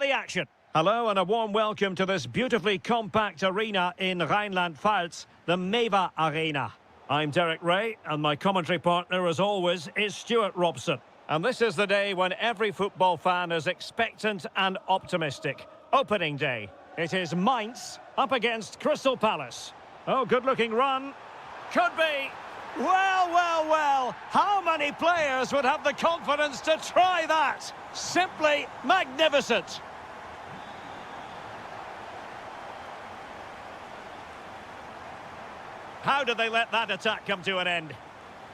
the action. Hello and a warm welcome to this beautifully compact arena in Rhineland-Pfalz, the Meva Arena. I'm Derek Ray, and my commentary partner, as always, is Stuart Robson. And this is the day when every football fan is expectant and optimistic. Opening day. It is Mainz up against Crystal Palace. Oh, good-looking run. Could be. Well, well, well. How many players would have the confidence to try that? Simply magnificent. How did they let that attack come to an end?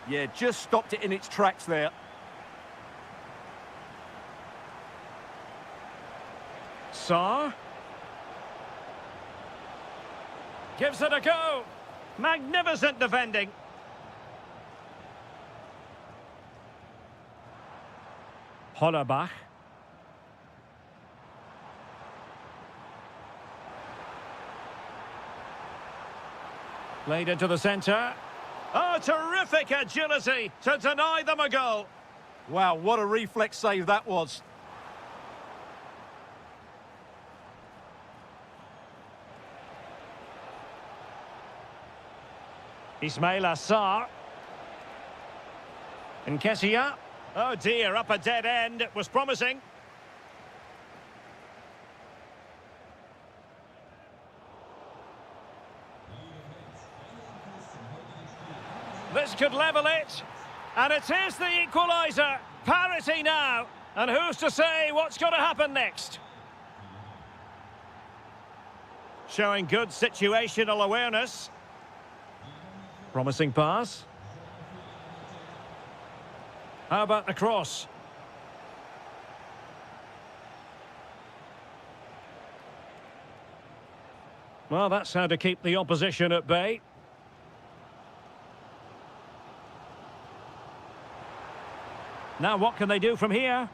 Yeah, just stopped it in its tracks there. Saar. Gives it a go. Magnificent defending. Hollerbach. Played into the centre. Oh, terrific agility to deny them a goal. Wow, what a reflex save that was. Ismail Assar. Nketiah. Oh dear, up a dead end. It was promising. This could level it. And it is the equaliser. Parity now. And who's to say what's going to happen next? Showing good situational awareness. Promising pass. How about the cross? Well, that's how to keep the opposition at bay. Now what can they do from here?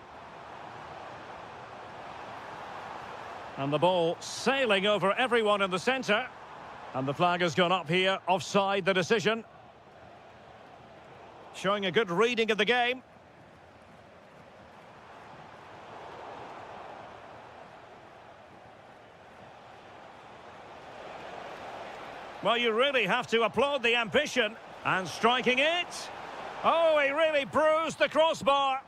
And the ball sailing over everyone in the centre. And the flag has gone up here, offside the decision. Showing a good reading of the game. Well, you really have to applaud the ambition. And striking it. Oh, he really bruised the crossbar.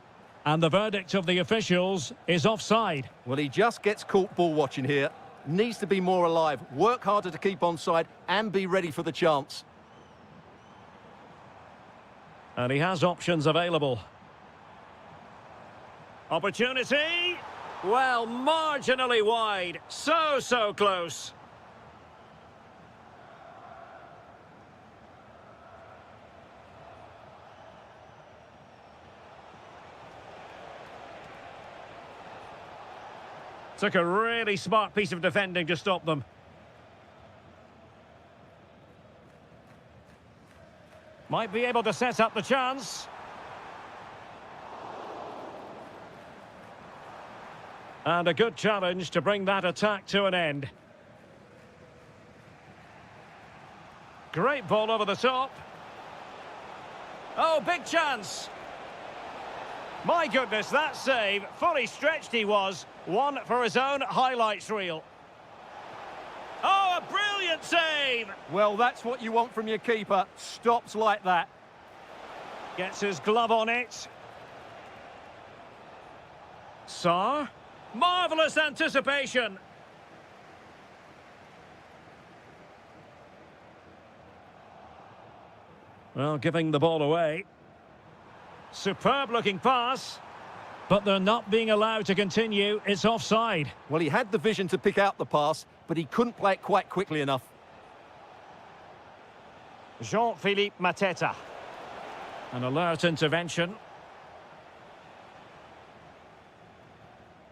And the verdict of the officials is offside. Well, he just gets caught ball watching here. Needs to be more alive, work harder to keep onside and be ready for the chance. And he has options available. Opportunity. Well, marginally wide. So close. Took a really smart piece of defending to stop them. Might be able to set up the chance. And a good challenge to bring that attack to an end. Great ball over the top. Oh, big chance. My goodness, that save, fully stretched he was. One for his own highlights reel. Oh, a brilliant save! Well, that's what you want from your keeper. Stops like that. Gets his glove on it. Saar. Marvellous anticipation. Well, giving the ball away. Superb looking pass. But they're not being allowed to continue. It's offside. Well, he had the vision to pick out the pass, but he couldn't play it quite quickly enough. Jean-Philippe Mateta. An alert intervention.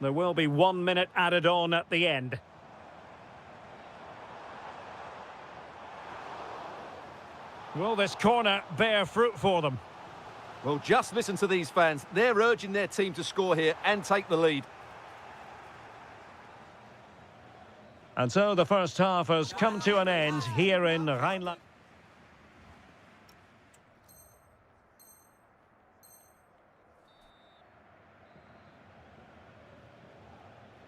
There will be 1 minute added on at the end. Will this corner bear fruit for them? Well, just listen to these fans. They're urging their team to score here and take the lead. And so the first half has come to an end here in Rhineland.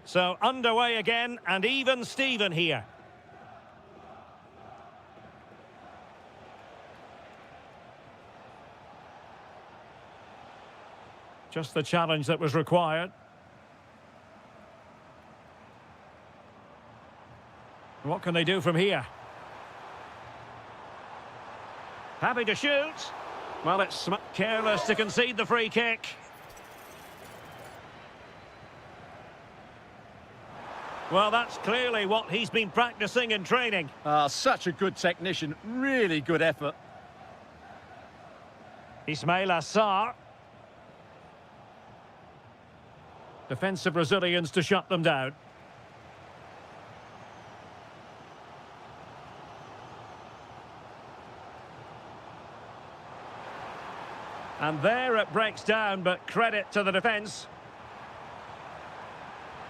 So underway again and even Steven here. Just the challenge that was required. What can they do from here? Happy to shoot. Well, it's careless to concede the free kick. Well, that's clearly what he's been practicing in training. Such a good technician, really good effort. Ismail Assar. Defensive Brazilians to shut them down. And there it breaks down, but credit to the defence.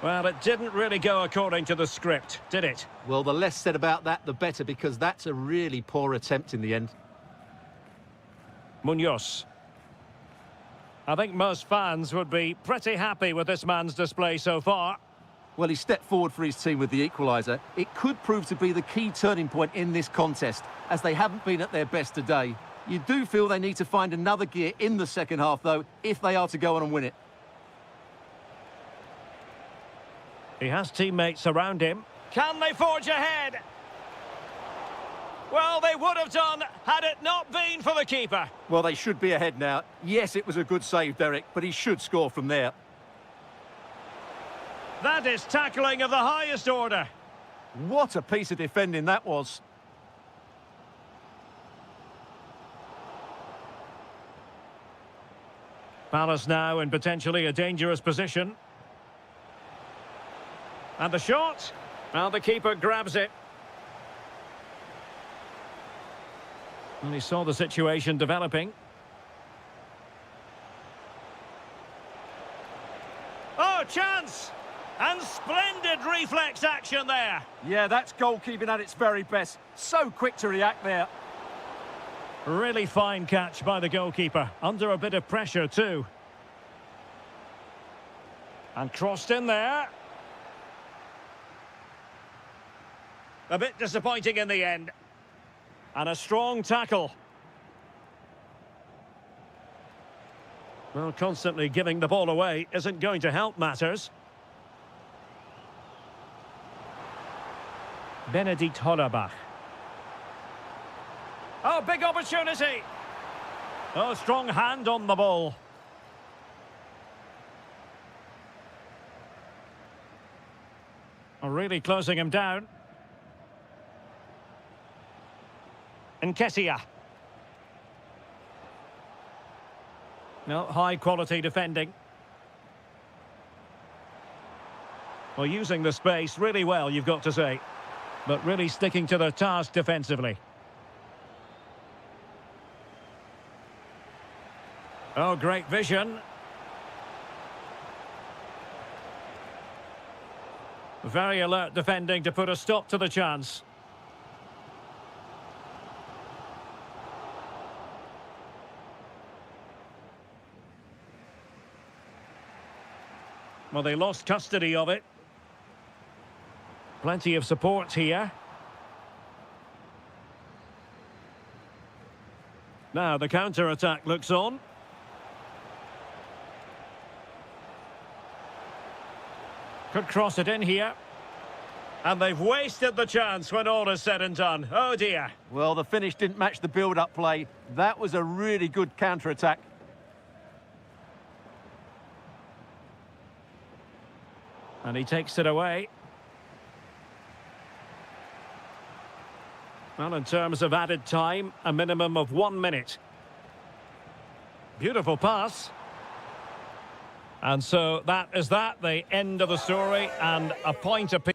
Well, it didn't really go according to the script, did it? Well, the less said about that, the better, because that's a really poor attempt in the end. Munoz. I think most fans would be pretty happy with this man's display so far. Well, he stepped forward for his team with the equaliser. It could prove to be the key turning point in this contest, as they haven't been at their best today. You do feel they need to find another gear in the second half, though, if they are to go on and win it. He has teammates around him. Can they forge ahead? Well, they would have done had it not been for the keeper. Well, they should be ahead now. Yes, it was a good save, Derek, but he should score from there. That is tackling of the highest order. What a piece of defending that was. Palace now in potentially a dangerous position. And the shot. Well, the keeper grabs it. And he saw the situation developing. Oh, chance! And splendid reflex action there. Yeah, that's goalkeeping at its very best. So quick to react there. Really fine catch by the goalkeeper. Under a bit of pressure too. And crossed in there. A bit disappointing in the end. And a strong tackle. Well, constantly giving the ball away isn't going to help matters. Benedikt Hollerbach. Oh, big opportunity. Oh, strong hand on the ball. Oh, really closing him down. Nketiah. No, high quality defending. Well, using the space really well, you've got to say. But really sticking to their task defensively. Oh, great vision. Very alert defending to put a stop to the chance. Well, they lost custody of it. Plenty of support here. Now the counter-attack looks on. Could cross it in here. And they've wasted the chance when all is said and done. Oh dear. Well, the finish didn't match the build-up play. That was a really good counter-attack. And he takes it away. Well, in terms of added time, a minimum of 1 minute. Beautiful pass. And so that is that, the end of the story, and a point apiece.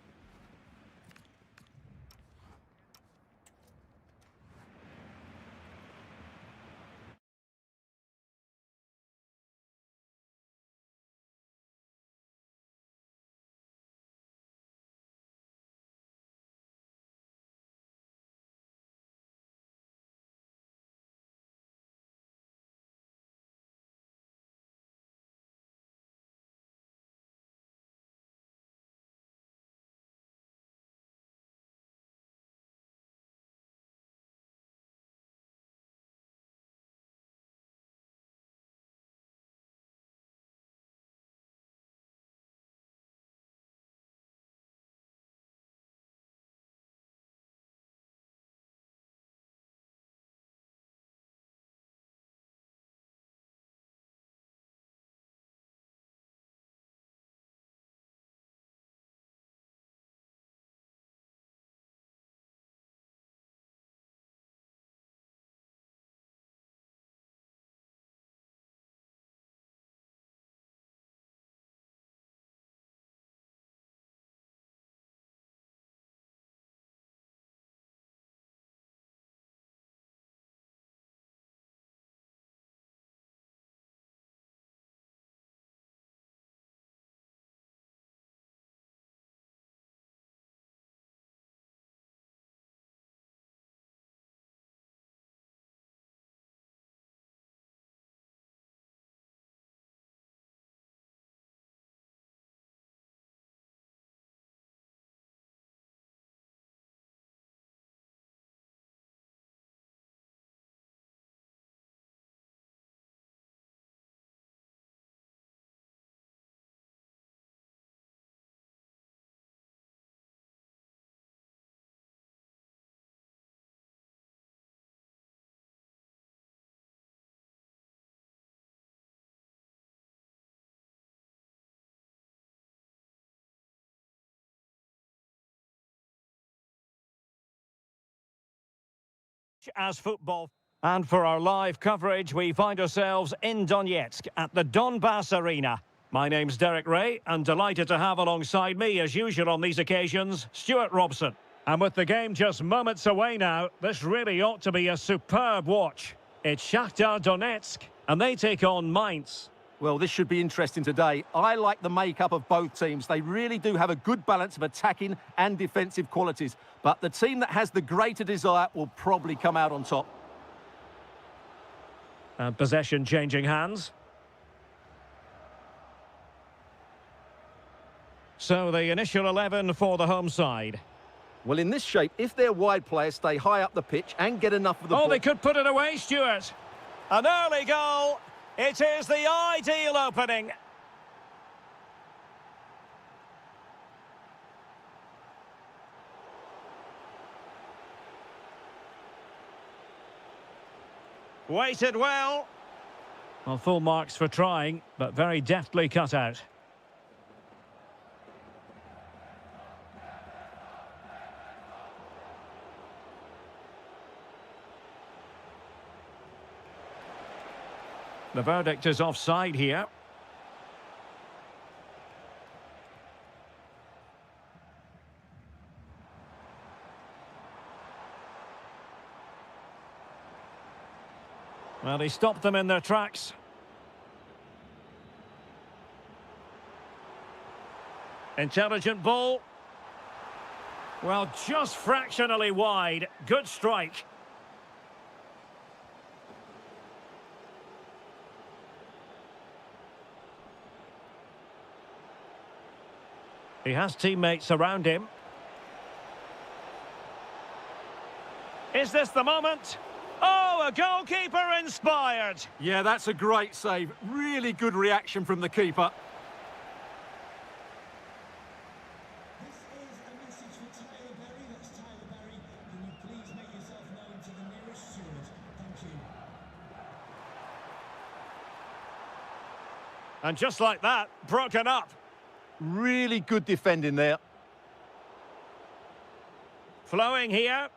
as football. And for our live coverage, we find ourselves in Donetsk at the Donbass Arena. My name's Derek Ray, and delighted to have alongside me, as usual on these occasions, Stuart Robson. And with the game just moments away now, this really ought to be a superb watch. It's Shakhtar Donetsk, and they take on Mainz. Well, this should be interesting today. I like the makeup of both teams. They really do have a good balance of attacking and defensive qualities. But the team that has the greater desire will probably come out on top. And possession changing hands. So the initial 11 for the home side. Well, in this shape, if their wide players stay high up the pitch and get enough of the ball... Oh, they could put it away, Stuart. An early goal. It is the ideal opening. Weighted well. Well, full marks for trying, but very deftly cut out. The verdict is offside here. Well, he stopped them in their tracks. Intelligent ball. Well, just fractionally wide. Good strike. He has teammates around him. Is this the moment? Oh, a goalkeeper inspired. Yeah, that's a great save. Really good reaction from the keeper. This is a message for Tyler Berry. That's Tyler Berry. Can you please make yourself known to the nearest steward? Thank you. And just like that, broken up. Really good defending there. Flowing here.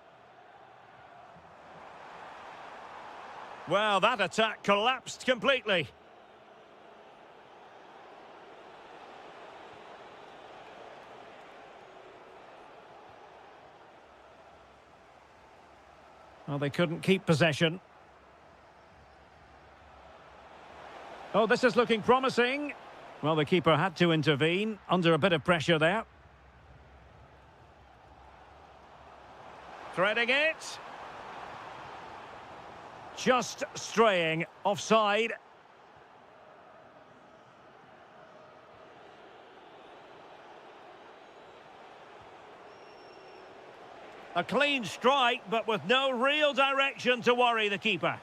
Well, that attack collapsed completely. Well, they couldn't keep possession. Oh, this is looking promising. Well, the keeper had to intervene under a bit of pressure there. Threading it. Just straying offside. A clean strike, but with no real direction to worry the keeper.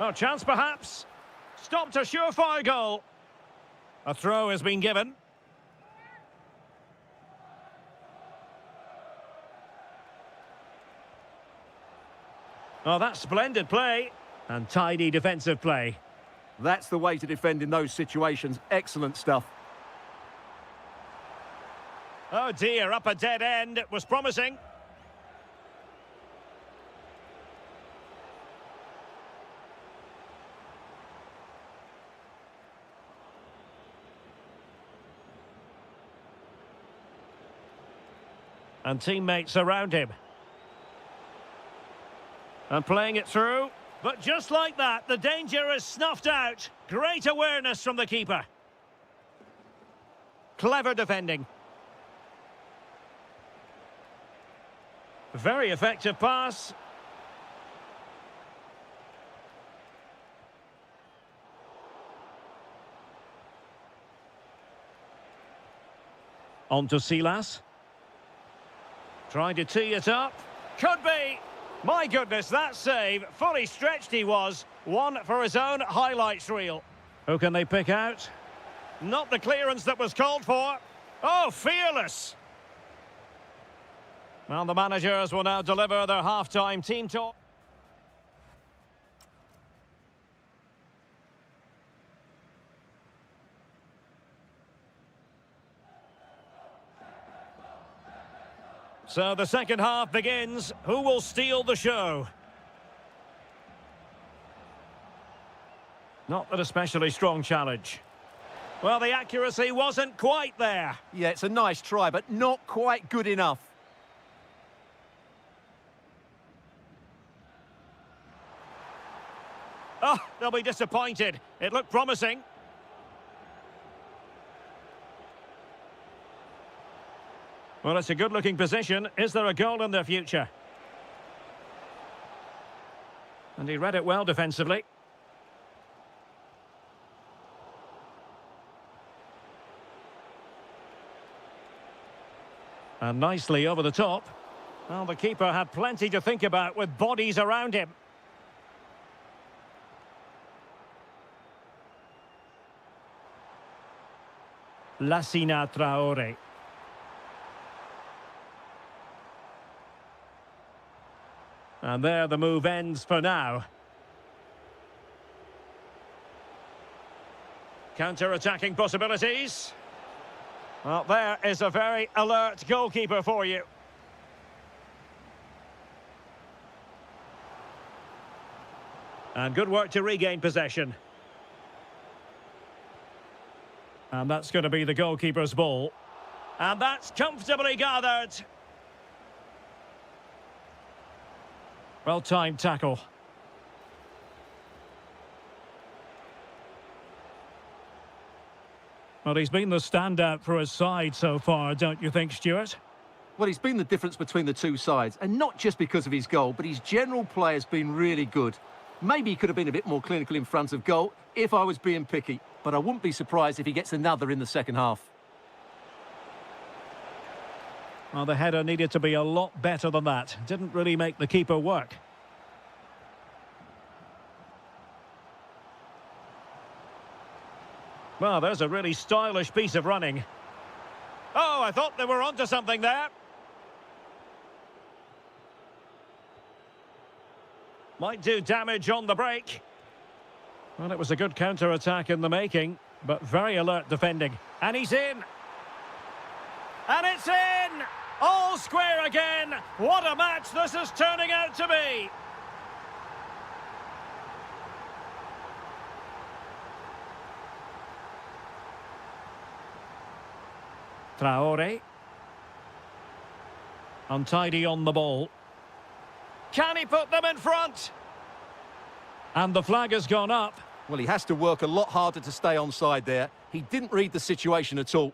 Oh, chance perhaps. Stopped a surefire goal. A throw has been given. Oh, that's splendid play. And tidy defensive play. That's the way to defend in those situations. Excellent stuff. Oh dear, up a dead end. It was promising. And teammates around him. And playing it through. But just like that, the danger is snuffed out. Great awareness from the keeper. Clever defending. Very effective pass. On to Silas. Trying to tee it up. Could be. My goodness, that save. Fully stretched he was. One for his own highlights reel. Who can they pick out? Not the clearance that was called for. Oh, fearless. Well, the managers will now deliver their half-time team talk. So the second half begins. Who will steal the show? Not an especially strong challenge. Well, the accuracy wasn't quite there. Yeah, it's a nice try, but not quite good enough. Oh, they'll be disappointed. It looked promising. Well, it's a good-looking position. Is there a goal in their future? And he read it well defensively. And nicely over the top. Well, the keeper had plenty to think about with bodies around him. Lassina Traore. And there the move ends for now. Counter-attacking possibilities. Well, there is a very alert goalkeeper for you. And good work to regain possession. And that's going to be the goalkeeper's ball. And that's comfortably gathered. Well-timed tackle. Well, he's been the standout for his side so far, don't you think, Stuart? Well, he's been the difference between the two sides, and not just because of his goal, but his general play has been really good. Maybe he could have been a bit more clinical in front of goal, if I was being picky, but I wouldn't be surprised if he gets another in the second half. Well, the header needed to be a lot better than that. Didn't really make the keeper work. Well, there's a really stylish piece of running. Oh, I thought they were onto something there. Might do damage on the break. Well, it was a good counter-attack in the making, but very alert defending. And he's in. And it's in! All square again. What a match this is turning out to be. Traore. Untidy on the ball. Can he put them in front? And the flag has gone up. Well, he has to work a lot harder to stay onside there. He didn't read the situation at all.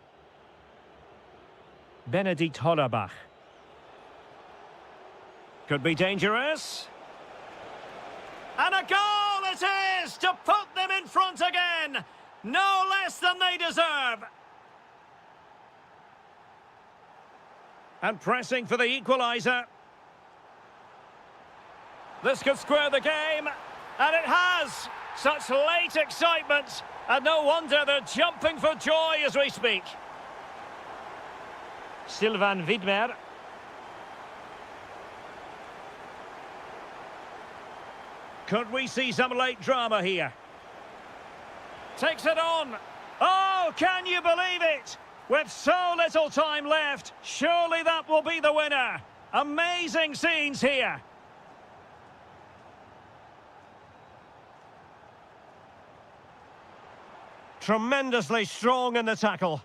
Benedikt Hollerbach. Could be dangerous. And a goal it is to put them in front again. No less than they deserve. And pressing for the equaliser. This could square the game. And it has. Such late excitement. And no wonder they're jumping for joy as we speak. Sylvain Widmer. Could we see some late drama here? Takes it on. Oh, can you believe it? With so little time left, surely that will be the winner. Amazing scenes here. Tremendously strong in the tackle.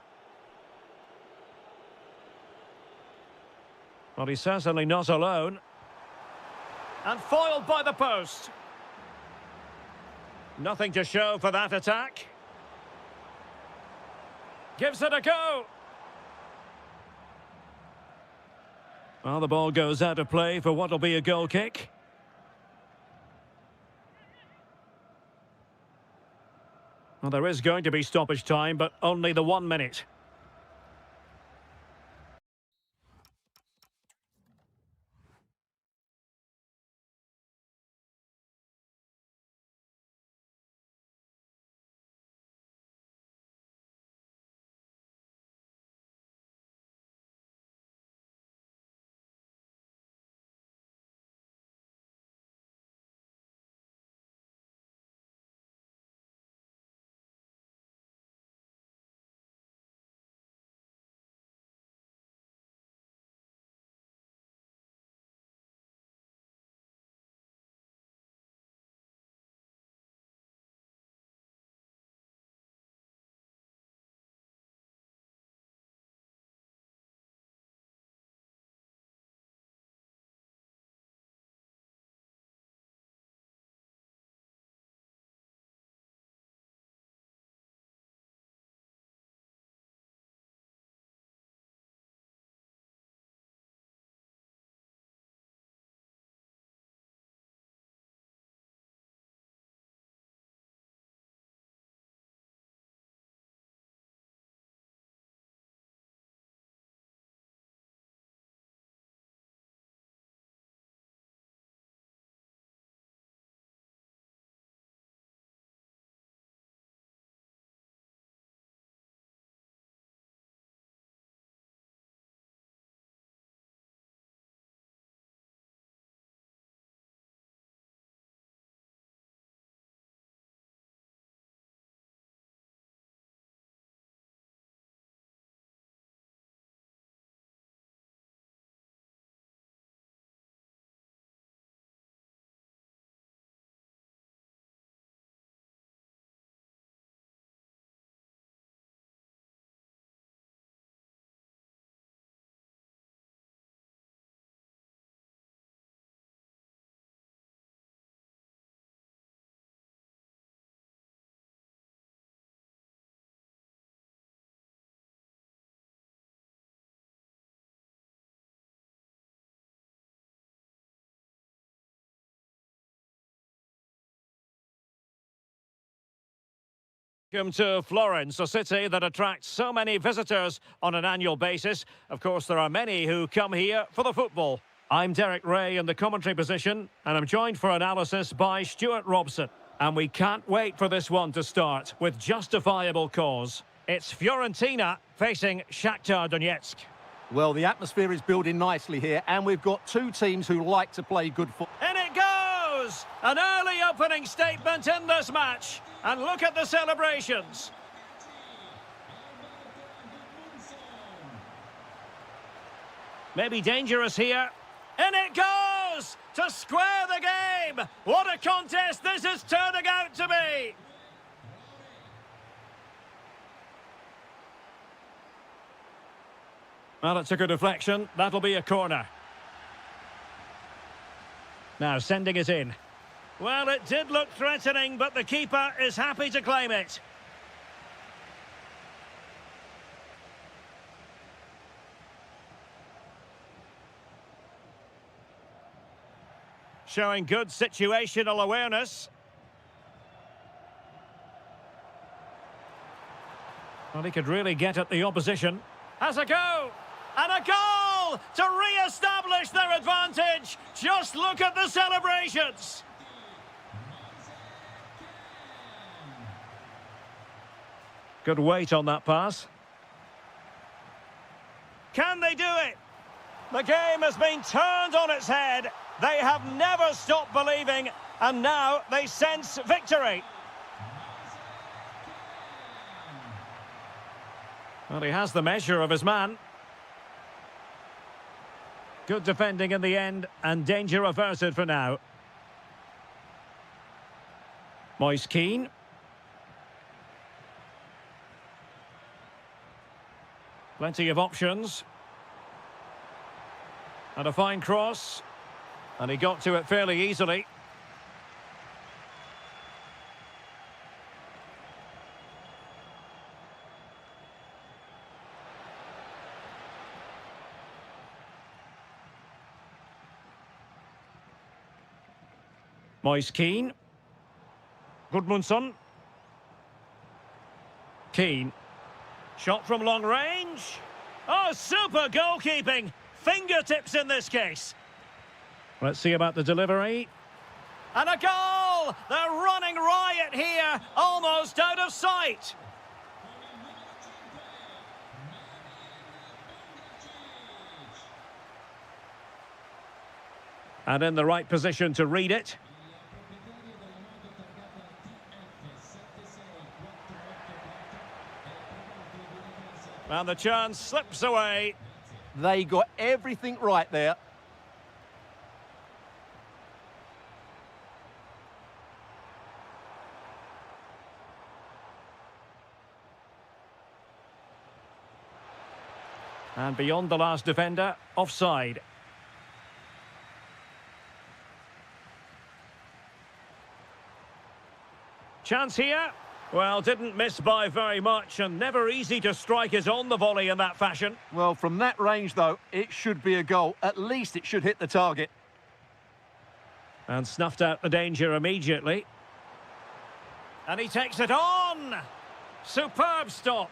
Well, he's certainly not alone. And foiled by the post. Nothing to show for that attack. Gives it a go. Well, the ball goes out of play for what will be a goal kick. Well, there is going to be stoppage time, but only the 1 minute. Welcome to Florence, a city that attracts so many visitors on an annual basis. Of course, there are many who come here for the football. I'm Derek Ray in the commentary position, and I'm joined for analysis by Stuart Robson. And we can't wait for this one to start, with justifiable cause. It's Fiorentina facing Shakhtar Donetsk. Well, the atmosphere is building nicely here, and we've got two teams who like to play good football. In it goes! An early opening statement in this match. And look at the celebrations. Maybe dangerous here. In it goes! To square the game! What a contest this is turning out to be! Well, it took a deflection. That'll be a corner. Now sending it in. Well, it did look threatening, but the keeper is happy to claim it. Showing good situational awareness. Well, he could really get at the opposition. Has a go! And a goal to re-establish their advantage. Just look at the celebrations. Good weight on that pass. Can they do it? The game has been turned on its head. They have never stopped believing, and now they sense victory. Well, he has the measure of his man. Good defending in the end, and danger averted for now. Moise Keane. Plenty of options. And a fine cross. And he got to it fairly easily. Moise Keane. Gudmundsson. Keane. Shot from long range. Oh, super goalkeeping. Fingertips in this case. Let's see about the delivery. And a goal! They're running riot here, almost out of sight. And in the right position to read it. And the chance slips away. They got everything right there. And beyond the last defender, offside. Chance here. Well, didn't miss by very much, and never easy to strike it on the volley in that fashion. Well, from that range, though, it should be a goal. At least it should hit the target. And snuffed out the danger immediately. And he takes it on! Superb stop.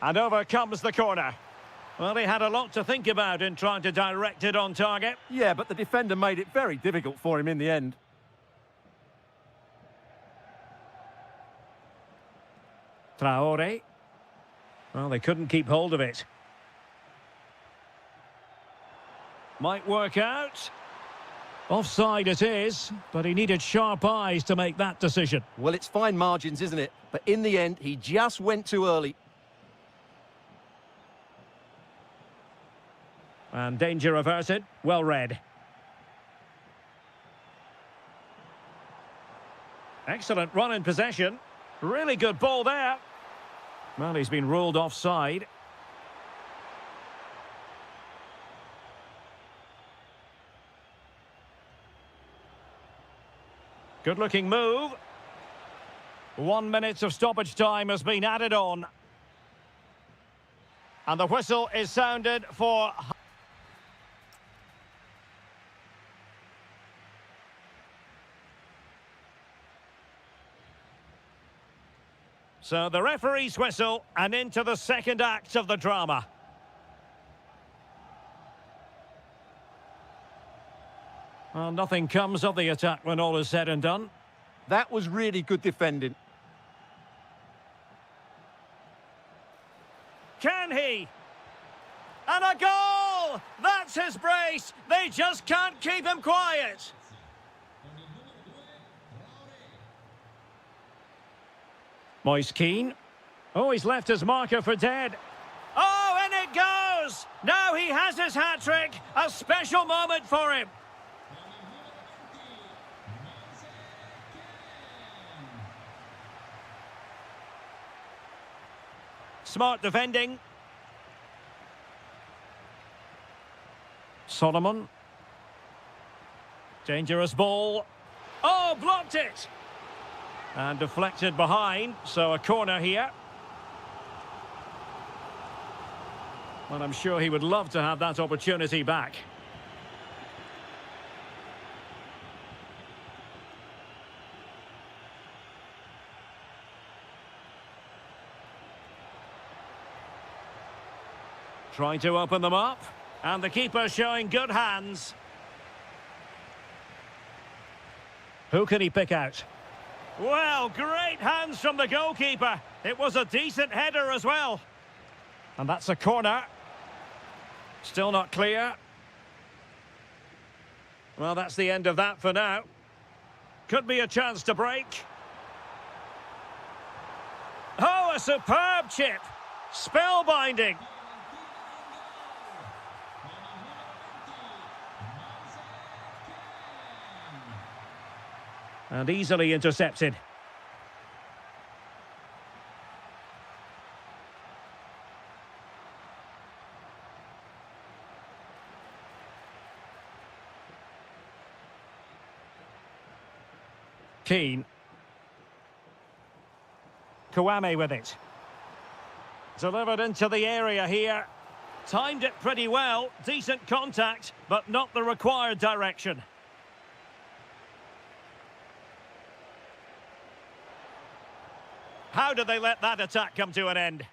And over comes the corner. Well, he had a lot to think about in trying to direct it on target. Yeah, but the defender made it very difficult for him in the end. Traore. Well, they couldn't keep hold of it. Might work out. Offside it is, but he needed sharp eyes to make that decision. Well, it's fine margins, isn't it? But in the end, he just went too early. And danger averted. Well read. Excellent run in possession. Really good ball there. Well, he's been ruled offside. Good-looking move. 1 minute of stoppage time has been added on. And the whistle is sounded for... So the referee's whistle and into the second act of the drama. Well, nothing comes of the attack when all is said and done. That was really good defending. Can he? And a goal! That's his brace! They just can't keep him quiet! Moise Keane. Oh, he's left his marker for dead. Oh, and it goes! Now he has his hat-trick! A special moment for him! Smart defending. Solomon. Dangerous ball. Oh, blocked it! And deflected behind, so a corner here. Well, I'm sure he would love to have that opportunity back. Trying to open them up. And the keeper showing good hands. Who can he pick out? Well, great hands from the goalkeeper. It was a decent header as well. And that's a corner. Still not clear. Well, that's the end of that for now. Could be a chance to break. Oh, a superb chip. Spellbinding. And easily intercepted. Keane. Kouame with it. Delivered into the area here. Timed it pretty well. Decent contact, but not the required direction. How did they let that attack come to an end?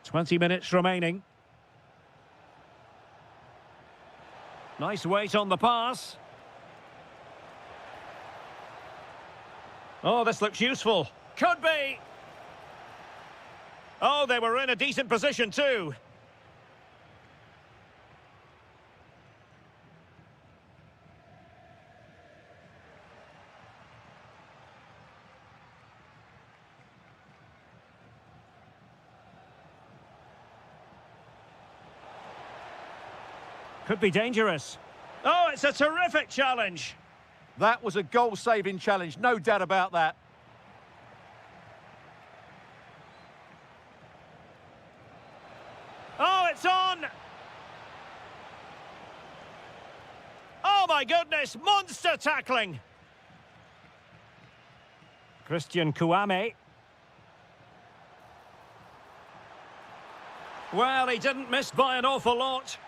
"20 minutes remaining. Nice weight on the pass. Oh, this looks useful. Could be. Oh, they were in a decent position too. Could be dangerous. Oh, it's a terrific challenge. That was a goal-saving challenge, no doubt about that. Oh, it's on! Oh my goodness, monster tackling! Christian Kouame. Well, he didn't miss by an awful lot.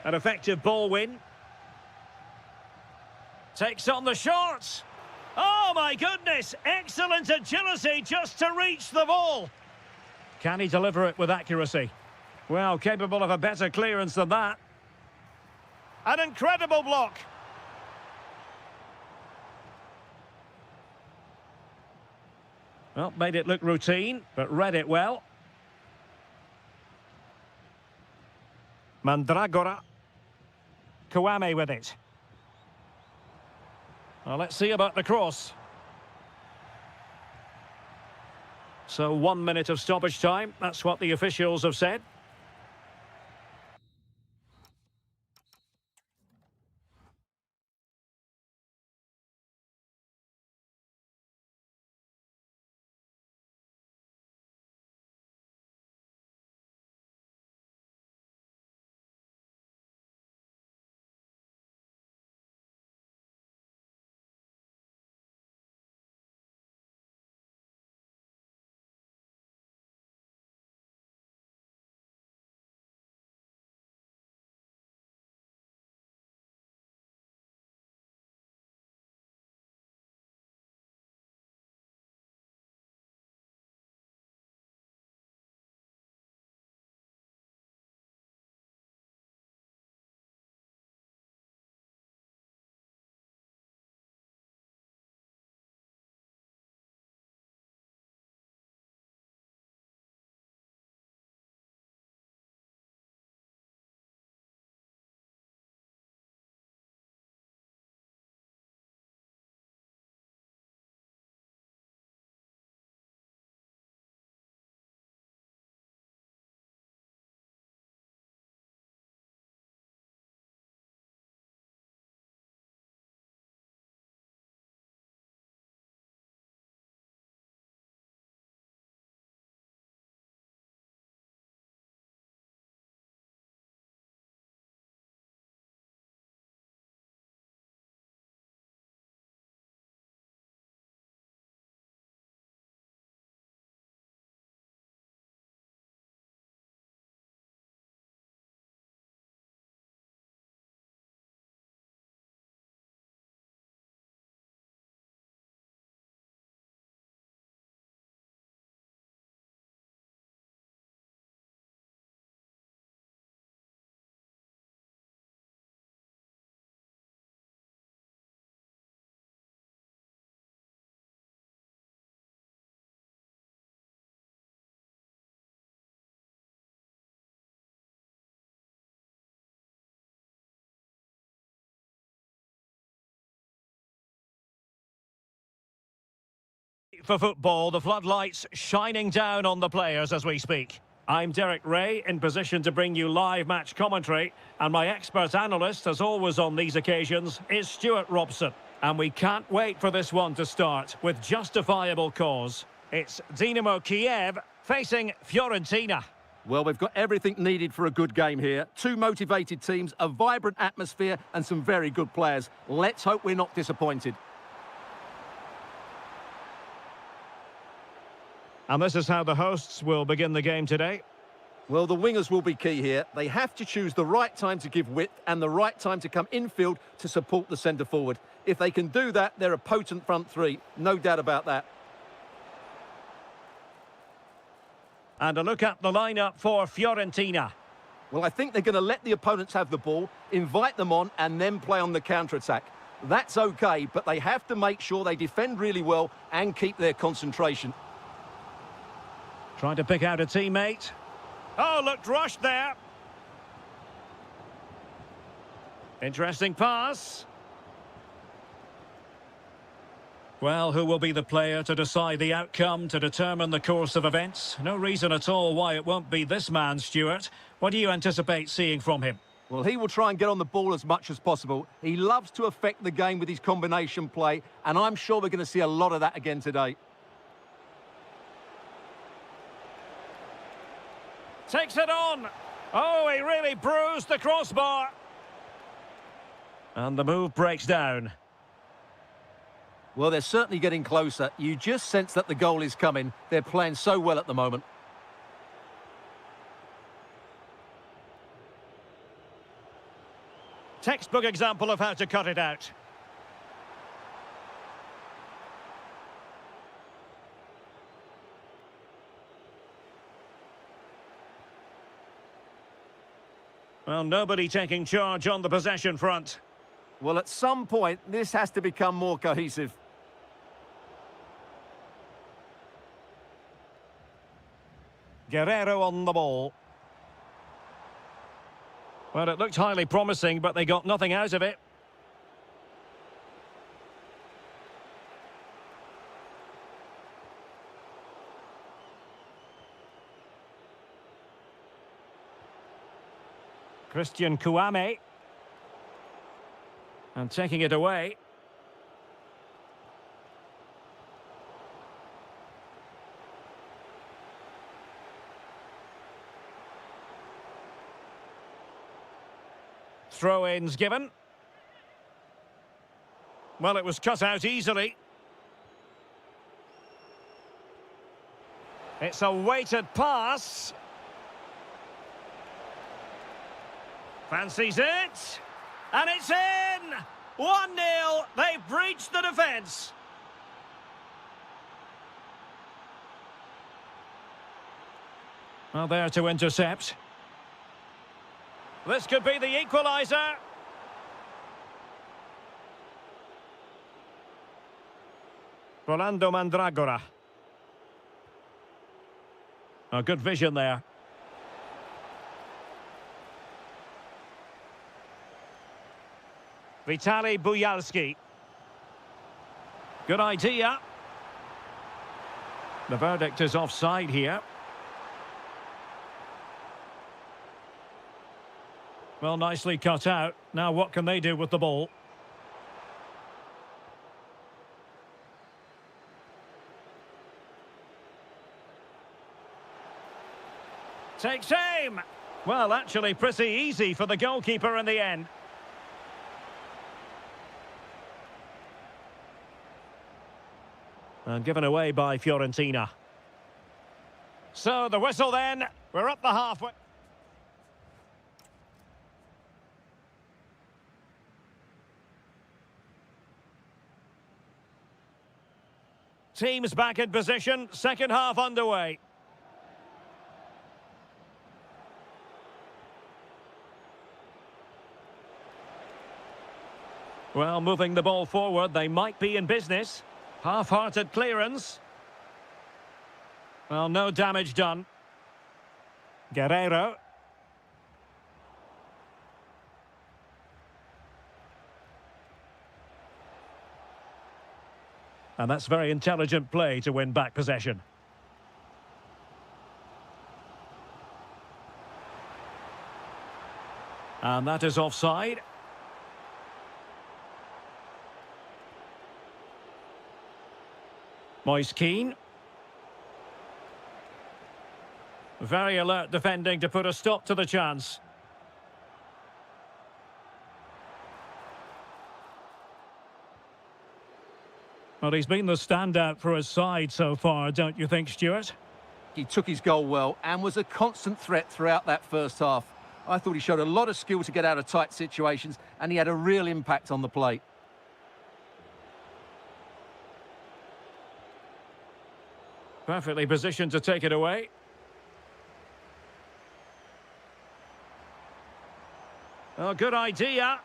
An effective ball win. Takes on the shots. Oh my goodness, excellent agility just to reach the ball. Can he deliver it with accuracy? Well, capable of a better clearance than that. An incredible block. Well, made it look routine, but read it well. Mandragora. Kouame with it. Well, let's see about the cross. So 1 minute of stoppage time. That's what the officials have said. For football, the floodlights shining down on the players as we speak. I'm Derek Ray, in position to bring you live match commentary, and my expert analyst, as always on these occasions, is Stuart Robson. And we can't wait for this one to start, with justifiable cause. It's Dynamo Kiev facing Fiorentina. Well, we've got everything needed for a good game here. Two motivated teams, a vibrant atmosphere, and some very good players. Let's hope we're not disappointed. And this is how the hosts will begin the game today. Well, the wingers will be key here. They have to choose the right time to give width and the right time to come infield to support the centre-forward. If they can do that, they're a potent front three. No doubt about that. And a look at the lineup for Fiorentina. Well, I think they're going to let the opponents have the ball, invite them on, and then play on the counter-attack. That's okay, but they have to make sure they defend really well and keep their concentration. Trying to pick out a teammate. Oh, looked rushed there. Interesting pass. Well, who will be the player to decide the outcome, to determine the course of events? No reason at all why it won't be this man, Stuart. What do you anticipate seeing from him? Well, he will try and get on the ball as much as possible. He loves to affect the game with his combination play, and I'm sure we're going to see a lot of that again today. Takes it on. Oh, he really bruised the crossbar. And the move breaks down. Well, they're certainly getting closer. You just sense that the goal is coming. They're playing so well at the moment. Textbook example of how to cut it out. Well, nobody taking charge on the possession front. Well, at some point, this has to become more cohesive. Guerrero on the ball. Well, it looked highly promising, but they got nothing out of it. Christian Kouame. And taking it away. Throw-ins given. Well, it was cut out easily. It's a weighted pass. Fancies it. And it's in! 1-0. They've breached the defence. Well, there to intercept. This could be the equaliser. Rolando Mandragora. A good vision there. Vitaly Buyalski. Good idea. The verdict is offside here. Well, nicely cut out. Now what can they do with the ball? Takes aim. Well, actually pretty easy for the goalkeeper in the end. And given away by Fiorentina. So the whistle then. We're up the halfway. Teams back in position. Second half underway. Well, moving the ball forward, they might be in business. Half-hearted clearance. Well, no damage done. Guerrero. And that's very intelligent play to win back possession. And that is offside. Moise Keane. Very alert defending to put a stop to the chance. Well, he's been the standout for his side so far, don't you think, Stuart? He took his goal well and was a constant threat throughout that first half. I thought he showed a lot of skill to get out of tight situations, and he had a real impact on the plate. Perfectly positioned to take it away. Oh, good idea.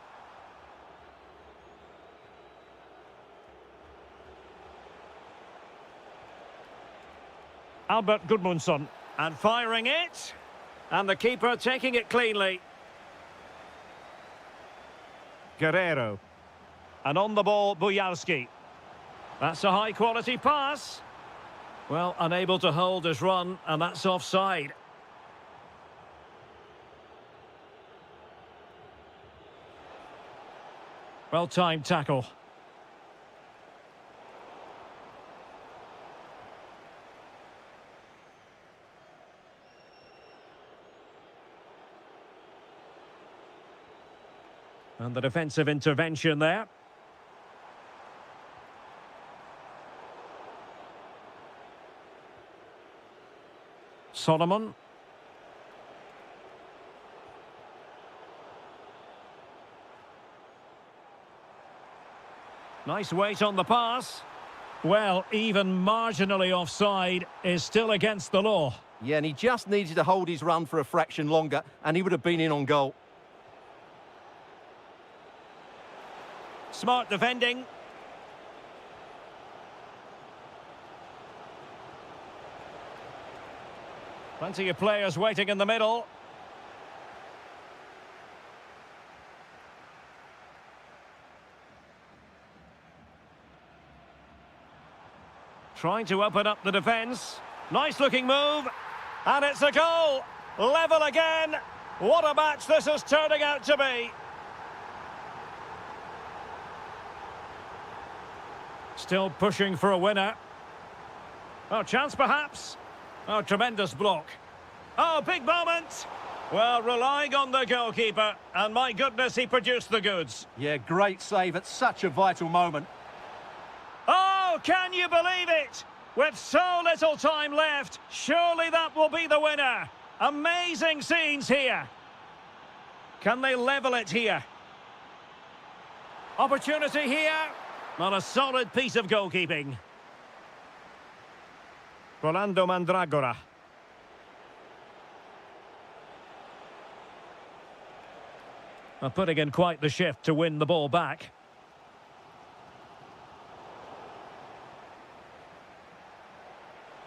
Albert Gudmundsson, and firing it. And the keeper taking it cleanly. Guerrero. And on the ball, Bujalski. That's a high-quality pass. Well, unable to hold his run, and that's offside. Well-timed tackle. And the defensive intervention there. Solomon. Nice weight on the pass. Well, even marginally offside is still against the law. Yeah, and he just needed to hold his run for a fraction longer, and he would have been in on goal. Smart defending. Plenty of players waiting in the middle. Trying to open up the defence. Nice looking move. And it's a goal. Level again. What a match this is turning out to be. Still pushing for a winner. Oh, chance perhaps. Oh, tremendous block. Oh, big moment. Well, relying on the goalkeeper. And my goodness, he produced the goods. Yeah, great save at such a vital moment. Oh, can you believe it? With so little time left, surely that will be the winner. Amazing scenes here. Can they level it here? Opportunity here. Not a solid piece of goalkeeping. Rolando Mandragora. Putting in quite the shift to win the ball back.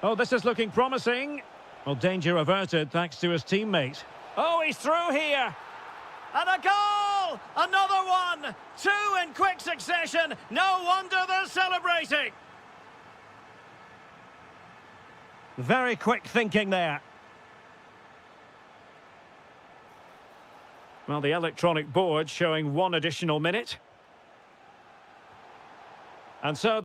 Oh, this is looking promising. Well, danger averted thanks to his teammate. Oh, he's through here. And a goal! Another one! Two in quick succession. No wonder they're celebrating. Very quick thinking there. Well, the electronic board showing one additional minute. And so...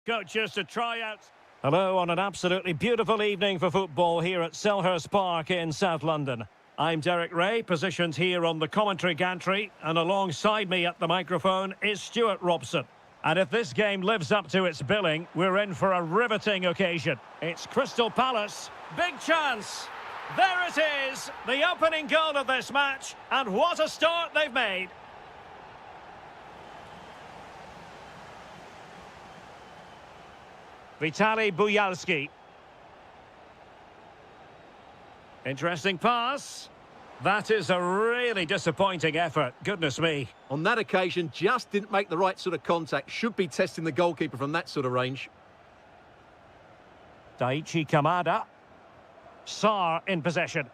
Coaches to try out. Hello on an absolutely beautiful evening for football here at Selhurst Park in South London. I'm Derek Ray, positioned here on the commentary gantry, and alongside me at the microphone is Stuart Robson. And if this game lives up to its billing, we're in for a riveting occasion. It's Crystal Palace. Big chance. There it is, the opening goal of this match, and what a start they've made. Vitaly Buyalski. Interesting pass. That is a really disappointing effort, goodness me. On that occasion, just didn't make the right sort of contact. Should be testing the goalkeeper from that sort of range. Daichi Kamada. Sarr in possession.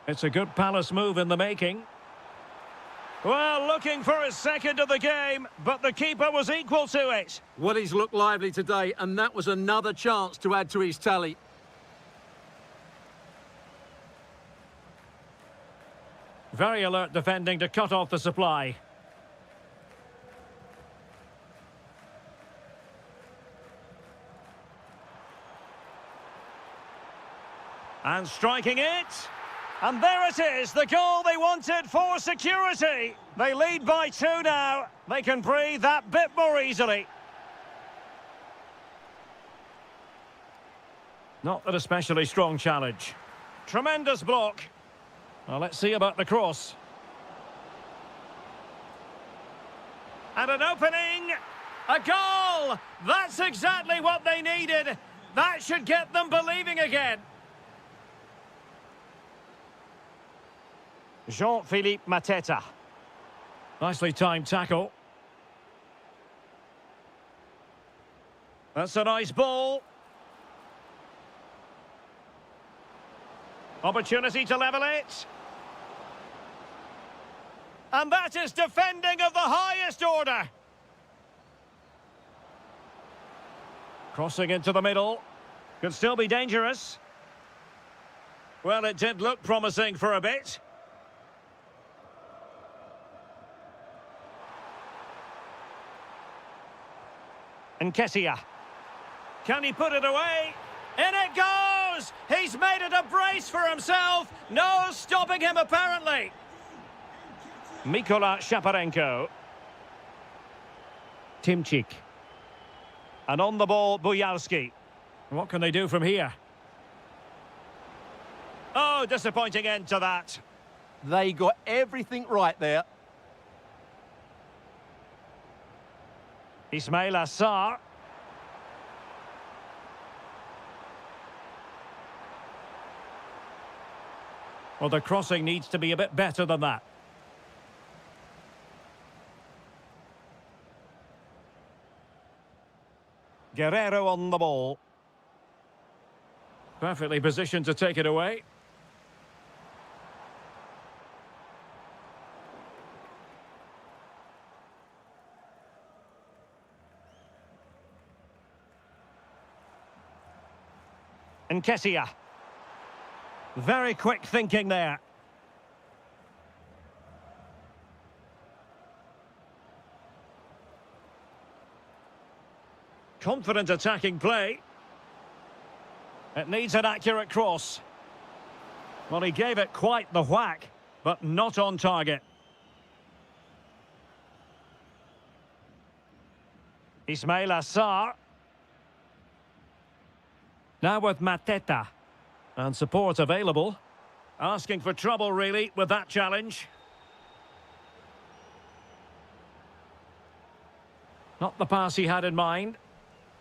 It's a good Palace move in the making. Well, looking for his second of the game, but the keeper was equal to it. Well, he's looked lively today, and that was another chance to add to his tally. Very alert defending to cut off the supply. And striking it. And there it is, the goal they wanted for security. They lead by 2 now. They can breathe that bit more easily. Not an especially strong challenge. Tremendous block. Well, let's see about the cross. And an opening. A goal! That's exactly what they needed. That should get them believing again. Jean-Philippe Mateta. Nicely timed tackle. That's a nice ball. Opportunity to level it. And that is defending of the highest order. Crossing into the middle. Could still be dangerous. Well, it did look promising for a bit. Nketiah. Can he put it away? In it goes! He's made it a brace for himself. No stopping him, apparently. Mikola Shaparenko. Timchik. And on the ball, Buyalski. What can they do from here? Oh, disappointing end to that. They got everything right there. Ismail Assar. Well, the crossing needs to be a bit better than that. Guerrero on the ball. Perfectly positioned to take it away. Nketiah. Very quick thinking there. Confident attacking play. It needs an accurate cross. Well, he gave it quite the whack, but not on target. Ismail Assar. Now with Mateta. And support available. Asking for trouble, really, with that challenge. Not the pass he had in mind.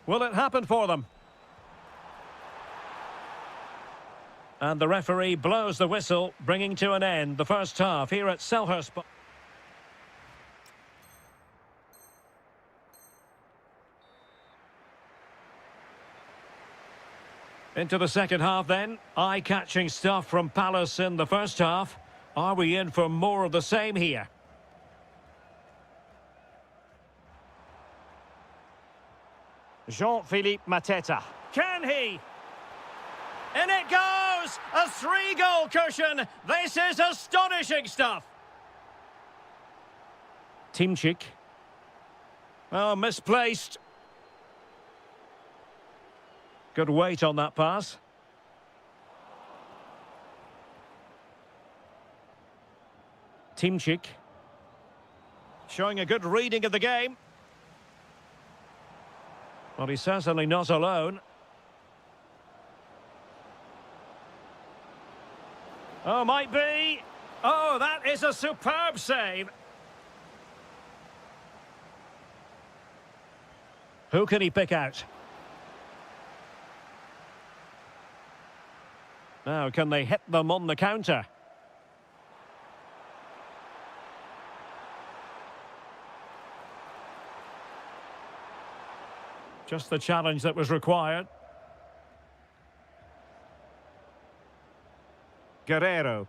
Will it happen for them? And the referee blows the whistle, bringing to an end the first half here at Selhurst. Into the second half then. Eye-catching stuff from Palace in the first half. Are we in for more of the same here? Jean-Philippe Mateta. Can he? In it goes! A 3-goal cushion! This is astonishing stuff! Timchik. Oh, misplaced. Good weight on that pass. Timchik. Showing a good reading of the game. Well, he's certainly not alone. Oh, might be. Oh, that is a superb save. Who can he pick out? Now, can they hit them on the counter? Just the challenge that was required. Guerrero.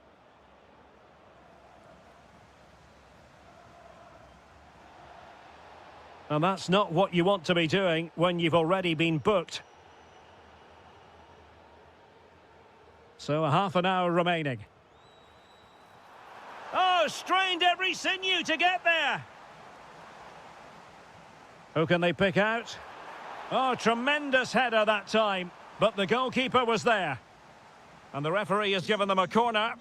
And that's not what you want to be doing when you've already been booked. So a half an hour remaining. Oh, strained every sinew to get there. Who can they pick out? Oh, tremendous header that time, but the goalkeeper was there. And the referee has given them a corner.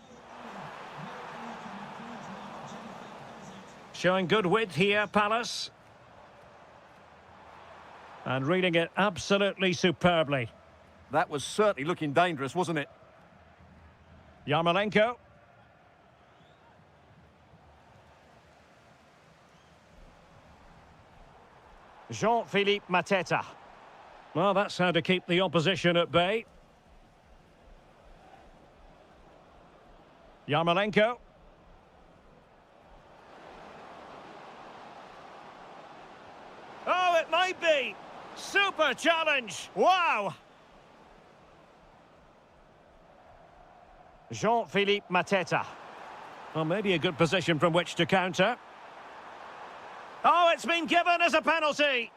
Showing good width here, Palace. And reading it absolutely superbly. That was certainly looking dangerous, wasn't it? Yarmolenko. Jean-Philippe Mateta. Well, that's how to keep the opposition at bay. Yarmolenko. Oh, it might be. Super challenge. Wow. Jean-Philippe Mateta. Well, maybe a good position from which to counter. Oh, it's been given as a penalty.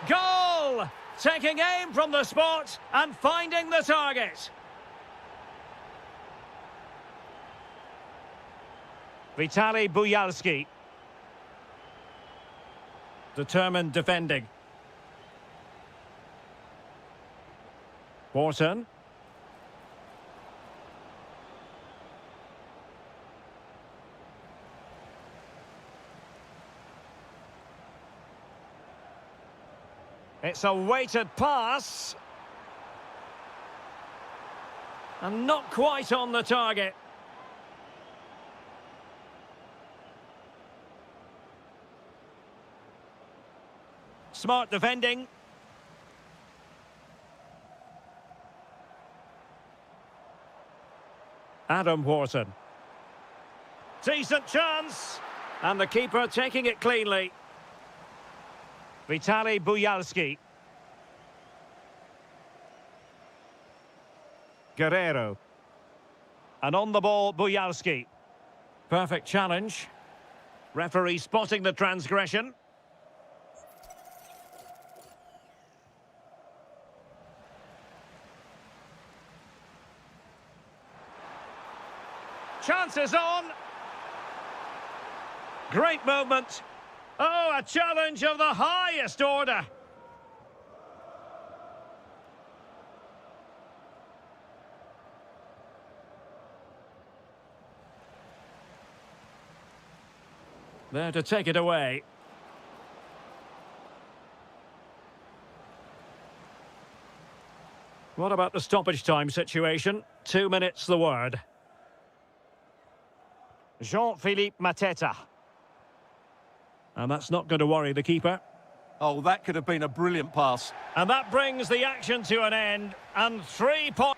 Goal! Taking aim from the spot and finding the target. Vitaly Buyalski. Determined defending. Wharton. It's a weighted pass. And not quite on the target. Smart defending. Adam Wharton. Decent chance. And the keeper taking it cleanly. Vitaly Buyalski. Guerrero. And on the ball, Buyalski. Perfect challenge. Referee spotting the transgression. Chances on. Great movement. Oh, a challenge of the highest order. There to take it away. What about the stoppage time situation? 2 minutes the word. Jean-Philippe Mateta. And that's not going to worry the keeper. Oh, that could have been a brilliant pass. And that brings the action to an end. And 3 points.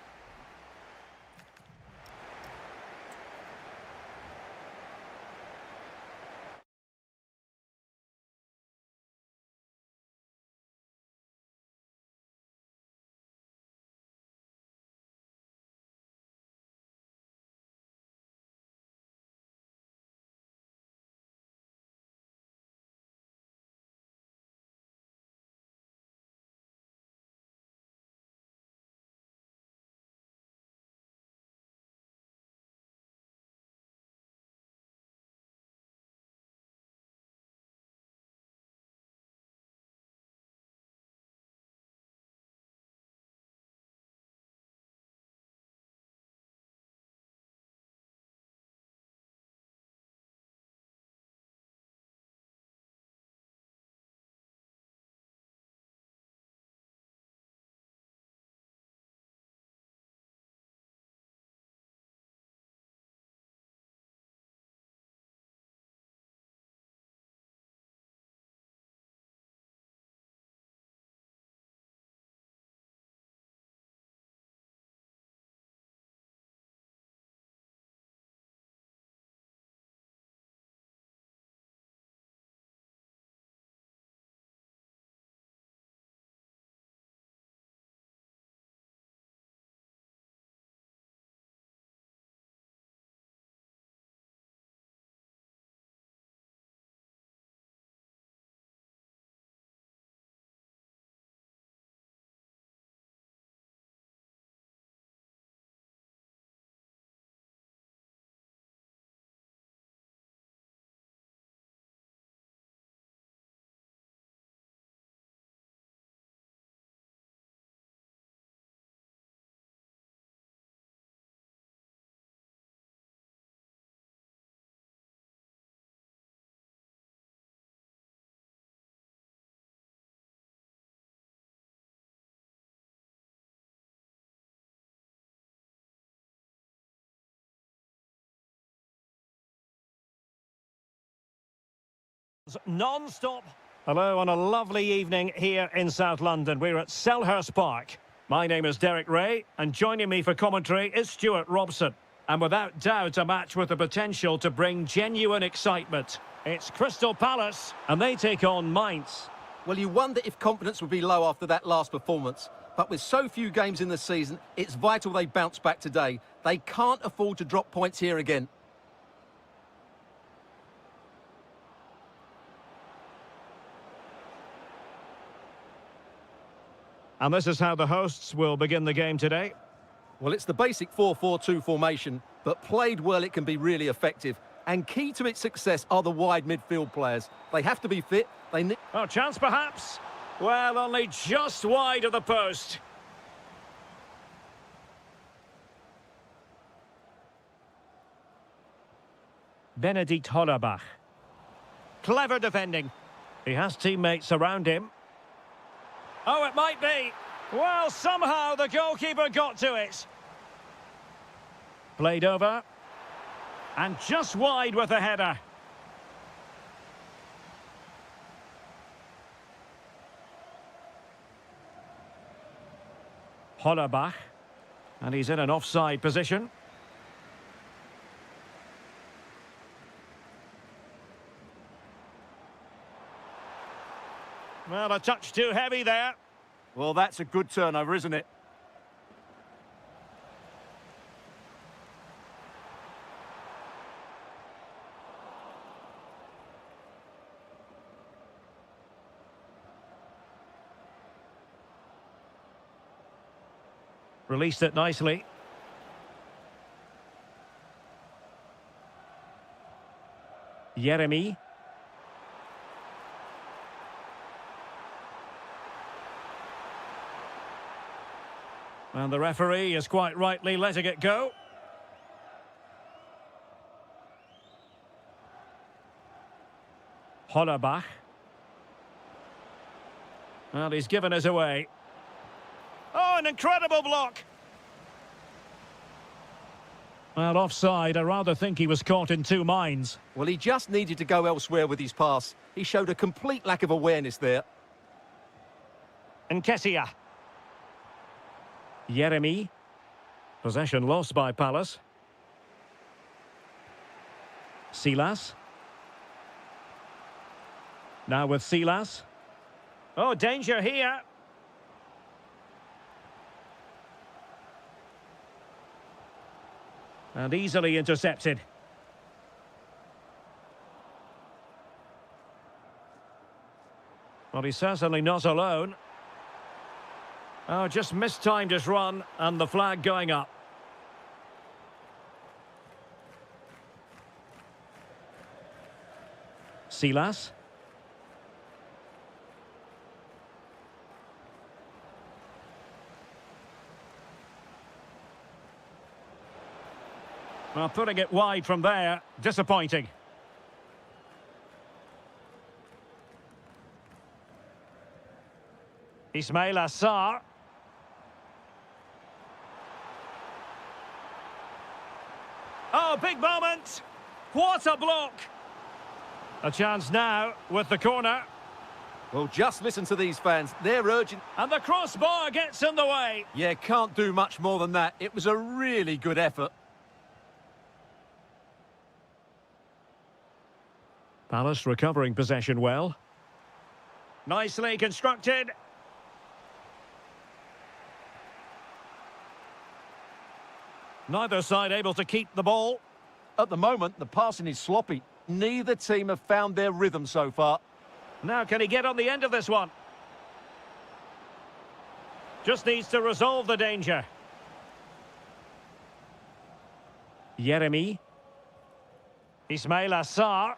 Non-stop. Hello on a lovely evening here in South London. We're at Selhurst Park. My name is Derek Ray, and joining me for commentary is Stuart Robson. And without doubt, a match with the potential to bring genuine excitement. It's Crystal Palace, and they take on Mainz. Well, you wonder if confidence would be low after that last performance. But with so few games in the season, it's vital they bounce back today. They can't afford to drop points here again. And this is how the hosts will begin the game today. Well, it's the basic 4-4-2 formation, but played well it can be really effective. And key to its success are the wide midfield players. They have to be fit. Oh, chance perhaps? Well, only just wide of the post. Benedikt Hollerbach. Clever defending. He has teammates around him. Oh, it might be. Well, somehow the goalkeeper got to it. Played over. And just wide with the header. Hollerbach. And he's in an offside position. Well, a touch too heavy there. Well, that's a good turnover, isn't it? Released it nicely. Jeremy. And the referee is quite rightly letting it go. Hollerbach. And he's given us away. Oh, an incredible block! Well, offside. I rather think he was caught in two minds. Well, he just needed to go elsewhere with his pass. He showed a complete lack of awareness there. Nketiah. Jeremy. Possession lost by Palace. Silas. Now with Silas. Oh, danger here. And easily intercepted. Well, he's certainly not alone. Oh, just mistimed his run, and the flag going up. Silas. Well, putting it wide from there, disappointing. Ismail Assar. Oh, big moment! What a block! A chance now with the corner. Well, just listen to these fans. They're urgent. And the crossbar gets in the way. Yeah, can't do much more than that. It was a really good effort. Palace recovering possession well. Nicely constructed. Neither side able to keep the ball. At the moment, the passing is sloppy. Neither team have found their rhythm so far. Now, can he get on the end of this one? Just needs to resolve the danger. Jeremy. Ismail Assar.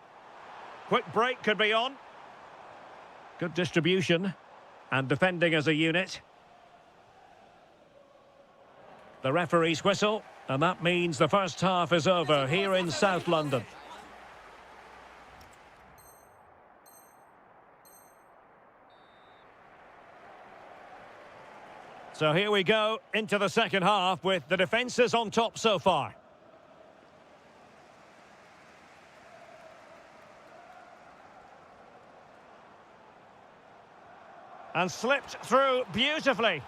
Quick break could be on. Good distribution. And defending as a unit. The referee's whistle. And that means the first half is over here in South London. So here we go into the second half with the defences on top so far. And slipped through beautifully.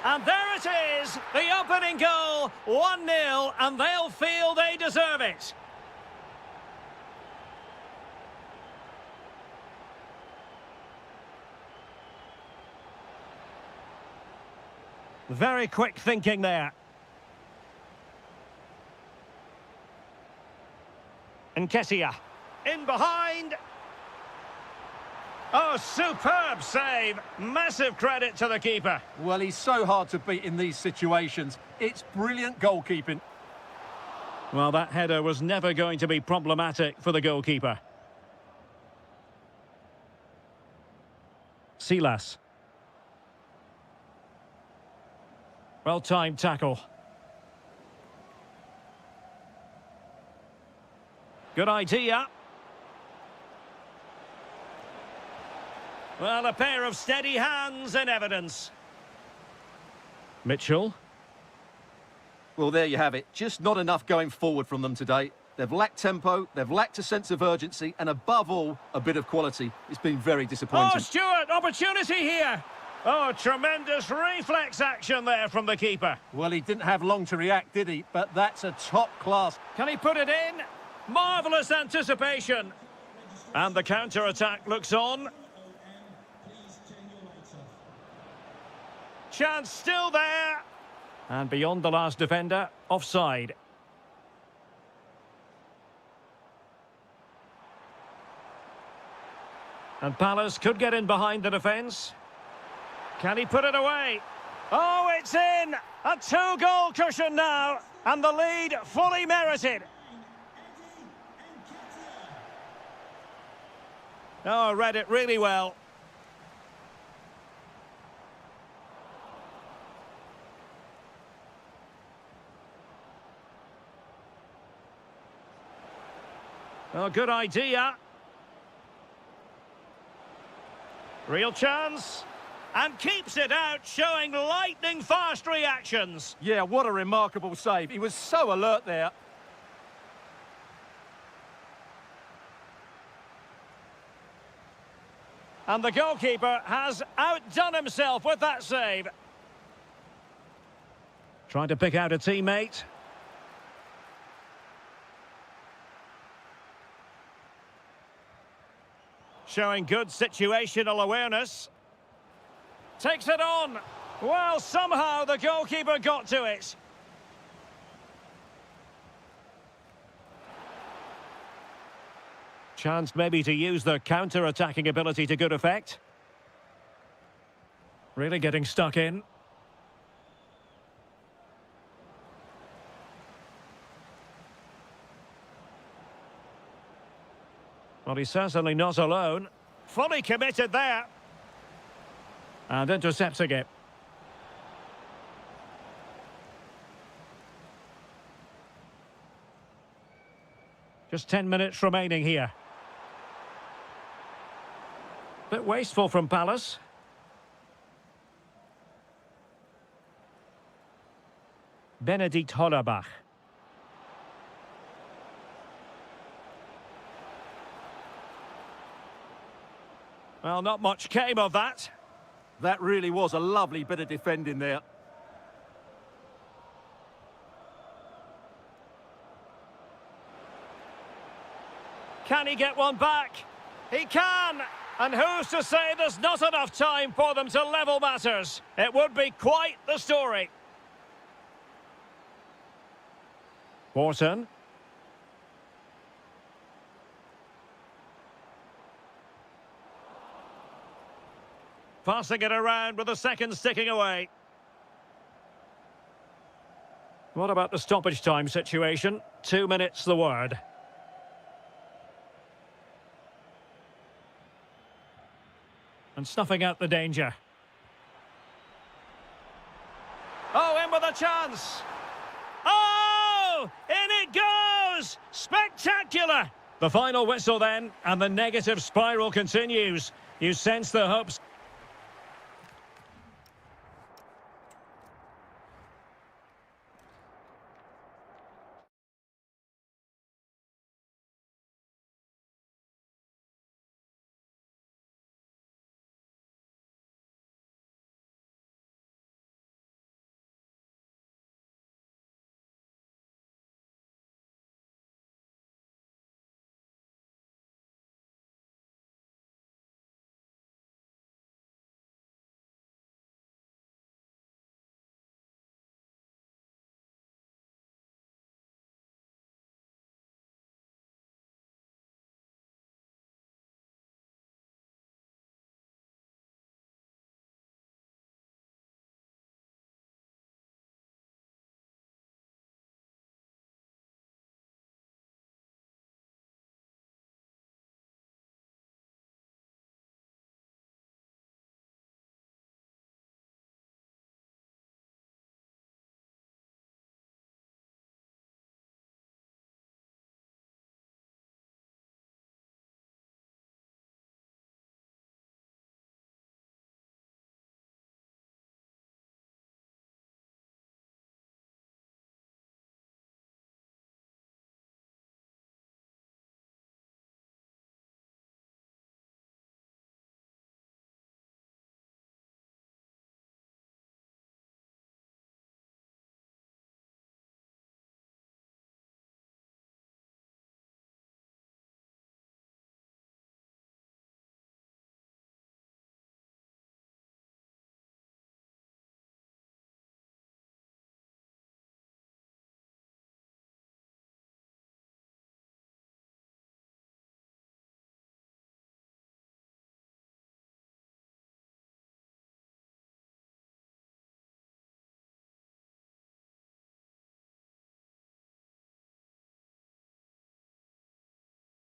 And there it is, the opening goal, 1-0, and they'll feel they deserve it. Very quick thinking there. Nketiah, in behind. Oh, superb save. Massive credit to the keeper. Well, he's so hard to beat in these situations. It's brilliant goalkeeping. Well, that header was never going to be problematic for the goalkeeper. Silas. Well-timed tackle. Good idea. Well, a pair of steady hands in evidence. Mitchell. Well, there you have it. Just not enough going forward from them today. They've lacked tempo, they've lacked a sense of urgency, and above all, a bit of quality. It's been very disappointing. Oh, Stewart, opportunity here. Oh, tremendous reflex action there from the keeper. Well, he didn't have long to react, did he? But that's a top class. Can he put it in? Marvellous anticipation. And the counter-attack looks on. Chance still there. And beyond the last defender, offside. And Palace could get in behind the defence. Can he put it away? Oh, it's in! A two-goal cushion now, and the lead fully merited. Oh, read it really well. Oh, good idea. Real chance. And keeps it out, showing lightning-fast reactions. Yeah, what a remarkable save. He was so alert there. And the goalkeeper has outdone himself with that save. Trying to pick out a teammate. Showing good situational awareness. Takes it on. Well, somehow the goalkeeper got to it. Chance maybe to use their counter-attacking ability to good effect. Really getting stuck in. Well, he's certainly not alone. Fully committed there. And intercepting it. Just 10 minutes remaining here. Bit wasteful from Palace. Benedikt Hollerbach. Well, not much came of that. That really was a lovely bit of defending there. Can he get one back? He can! And who's to say there's not enough time for them to level matters? It would be quite the story. Morton. Passing it around with a second sticking away. What about the stoppage time situation? 2 minutes the word. And snuffing out the danger. Oh, in with a chance. Oh, in it goes! Spectacular! The final whistle then, and the negative spiral continues. You sense the hopes.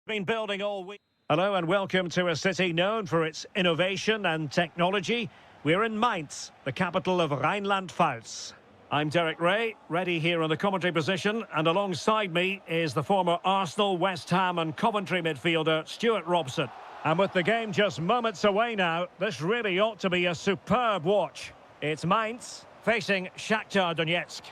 Been building all week. Hello and welcome to a city known for its innovation and technology. We're in Mainz, the capital of Rhineland-Pfalz. I'm Derek Ray, ready here on the commentary position, and alongside me is the former Arsenal, West Ham and Coventry midfielder Stuart Robson. And with the game just moments away now, this really ought to be a superb watch. It's Mainz facing Shakhtar Donetsk.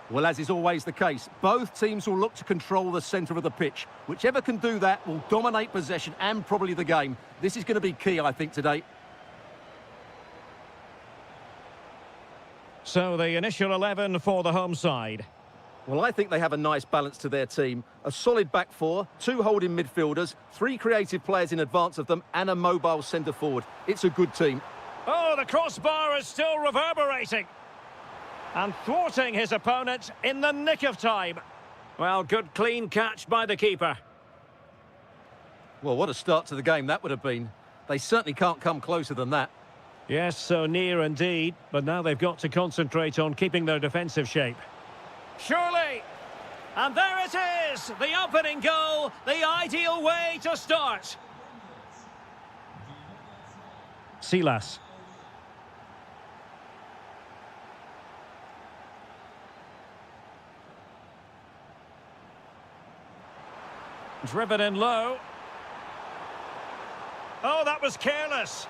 Well, as is always the case, both teams will look to control the centre of the pitch. Whichever can do that will dominate possession and probably the game. This is going to be key, I think, today. So the initial 11 for the home side. Well, I think they have a nice balance to their team. A solid back four, two holding midfielders, three creative players in advance of them, and a mobile centre forward. It's a good team. Oh, the crossbar is still reverberating. And thwarting his opponent in the nick of time. Well, good clean catch by the keeper. Well, what a start to the game that would have been. They certainly can't come closer than that. Yes, so near indeed, but now they've got to concentrate on keeping their defensive shape. Surely! And there it is! The opening goal, the ideal way to start. Silas. Driven in low. Oh, that was careless.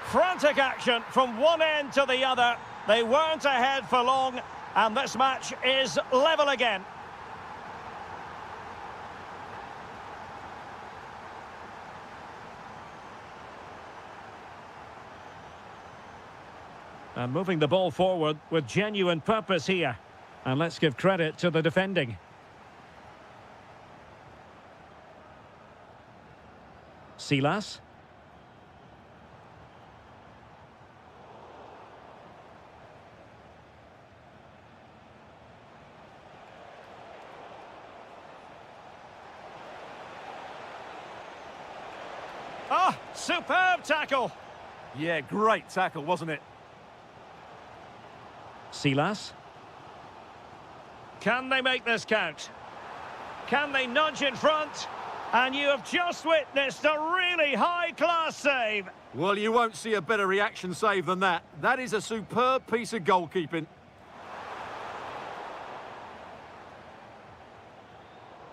Frantic action from one end to the other. They weren't ahead for long, and this match is level again. And moving the ball forward with genuine purpose here. And let's give credit to the defending. Silas. Ah, superb tackle. Yeah, great tackle, wasn't it? Silas. Can they make this count? Can they nudge in front? And you have just witnessed a really high-class save. Well, you won't see a better reaction save than that. That is a superb piece of goalkeeping.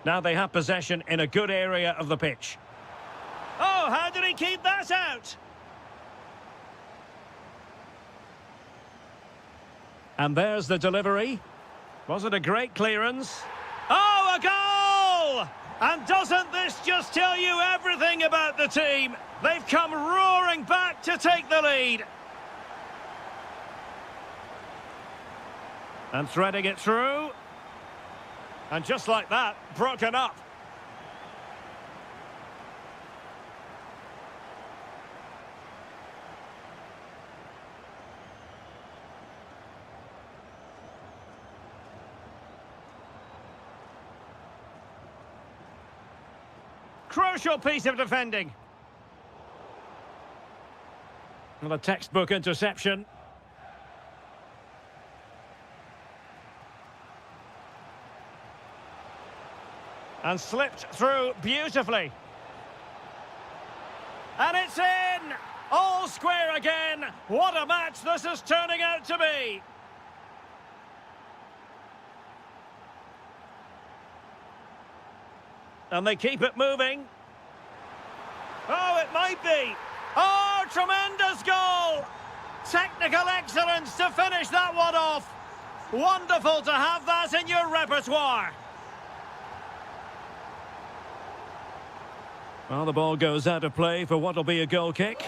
Now they have possession in a good area of the pitch. Oh, how did he keep that out? And there's the delivery. Was it a great clearance? Oh, a goal! And doesn't this just tell you everything about the team? They've come roaring back to take the lead. And threading it through. And just like that, broken up. Crucial piece of defending. Well, a textbook interception. And slipped through beautifully. And it's in! All square again. What a match this is turning out to be. And they keep it moving. Oh, it might be. Oh, tremendous goal! Technical excellence to finish that one off. Wonderful to have that in your repertoire. Well, the ball goes out of play for what will be a goal kick.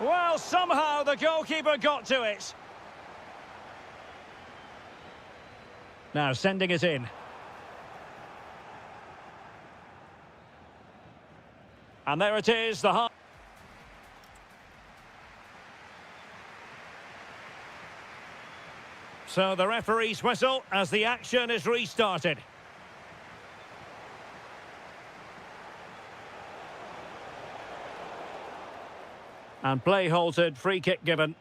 Well, somehow the goalkeeper got to it. Now sending it in. And there it is, the high. So the referee's whistle as the action is restarted. And play halted, free kick given.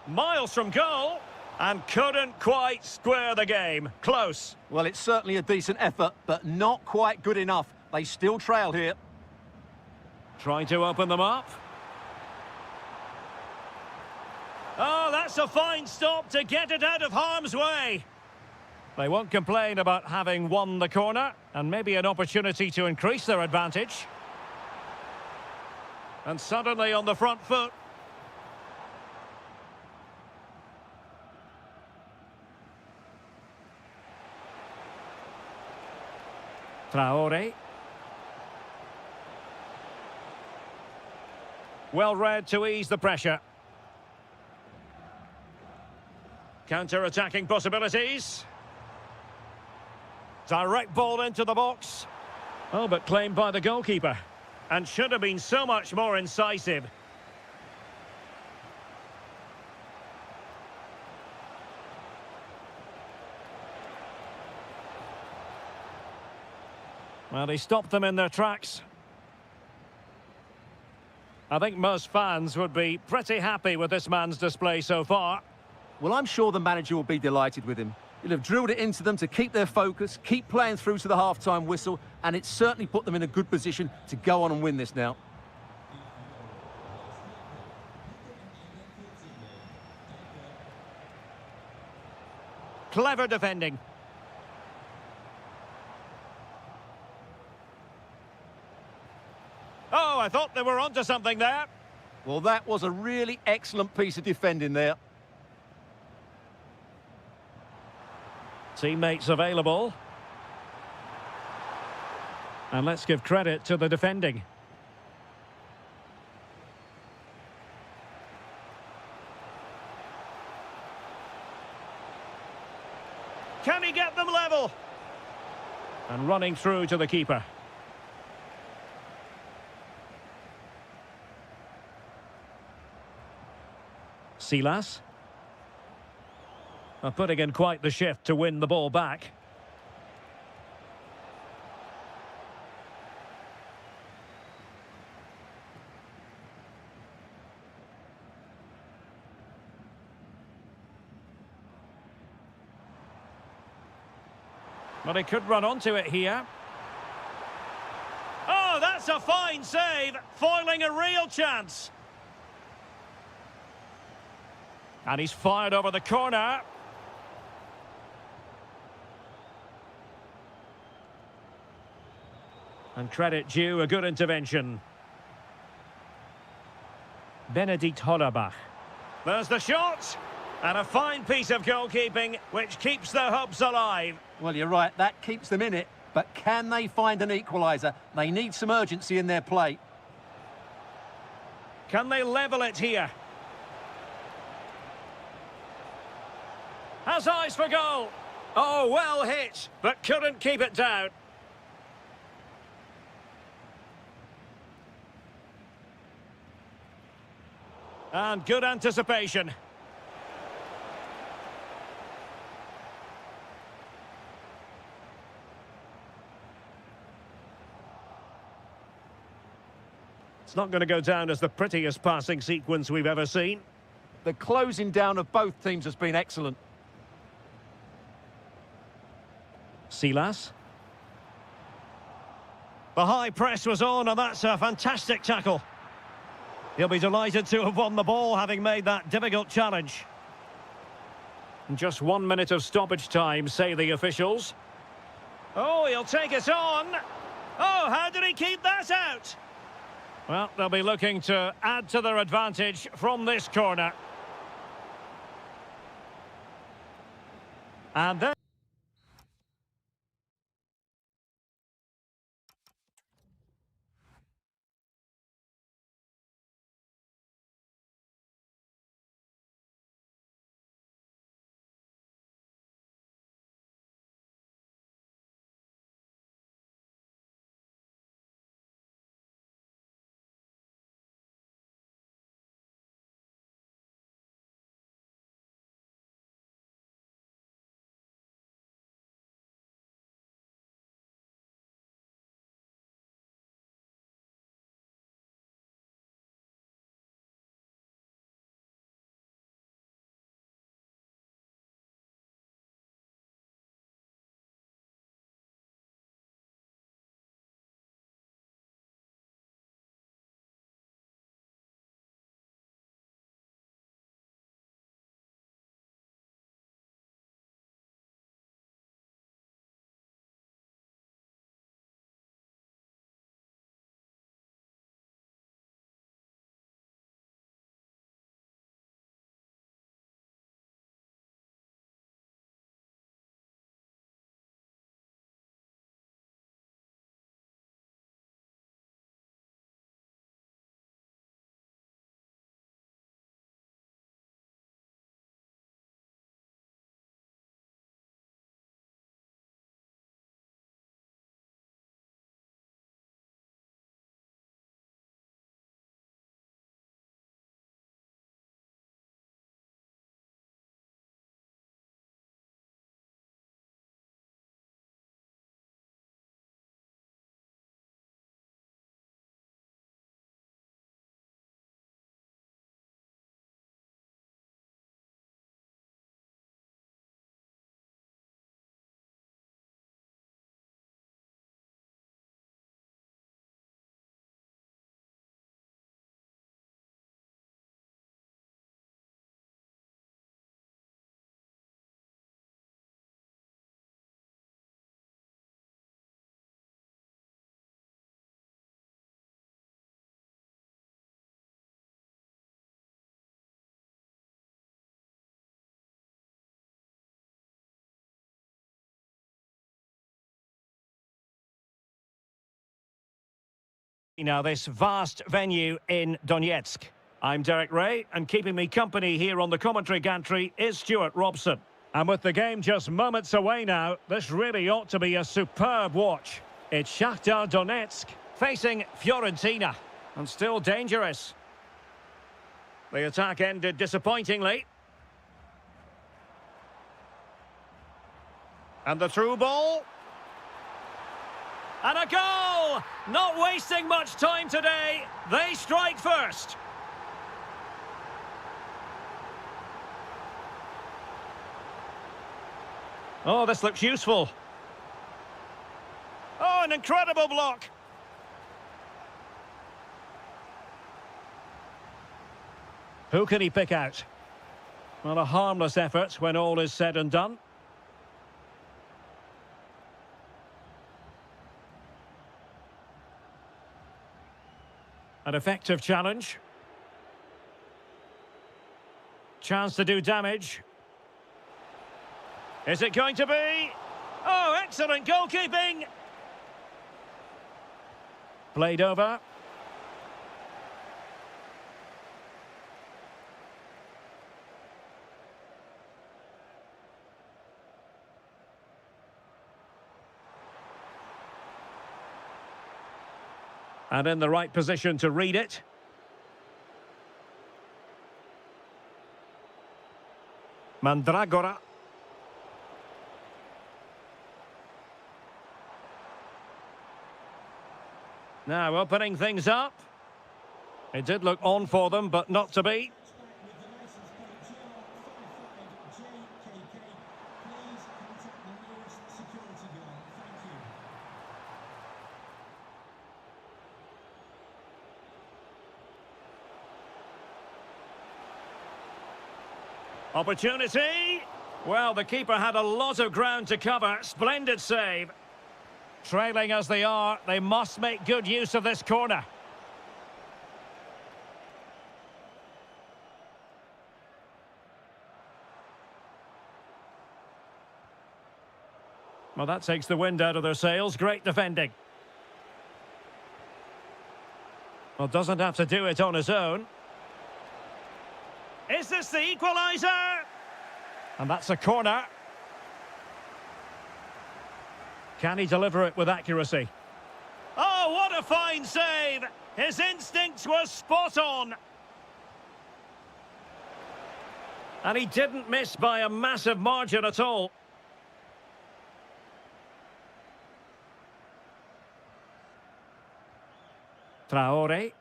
Miles from goal. And couldn't quite square the game. Close. Well, it's certainly a decent effort, but not quite good enough. They still trail here. Trying to open them up. Oh, that's a fine stop to get it out of harm's way. They won't complain about having won the corner, and maybe an opportunity to increase their advantage. And suddenly on the front foot. Traore. Well read to ease the pressure. Counter-attacking possibilities. Direct ball into the box. Oh, but claimed by the goalkeeper. And should have been so much more incisive. Well, he stopped them in their tracks. I think most fans would be pretty happy with this man's display so far. Well, I'm sure the manager will be delighted with him. He'll have drilled it into them to keep their focus, keep playing through to the half-time whistle, and it's certainly put them in a good position to go on and win this now. Clever defending. Oh, I thought they were onto something there. Well, that was a really excellent piece of defending there. Teammates available. And let's give credit to the defending. Can he get them level? And running through to the keeper. Silas. Putting in quite the shift to win the ball back. But he could run onto it here. Oh, that's a fine save, foiling a real chance. And he's fired over the corner. And credit due, a good intervention. Benedikt Hollerbach. There's the shot. And a fine piece of goalkeeping, which keeps their hopes alive. Well, you're right, that keeps them in it. But can they find an equaliser? They need some urgency in their play. Can they level it here? Has eyes for goal. Oh, well hit, but couldn't keep it down. And good anticipation. It's not going to go down as the prettiest passing sequence we've ever seen. The closing down of both teams has been excellent. Silas. The high press was on, and that's a fantastic tackle. He'll be delighted to have won the ball, having made that difficult challenge. And just 1 minute of stoppage time, say the officials. Oh, he'll take it on. Oh, how did he keep that out? Well, they'll be looking to add to their advantage from this corner. And then... Now, this vast venue in Donetsk. I'm Derek Ray, and keeping me company here on the commentary gantry is Stuart Robson. And with the game just moments away now, this really ought to be a superb watch. It's Shakhtar Donetsk facing Fiorentina, and still dangerous. The attack ended disappointingly. And the through ball. And a goal! Not wasting much time today. They strike first. Oh, this looks useful. Oh, an incredible block. Who can he pick out? Well, a harmless effort when all is said and done. An effective challenge. Chance to do damage. Is it going to be? Oh, excellent goalkeeping! Played over. And in the right position to read it. Mandragora. Now opening things up. It did look on for them, but not to be. Opportunity. Well, the keeper had a lot of ground to cover. Splendid save. Trailing as they are, they must make good use of this corner. Well, that takes the wind out of their sails. Great defending. Well, doesn't have to do it on his own. Is this the equaliser? And that's a corner. Can he deliver it with accuracy? Oh, what a fine save! His instincts were spot on. And he didn't miss by a massive margin at all. Traore.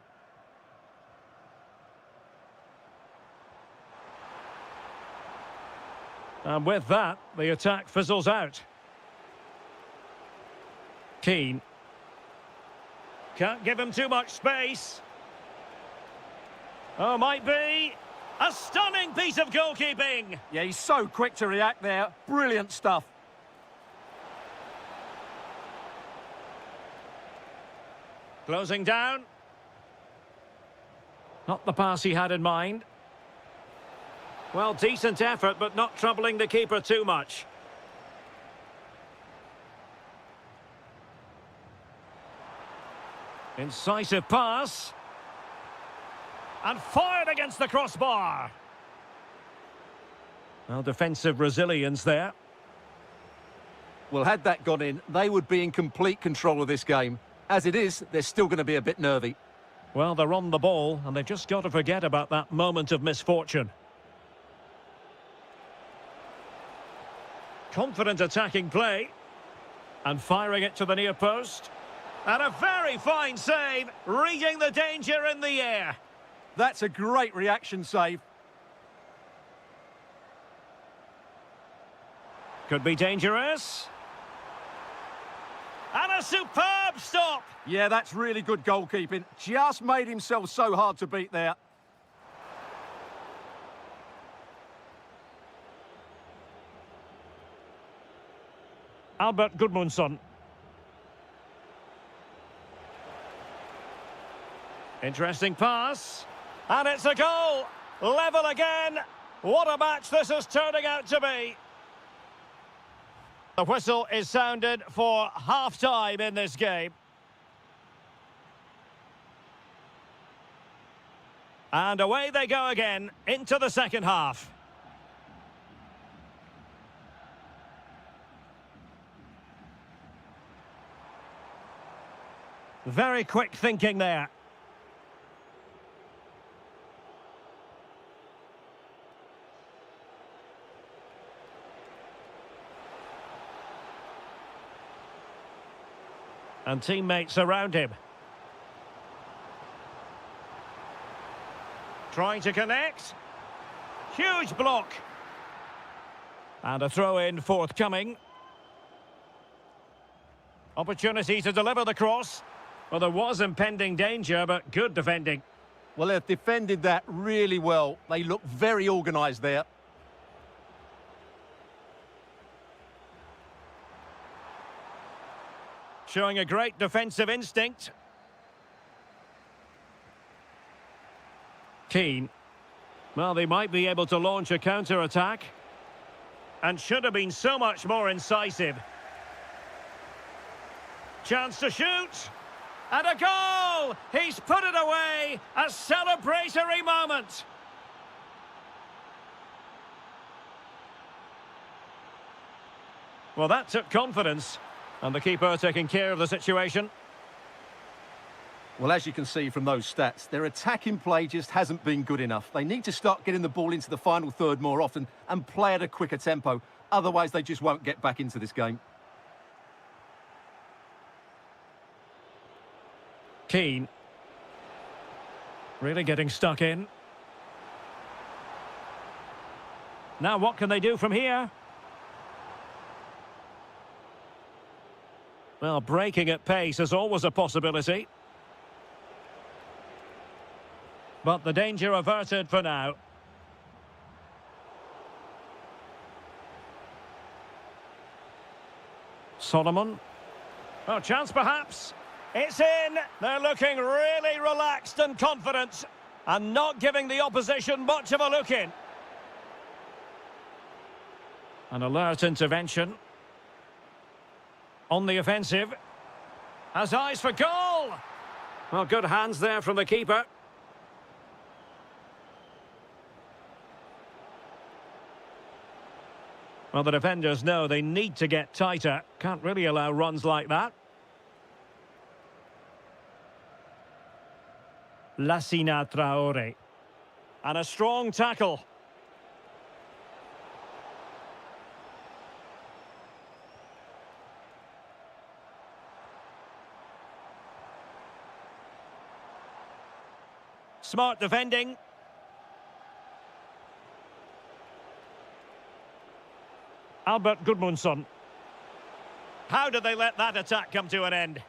And with that, the attack fizzles out. Keane. Can't give him too much space. Oh, might be. A stunning piece of goalkeeping. Yeah, he's so quick to react there. Brilliant stuff. Closing down. Not the pass he had in mind. Well, decent effort, but not troubling the keeper too much. Incisive pass. And fired against the crossbar. Well, defensive resilience there. Well, had that gone in, they would be in complete control of this game. As it is, they're still going to be a bit nervy. Well, they're on the ball, and they've just got to forget about that moment of misfortune. Confident attacking play. And firing it to the near post. And a very fine save, reading the danger in the air. That's a great reaction save. Could be dangerous. And a superb stop. Yeah, that's really good goalkeeping. Just made himself so hard to beat there. Albert Gudmundsson. Interesting pass. And it's a goal. Level again. What a match this is turning out to be. The whistle is sounded for half-time in this game. And away they go again into the second half. Very quick thinking there. And teammates around him. Trying to connect. Huge block. And a throw-in forthcoming. Opportunity to deliver the cross. Well, there was impending danger, but good defending. Well, they've defended that really well. They look very organised there. Showing a great defensive instinct. Keane. Well, they might be able to launch a counter-attack. And should have been so much more incisive. Chance to shoot. And a goal! He's put it away! A celebratory moment! Well, that took confidence. And the keeper taking care of the situation. Well, as you can see from those stats, their attacking play just hasn't been good enough. They need to start getting the ball into the final third more often and play at a quicker tempo. Otherwise, they just won't get back into this game. Keane. Really getting stuck in. Now what can they do from here? Well, breaking at pace is always a possibility. But the danger averted for now. Solomon. Oh, chance perhaps. It's in. They're looking really relaxed and confident. And not giving the opposition much of a look in. An alert intervention. On the offensive. Has eyes for goal. Well, good hands there from the keeper. Well, the defenders know they need to get tighter. Can't really allow runs like that. Lassina Traore. And a strong tackle. Smart defending. Albert Gudmundsson. How did they let that attack come to an end?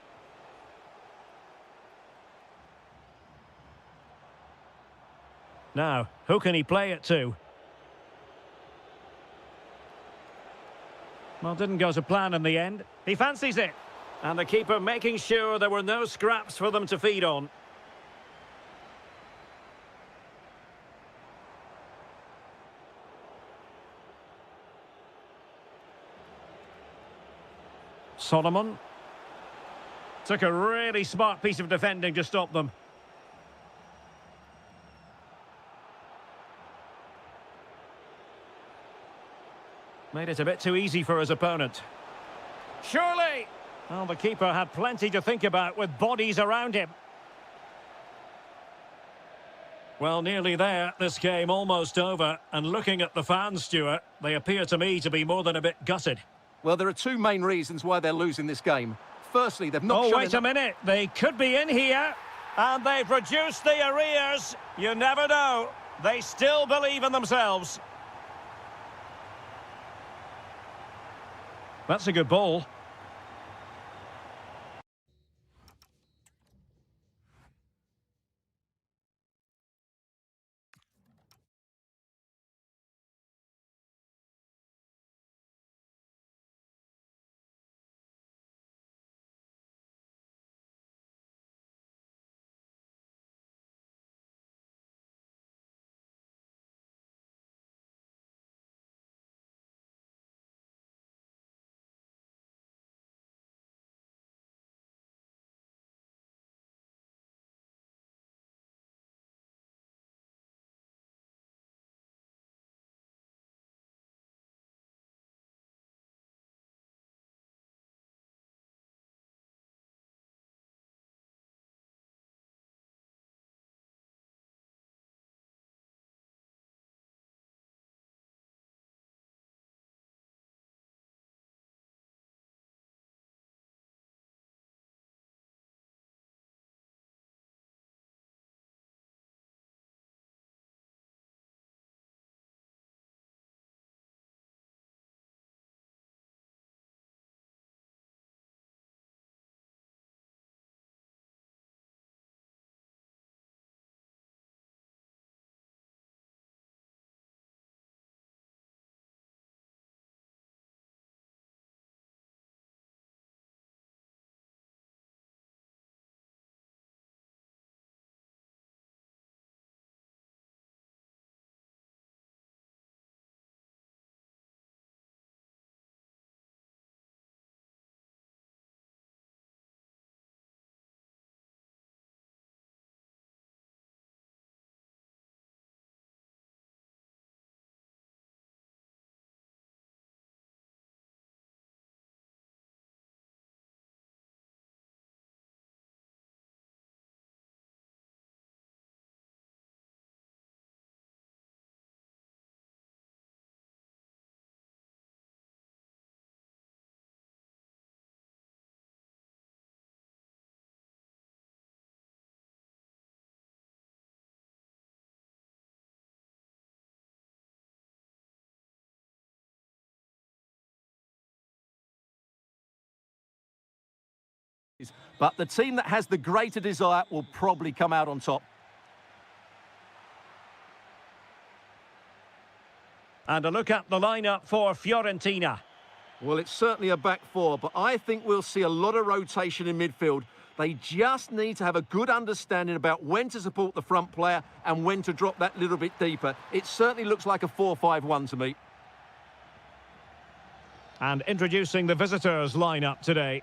Now, who can he play it to? Well, didn't go to plan in the end. He fancies it. And the keeper making sure there were no scraps for them to feed on. Solomon. Took a really smart piece of defending to stop them. Made it a bit too easy for his opponent. Surely! Well, the keeper had plenty to think about with bodies around him. Well, nearly there. This game almost over. And looking at the fans, Stuart, they appear to me to be more than a bit gutted. Well, there are two main reasons why they're losing this game. Firstly, they've not shown... Oh, wait a minute. They could be in here. And they've reduced the arrears. You never know. They still believe in themselves. That's a good ball. but the team that has the greater desire will probably come out on top. And a look at the lineup for Fiorentina. Well, it's certainly a back four, but I think we'll see a lot of rotation in midfield. They just need to have a good understanding about when to support the front player and when to drop that little bit deeper. It certainly looks like a 4-5-1 to me. And introducing the visitors' lineup today.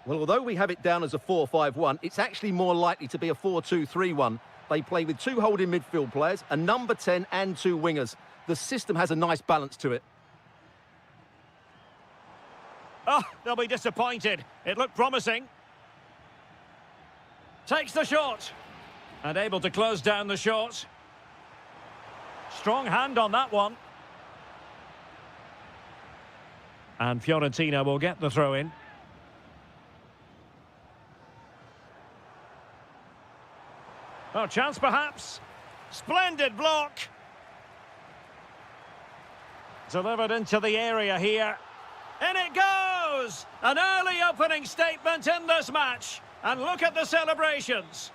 Well, although we have it down as a 4-5-1, it's actually more likely to be a 4-2-3-1. They play with two holding midfield players, a number 10 and two wingers. The system has a nice balance to it. Oh, they'll be disappointed. It looked promising. Takes the shot. And able to close down the shot. Strong hand on that one. And Fiorentina will get the throw in. Oh, chance perhaps. Splendid block. Delivered into the area here. In it goes! An early opening statement in this match. And look at the celebrations.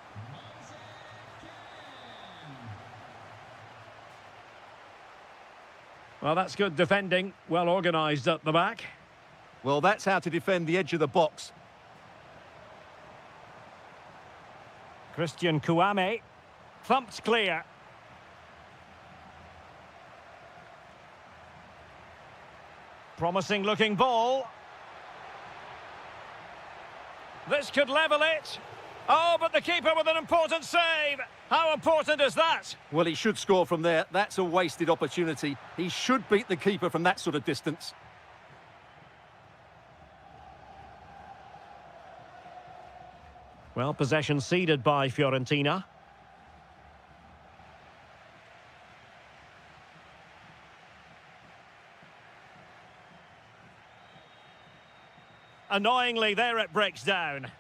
Well, that's good defending. Well organised at the back. Well, that's how to defend the edge of the box. Christian Kouame. Thumped clear. Promising looking ball. This could level it. Oh, but the keeper with an important save. How important is that? Well, he should score from there. That's a wasted opportunity. He should beat the keeper from that sort of distance. Well, possession ceded by Fiorentina. Annoyingly, there it breaks down.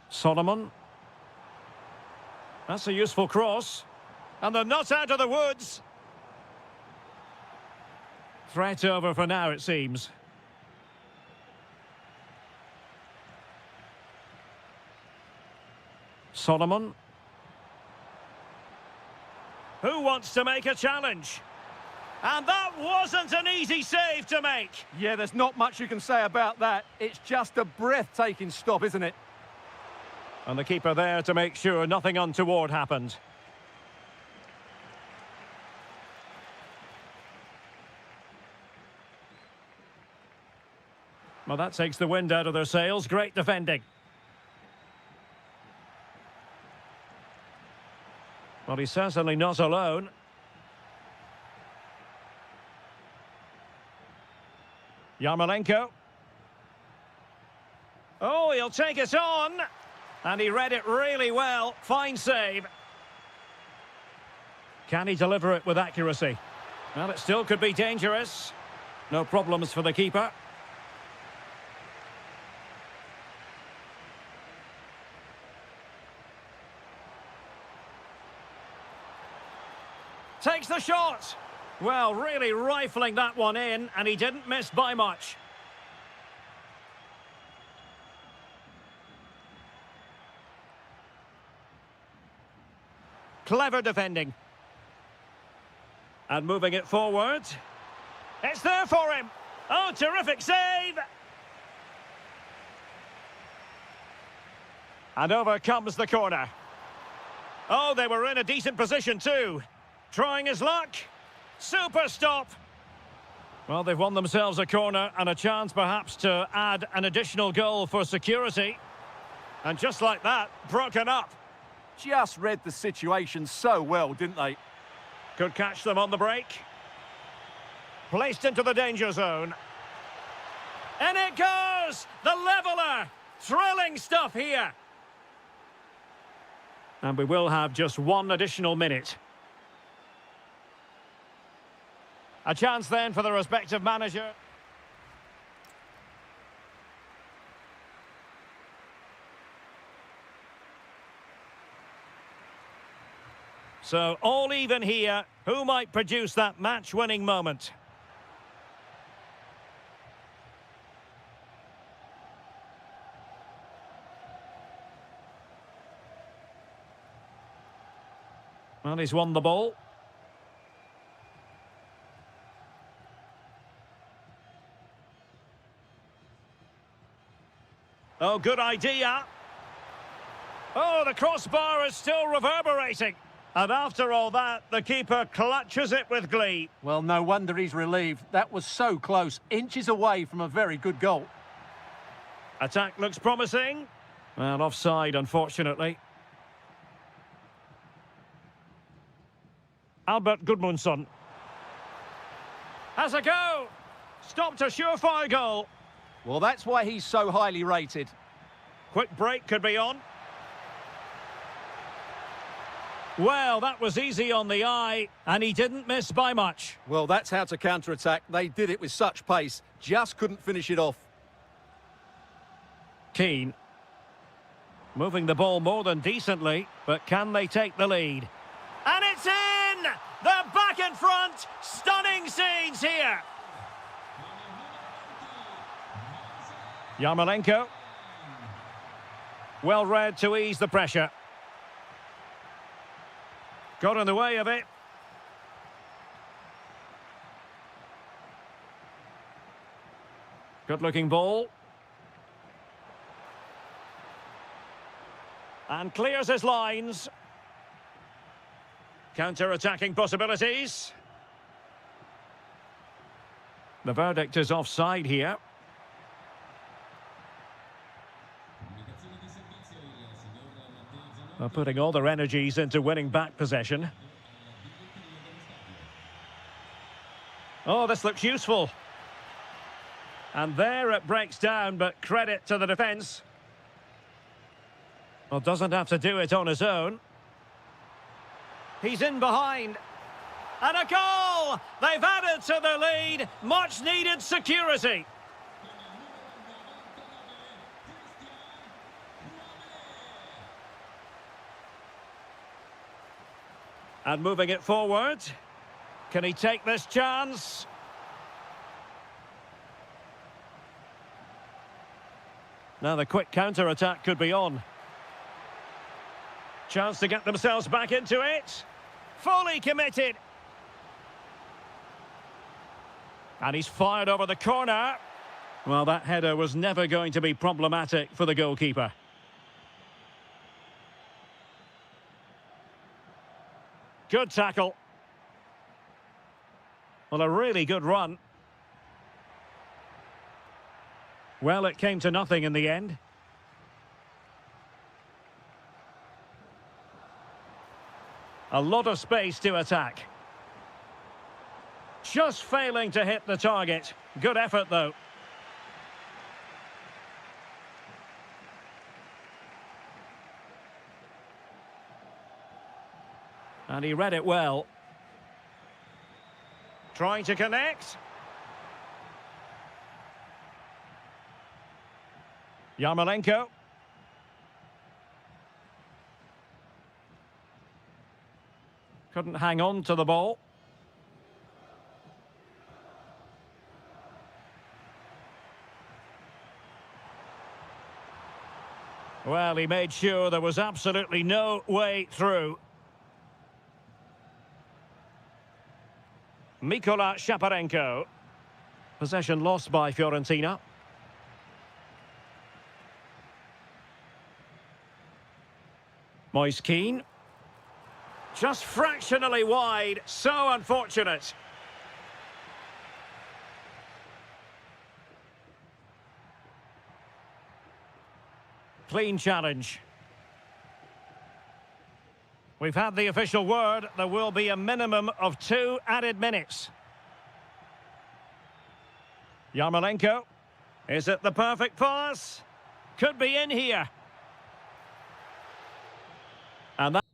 Solomon. That's a useful cross. And they're not out of the woods. Threat over for now, it seems. Solomon. Who wants to make a challenge? And that wasn't an easy save to make. Yeah, there's not much you can say about that. It's just a breathtaking stop, isn't it? And the keeper there to make sure nothing untoward happened. Well, that takes the wind out of their sails. Great defending. Well, he's certainly not alone. Yarmolenko. Oh, he'll take it on. And he read it really well. Fine save. Can he deliver it with accuracy? Well, it still could be dangerous. No problems for the keeper. Takes the shot. Well, really rifling that one in, and he didn't miss by much. Clever defending. And moving it forward. It's there for him. Oh, terrific save. And over comes the corner. Oh, they were in a decent position too. Trying his luck. Super stop. Well, they've won themselves a corner and a chance perhaps to add an additional goal for security. And just like that, broken up. Just read the situation so well, didn't they? Could catch them on the break. Placed into the danger zone. And it goes! The leveller! Thrilling stuff here. And we will have just one additional minute. A chance then for the respective manager. So, all even here. Who might produce that match-winning moment? Well, he's won the ball. Oh, good idea. Oh, the crossbar is still reverberating. And after all that, the keeper clutches it with glee. Well, no wonder he's relieved. That was so close, inches away from a very good goal. Attack looks promising. Well, offside, unfortunately. Albert Gudmundsson has a go. Stopped a surefire goal. Well, that's why he's so highly rated. Quick break could be on. Well, that was easy on the eye, and he didn't miss by much. Well, that's how to counter-attack. They did it with such pace, just couldn't finish it off. Keane. Moving the ball more than decently, but can they take the lead? And it's in! They're back in front! Stunning scenes here! Yarmolenko. Well read to ease the pressure. Got in the way of it. Good-looking ball. And clears his lines. Counter-attacking possibilities. The verdict is offside here. They're putting all their energies into winning back possession. Oh, this looks useful. And there it breaks down, but credit to the defence. Well, doesn't have to do it on his own. He's in behind. And a goal! They've added to the lead. Much needed security. And moving it forward. Can he take this chance? Now the quick counter-attack could be on. Chance to get themselves back into it. Fully committed. And he's fired over the corner. Well, that header was never going to be problematic for the goalkeeper. Good tackle. Well, a really good run. Well, it came to nothing in the end. A lot of space to attack. Just failing to hit the target. Good effort, though. And he read it well. Trying to connect. Yarmolenko. Couldn't hang on to the ball. Well, he made sure there was absolutely no way through. Mikola Shaparenko. Possession lost by Fiorentina. Moise Keane. Just fractionally wide. So unfortunate. Clean challenge. We've had the official word. There will be a minimum of 2 added minutes. Yarmolenko. Is it the perfect pass? Could be in here. And that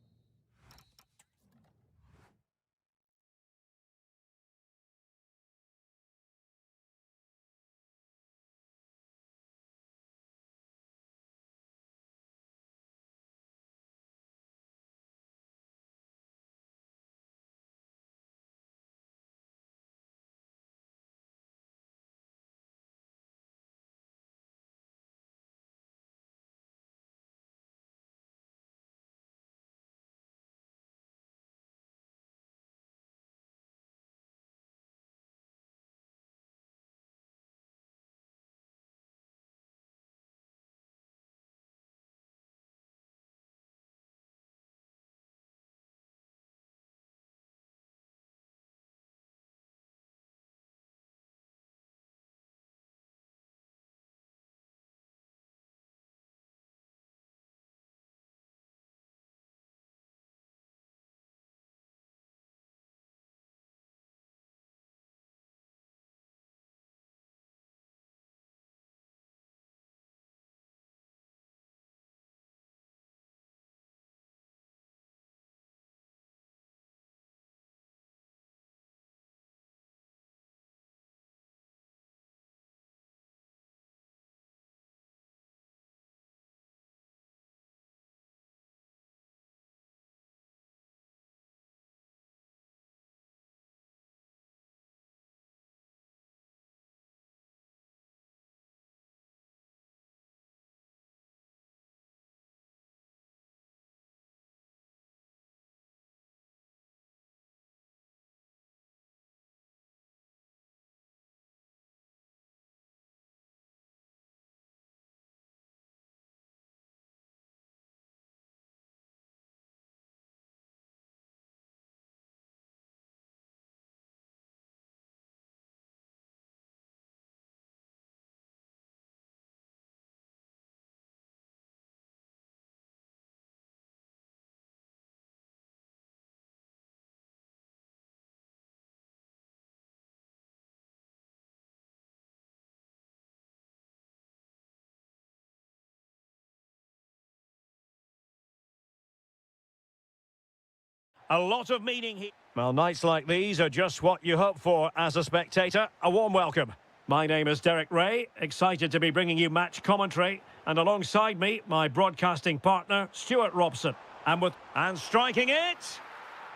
A lot of meaning here. Well, nights like these are just what you hope for as a spectator. A warm welcome. My name is Derek Ray, excited to be bringing you match commentary, and alongside me, my broadcasting partner, Stuart Robson. And striking it!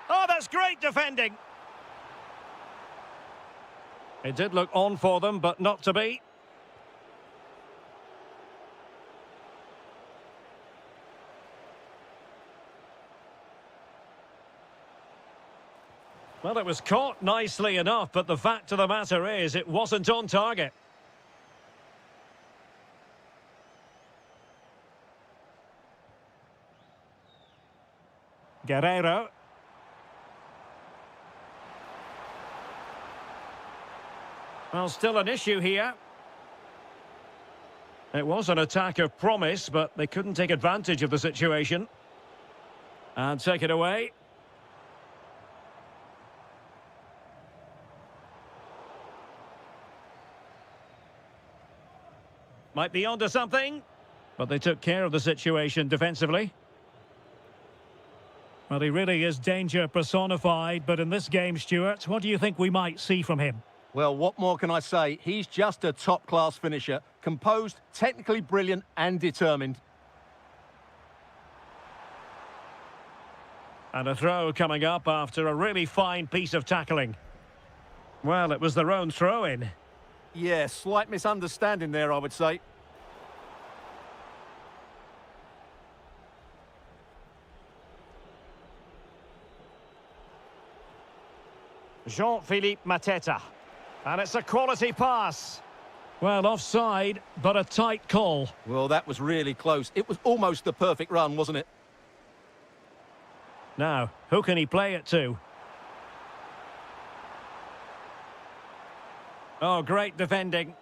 Oh, that's great defending! It did look on for them, but not to be. Well, it was caught nicely enough, but the fact of the matter is it wasn't on target. Guerrero. Well, still an issue here. It was an attack of promise, but they couldn't take advantage of the situation. And take it away. Might be onto something, but they took care of the situation defensively. Well, he really is danger personified, but in this game, Stuart, what do you think we might see from him? Well, what more can I say? He's just a top-class finisher. Composed, technically brilliant and determined. And a throw coming up after a really fine piece of tackling. Well, it was their own throw-in. Yeah, slight misunderstanding there, I would say. Jean-Philippe Mateta. And it's a quality pass. Well, offside, but a tight call. Well, that was really close. It was almost the perfect run, wasn't it? Now, who can he play it to? Oh, great defending.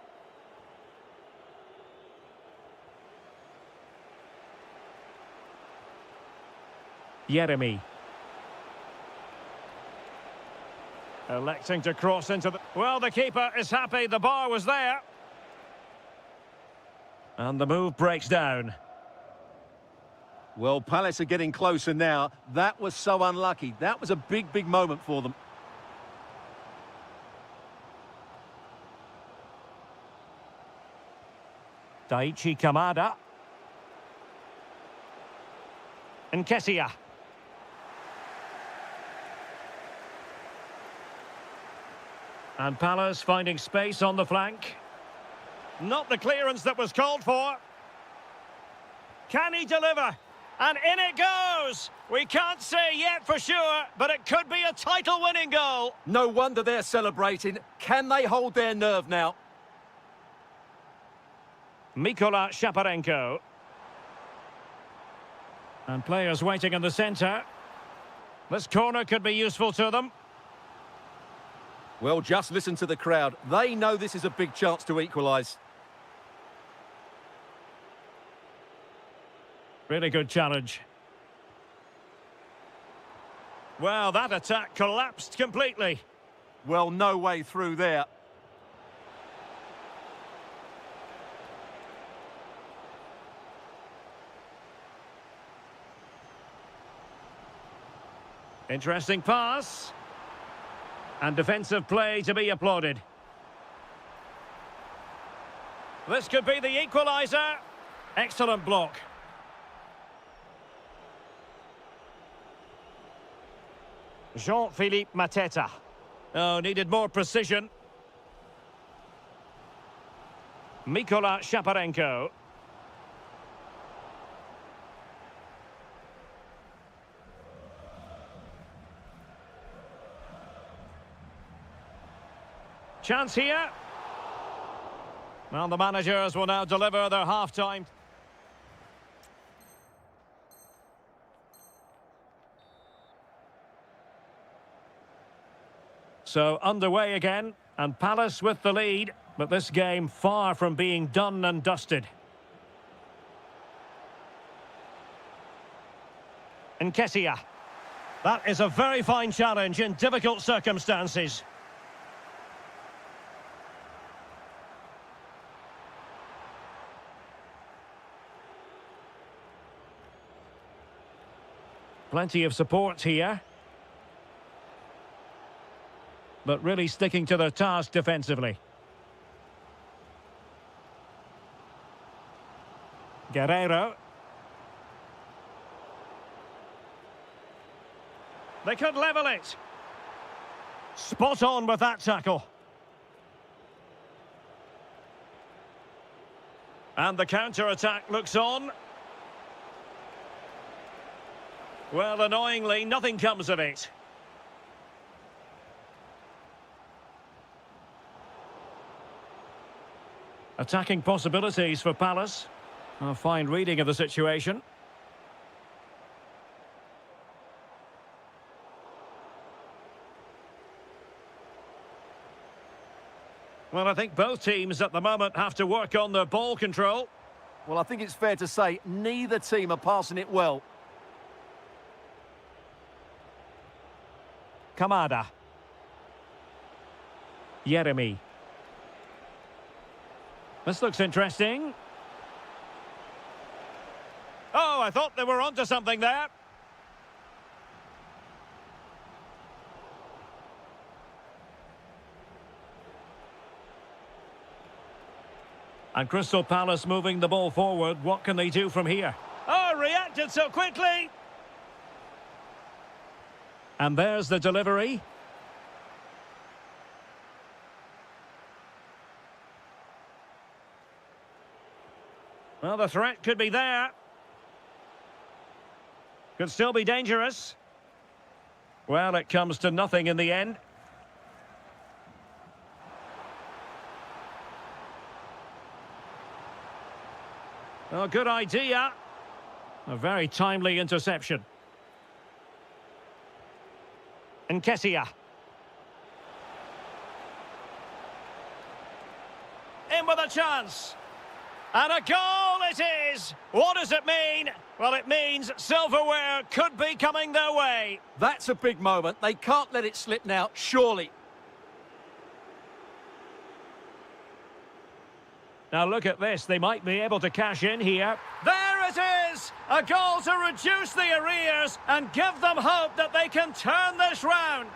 Jeremy. Electing to cross into the... Well, the keeper is happy. The bar was there. And the move breaks down. Well, Palace are getting closer now. That was so unlucky. That was a big, big moment for them. Daichi Kamada. Nketiah. And Palace finding space on the flank. Not the clearance that was called for. Can he deliver? And in it goes! We can't say yet for sure, but it could be a title-winning goal. No wonder they're celebrating. Can they hold their nerve now? Mykola Shaparenko. And players waiting in the centre. This corner could be useful to them. Well, just listen to the crowd. They know this is a big chance to equalise. Really good challenge. Well, that attack collapsed completely. Well, no way through there. Interesting pass. And defensive play to be applauded. This could be the equaliser. Excellent block. Jean-Philippe Mateta. Oh, needed more precision. Mykola Shaparenko. Chance here. Well, the managers will now deliver their half-time. So underway again, and Palace with the lead, but this game far from being done and dusted. Nketiah. That is a very fine challenge in difficult circumstances. Plenty of support here. but really sticking to their task defensively. Guerrero. They could level it. Spot on with that tackle. And the counter-attack looks on. Well, annoyingly, nothing comes of it. Attacking possibilities for Palace. A fine reading of the situation. Well, I think both teams at the moment have to work on their ball control. Well, I think it's fair to say neither team are passing it well. Kamada. Yeremy. This looks interesting. Oh, I thought they were onto something there. And Crystal Palace moving the ball forward. What can they do from here? Oh, reacted so quickly. And there's the delivery. Well, the threat could be there. Could still be dangerous. Well, it comes to nothing in the end. Oh, good idea. A very timely interception. Nketiah. In with a chance. And a goal it is! What does it mean? Well, it means silverware could be coming their way. That's a big moment. They can't let it slip now, surely. Now look at this, they might be able to cash in here. There it is! A goal to reduce the arrears and give them hope that they can turn this round.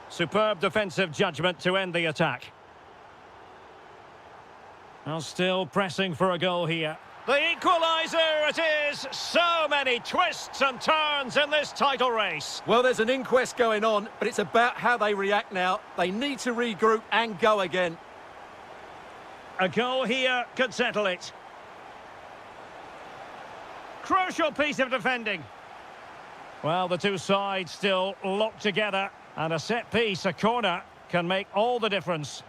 Superb defensive judgment to end the attack. Well, still pressing for a goal here. The equaliser it is! So many twists and turns in this title race. Well, there's an inquest going on, but it's about how they react now. They need to regroup and go again. A goal here could settle it. Crucial piece of defending. Well, the two sides still locked together, and a set piece, a corner, can make all the difference.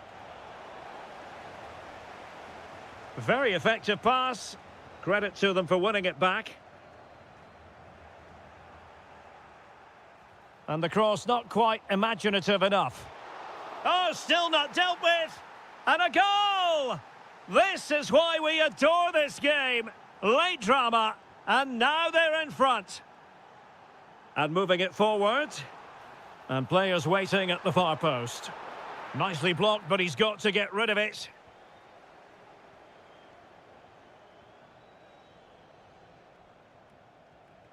Very effective pass. Credit to them for winning it back. And the cross not quite imaginative enough. Oh, still not dealt with. And a goal! This is why we adore this game. Late drama, and now they're in front. And moving it forward. And players waiting at the far post. Nicely blocked, but he's got to get rid of it.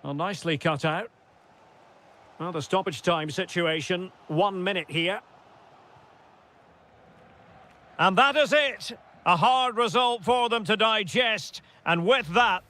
Well, nicely cut out. Well, the stoppage time situation, 1 minute here. And that is it. A hard result for them to digest. And with that,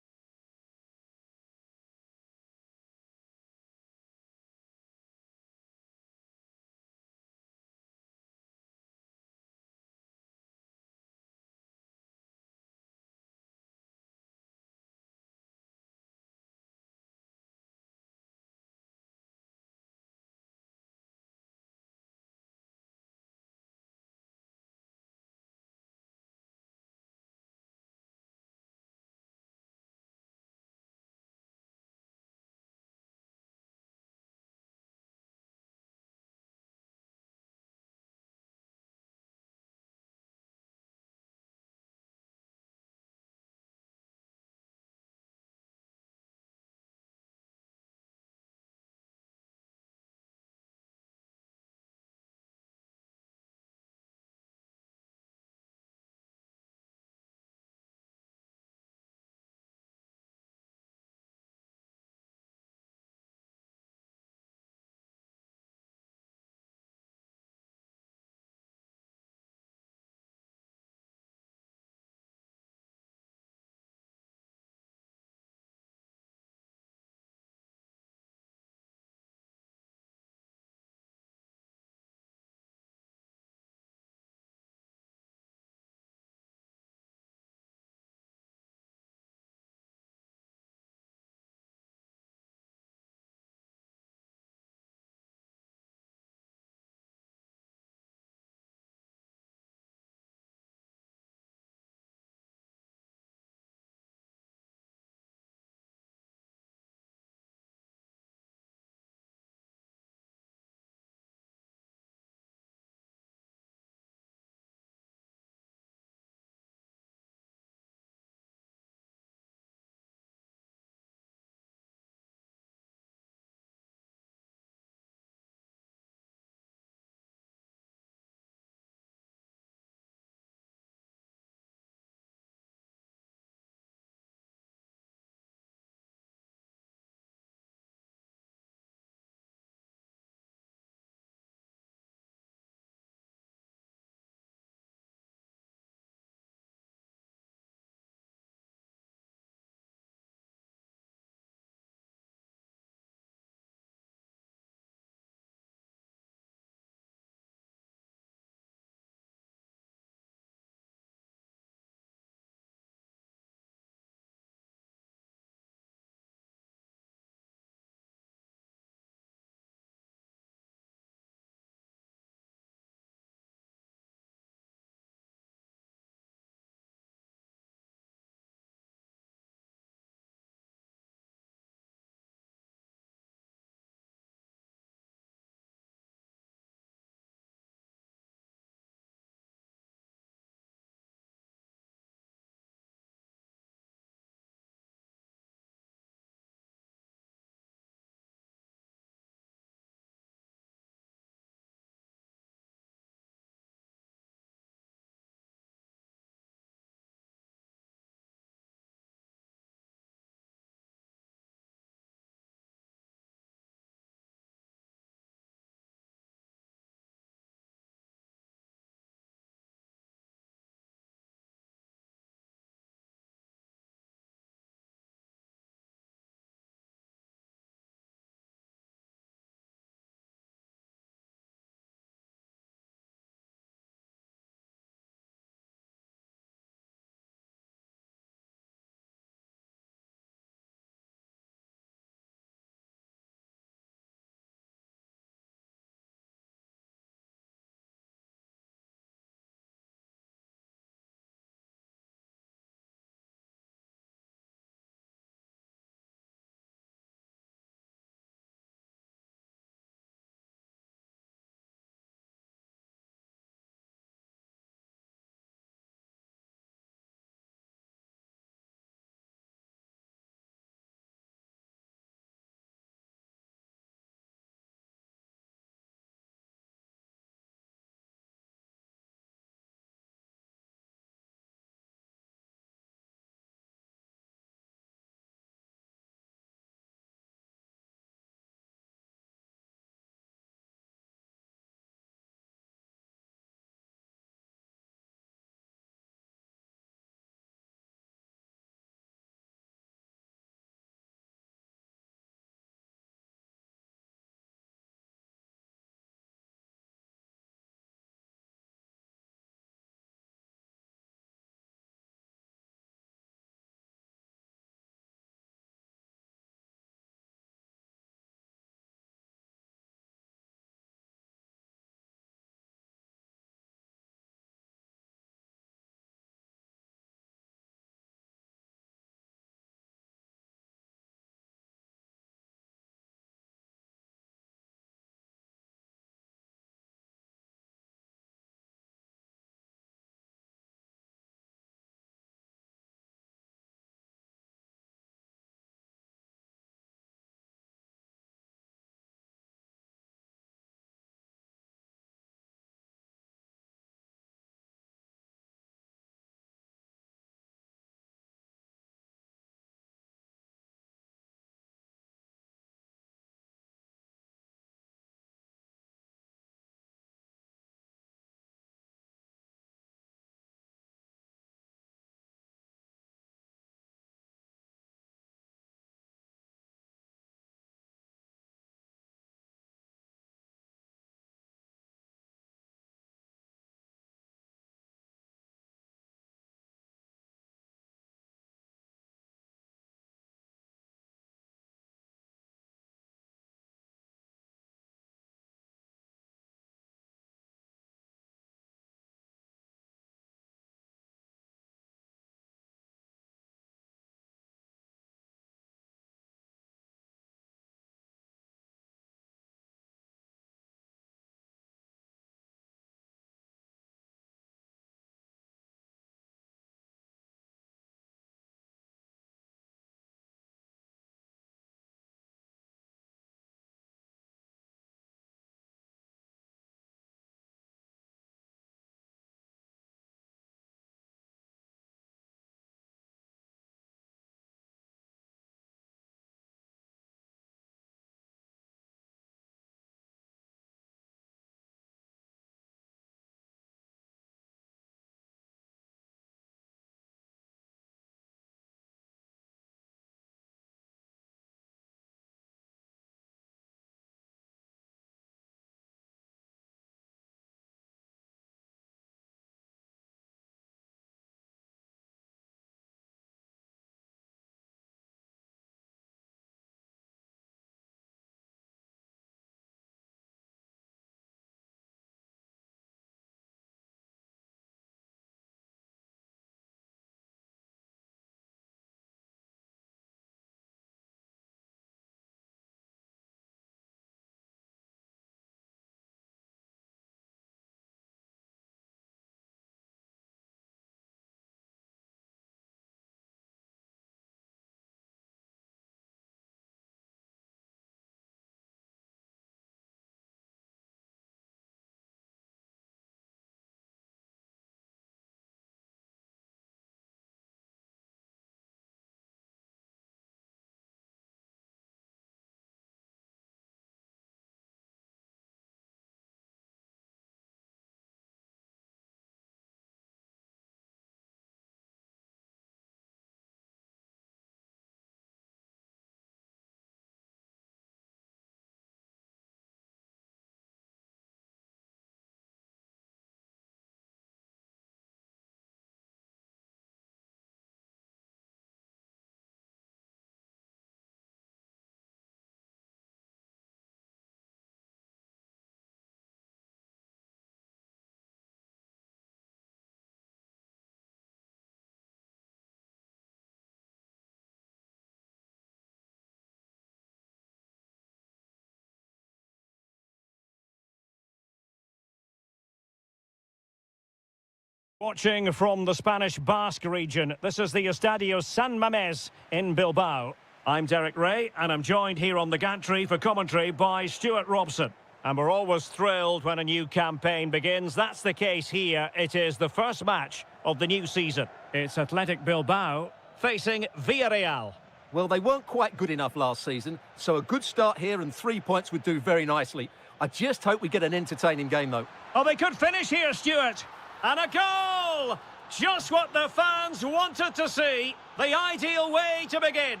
Watching from the Spanish Basque region, this is the Estadio San Mamés in Bilbao. I'm Derek Ray, and I'm joined here on the gantry for commentary by Stuart Robson. And we're always thrilled when a new campaign begins. That's the case here. It is the first match of the new season. It's Athletic Bilbao facing Villarreal. Well, they weren't quite good enough last season, so a good start here and 3 points would do very nicely. I just hope we get an entertaining game, though. Oh, they could finish here, Stuart. And a goal! Just what the fans wanted to see. The ideal way to begin.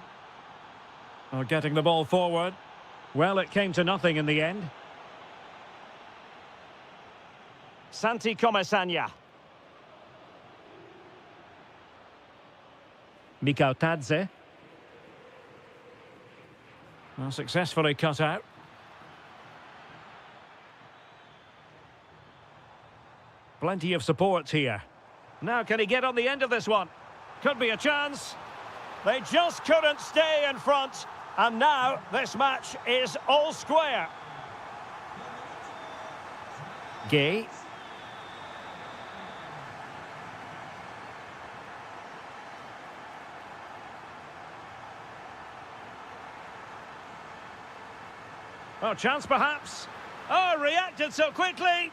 Oh, getting the ball forward. Well, it came to nothing in the end. Santi Comesaña. Mikau Tadze. Well, successfully cut out. Plenty of support here. Now, can he get on the end of this one? Could be a chance. They just couldn't stay in front. And now, this match is all square. Gay. Oh, chance perhaps. Oh, reacted so quickly.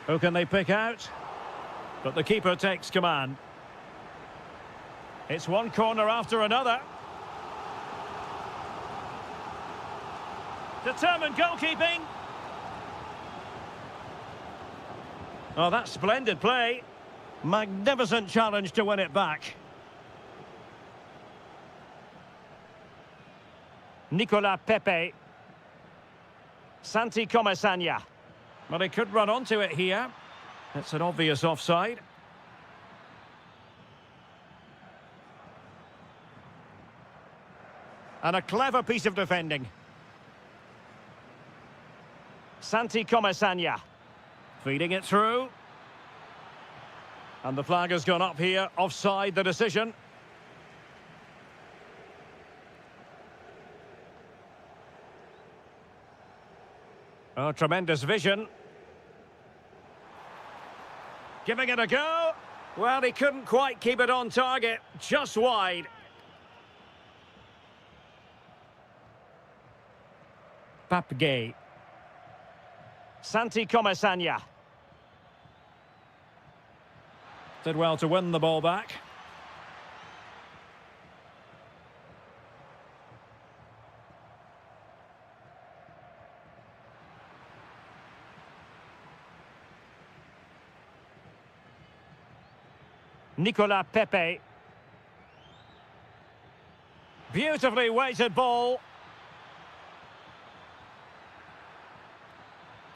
Who can they pick out? But the keeper takes command. It's one corner after another. Determined goalkeeping. Oh, that's splendid play. Magnificent challenge to win it back. Nicolas Pepe. Santi Comesaña. Well, he could run onto it here. It's an obvious offside. And a clever piece of defending. Santi Comesaña. Feeding it through. And the flag has gone up here. Offside the decision. Oh, tremendous vision. Giving it a go. Well, he couldn't quite keep it on target. Just wide. Papgay. Santi Comesaña. Did well to win the ball back. Nicolas Pepe. Beautifully weighted ball.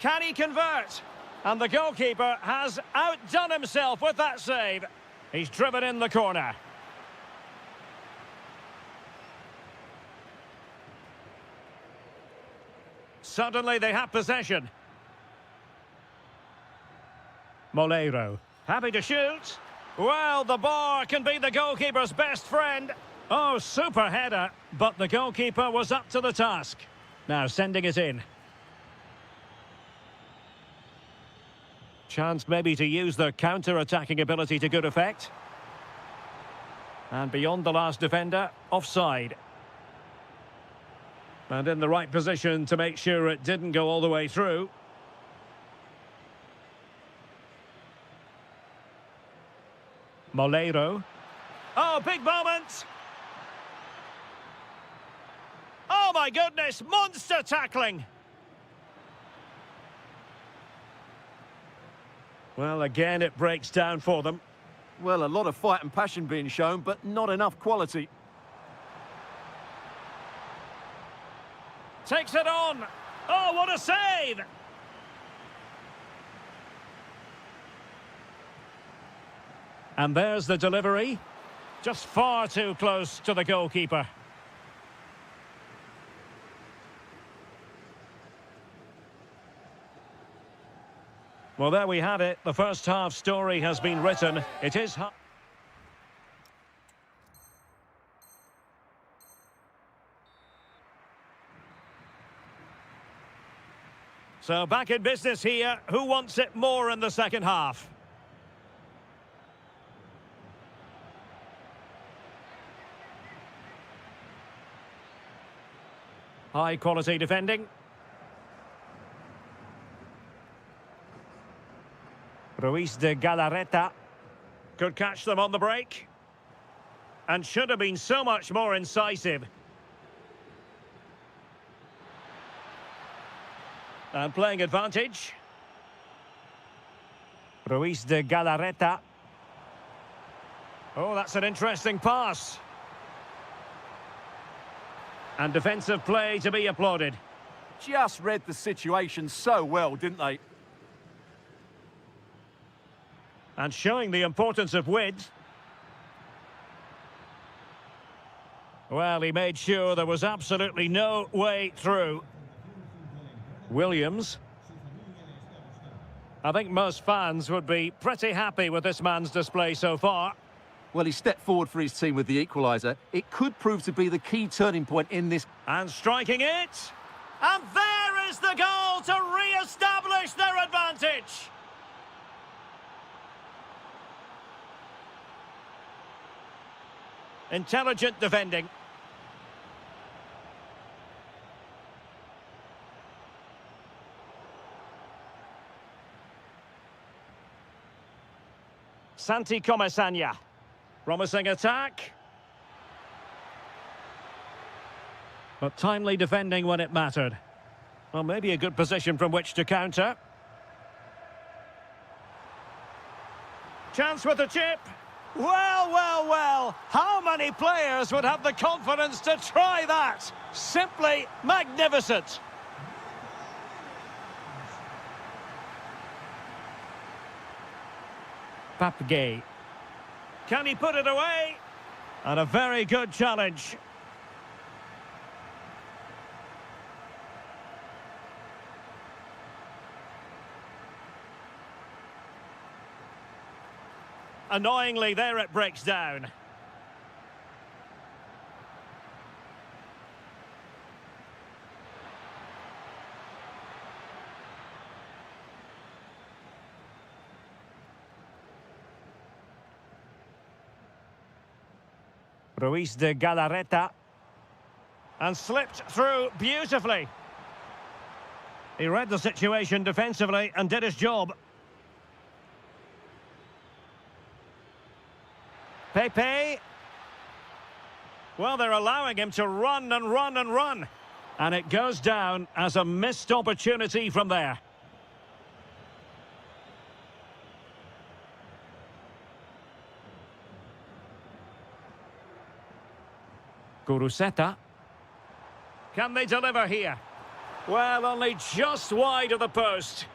Can he convert? And the goalkeeper has outdone himself with that save. He's driven in the corner. Suddenly they have possession. Moleiro. Happy to shoot. Well, the bar can be the goalkeeper's best friend. Oh, super header, but the goalkeeper was up to the task. Now sending it in. Chance maybe to use their counter-attacking ability to good effect. And beyond the last defender, offside. And in the right position to make sure it didn't go all the way through. Moleiro. Oh, big moment! Oh my goodness, monster tackling! Well, again, it breaks down for them. Well, a lot of fight and passion being shown, but not enough quality. Takes it on! Oh, what a save! And there's the delivery. Just far too close to the goalkeeper. Well, there we had it. The first half story has been written. It is... So back in business here. Who wants it more in the second half? High quality defending. Ruiz de Galarreta could catch them on the break. And should have been so much more incisive. And playing advantage. Ruiz de Galarreta. Oh, that's an interesting pass. And defensive play to be applauded. Just read the situation so well, didn't they? And showing the importance of width. Well, he made sure there was absolutely no way through. Williams. I think most fans would be pretty happy with this man's display so far. Well, he stepped forward for his team with the equaliser. It could prove to be the key turning point in this. And striking it. And there is the goal to re-establish their advantage. Intelligent defending. Santi Comesaña. Promising attack. But timely defending when it mattered. Well, maybe a good position from which to counter. Chance with the chip. Well, well, well. How many players would have the confidence to try that? Simply magnificent. Papgay. Can he put it away? And a very good challenge. Annoyingly, there it breaks down. Ruiz de Galarreta. And slipped through beautifully. He read the situation defensively and did his job. Pepe. Well, they're allowing him to run and run and run. And it goes down as a missed opportunity from there. Guruseta. Can they deliver here? Well, only just wide of the post.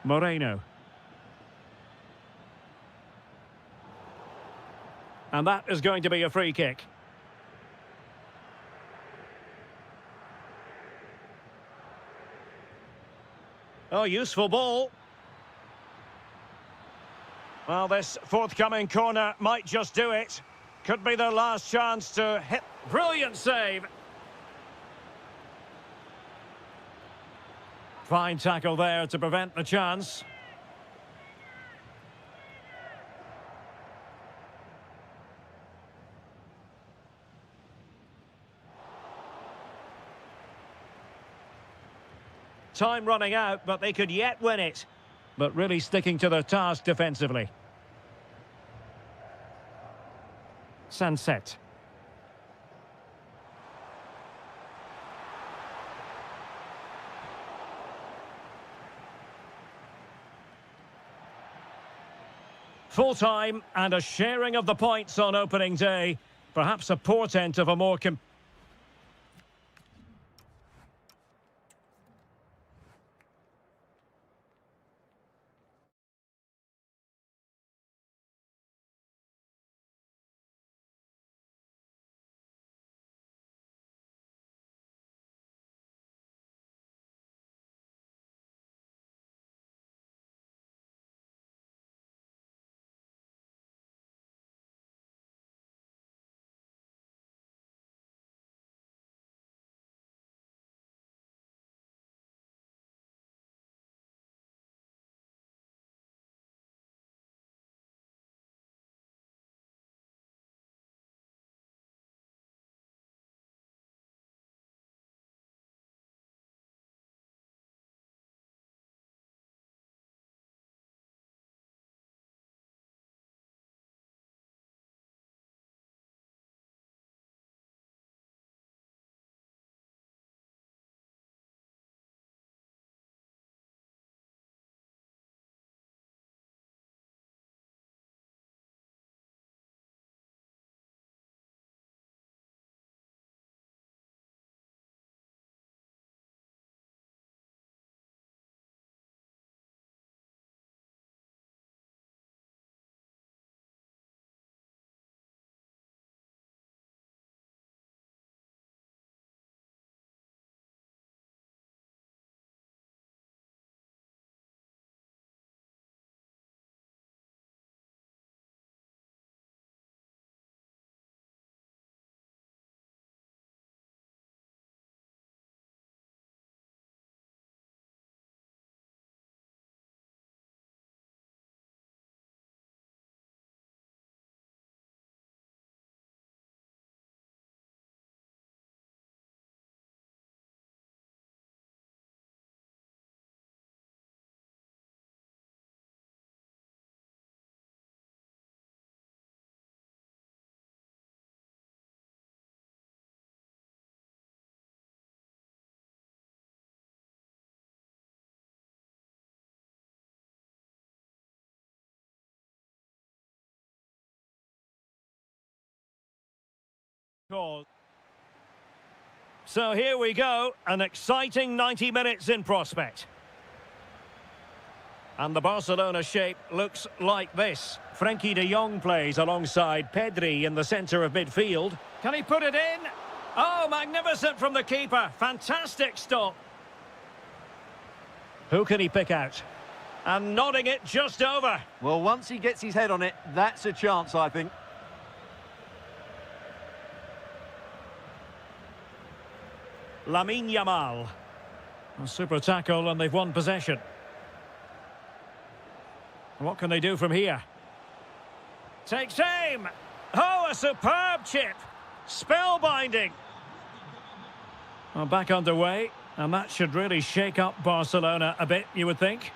Moreno. And that is going to be a free kick. Oh, useful ball. Well, this forthcoming corner might just do it. Could be their last chance to hit. Brilliant save. Fine tackle there to prevent the chance. Time running out, but they could yet win it. But really sticking to their task defensively. Sunset. Full time and a sharing of the points on opening day. Perhaps a portent of a more Cause. So here we go, an exciting 90 minutes in prospect. And the Barcelona shape looks like this. Frenkie de Jong plays alongside Pedri in the centre of midfield. Can he put it in? Oh, magnificent from the keeper. Fantastic stop. Who can he pick out? And nodding it just over. Well, once he gets his head on it, that's a chance, I think. Lamine Yamal. A super tackle and they've won possession. What can they do from here? Takes aim. Oh, a superb chip. Spellbinding. Well, back underway. And that should really shake up Barcelona a bit, you would think.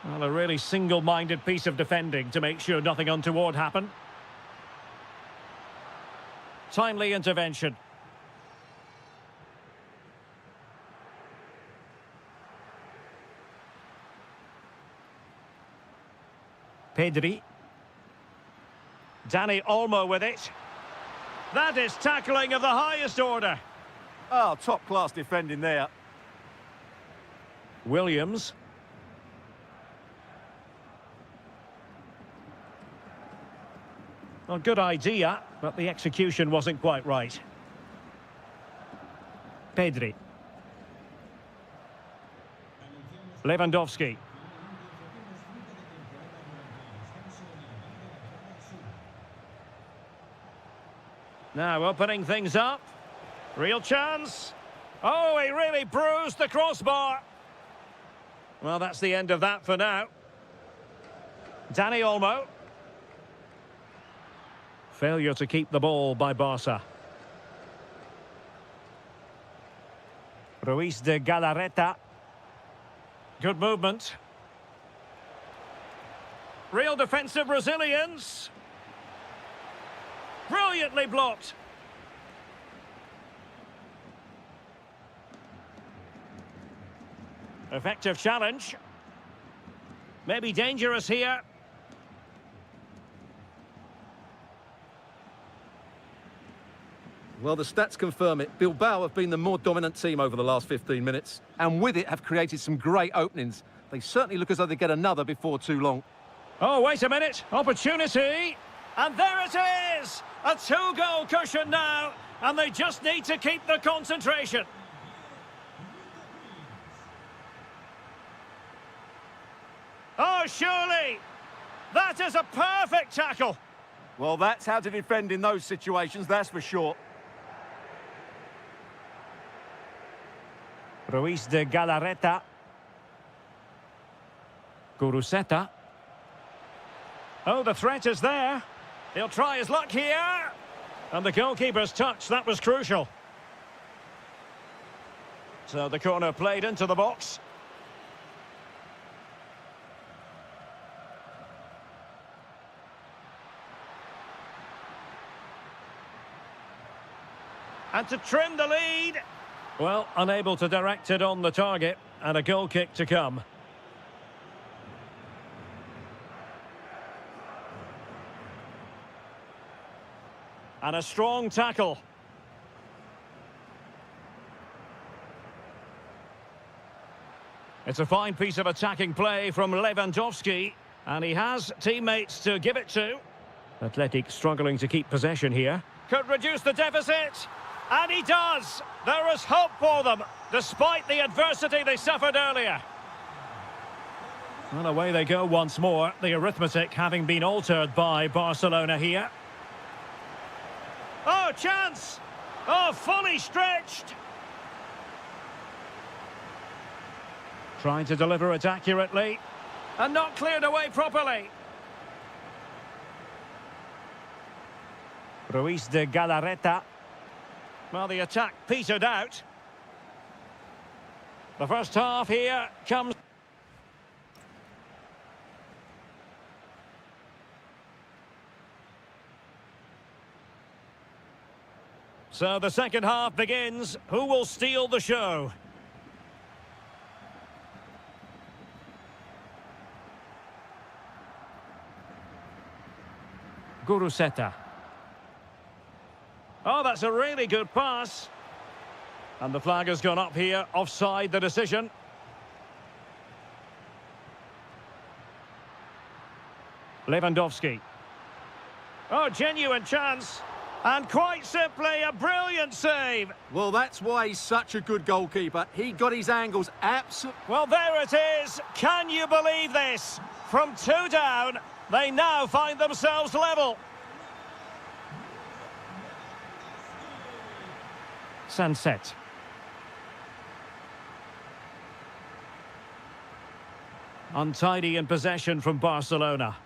Well, a really single-minded piece of defending to make sure nothing untoward happened. Timely intervention. Pedri. Dani Olmo with it. That is tackling of the highest order. Oh, top-class defending there. Williams. Well, good idea, but the execution wasn't quite right. Pedri. Lewandowski. Now opening things up. Real chance. Oh, he really bruised the crossbar. Well, that's the end of that for now. Dani Olmo. Failure to keep the ball by Barca. Ruiz de Galarreta. Good movement. Real defensive resilience. Brilliantly blocked. Effective challenge. Maybe dangerous here. Well, the stats confirm it. Bilbao have been the more dominant team over the last 15 minutes, and with it have created some great openings. They certainly look as though they get another before too long. Oh, wait a minute. Opportunity. And there it is! A two-goal cushion now, and they just need to keep the concentration. Oh, surely! That is a perfect tackle! Well, that's how to defend in those situations, that's for sure. Ruiz de Galarreta. Guruseta. Oh, the threat is there. He'll try his luck here. And the goalkeeper's touch, that was crucial. So the corner played into the box. And to trim the lead. Well, unable to direct it on the target. And a goal kick to come. And a strong tackle. It's a fine piece of attacking play from Lewandowski. And he has teammates to give it to. Athletic struggling to keep possession here. Could reduce the deficit. And he does. There is hope for them, despite the adversity they suffered earlier. Well, away they go once more. The arithmetic having been altered by Barcelona here. Oh, chance! Oh, fully stretched! Trying to deliver it accurately. And not cleared away properly. Ruiz de Galarreta. Well, the attack petered out. The first half here comes... So the second half begins. Who will steal the show? Guruseta. Oh, that's a really good pass. And the flag has gone up here, offside the decision. Lewandowski. Oh, genuine chance. And quite simply, a brilliant save. Well, that's why he's such a good goalkeeper. He got his angles absolutely... Well, there it is. Can you believe this? From 2 down, they now find themselves level. Sunset. Untidy in possession from Barcelona.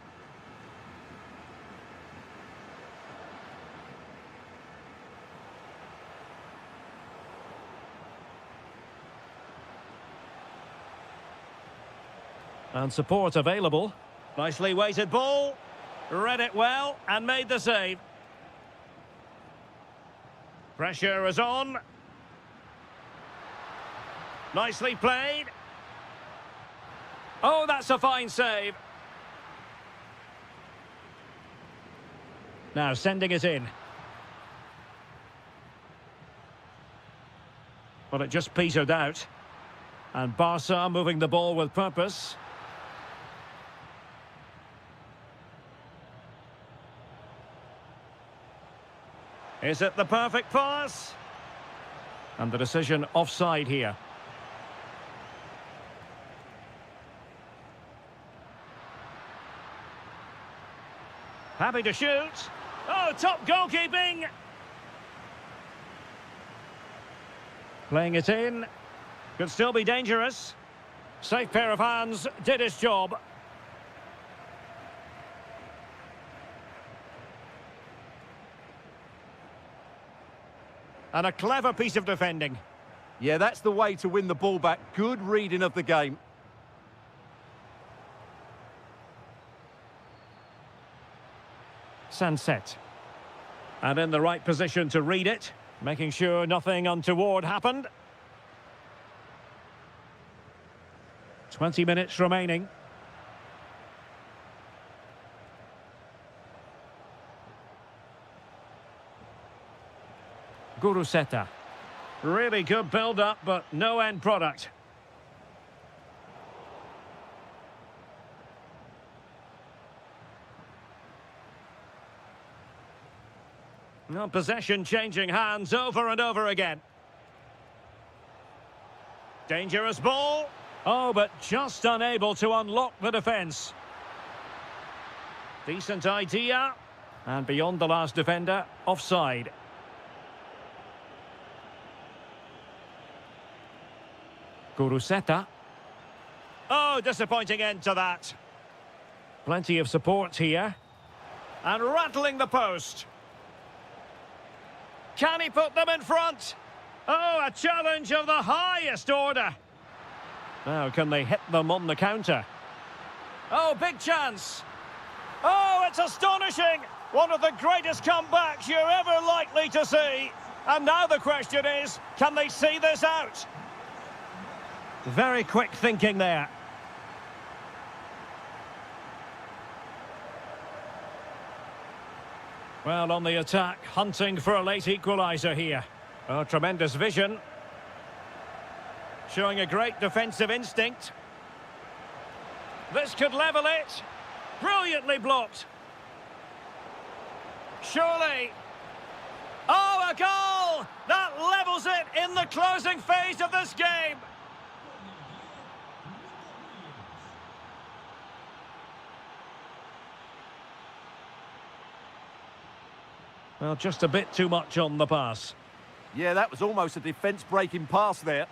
And support available. Nicely weighted ball. Read it well and made the save. Pressure is on. Nicely played. Oh, that's a fine save. Now sending it in. Well, it just petered out. And Barca moving the ball with purpose. Is it the perfect pass? And the decision offside here. Happy to shoot. Oh, top goalkeeping. Playing it in. Could still be dangerous. Safe pair of hands, did his job. And a clever piece of defending. Yeah, that's the way to win the ball back. Good reading of the game. Sunset. And in the right position to read it, making sure nothing untoward happened. 20 minutes remaining. Guruseta. Really good build-up, but no end product. No, possession changing hands over and over again. Dangerous ball. Oh, but just unable to unlock the defence. Decent idea. And beyond the last defender, offside. Guruseta. Oh, disappointing end to that. Plenty of support here. And rattling the post. Can he put them in front? Oh, a challenge of the highest order. Now, can they hit them on the counter? Oh, big chance. Oh, it's astonishing. One of the greatest comebacks you're ever likely to see. And now the question is, can they see this out? Very quick thinking there. Well, on the attack, hunting for a late equaliser here. Oh, tremendous vision. Showing a great defensive instinct. This could level it. Brilliantly blocked. Surely. Oh, a goal! That levels it in the closing phase of this game. Well, just a bit too much on the pass. Yeah, that was almost a defence-breaking pass there.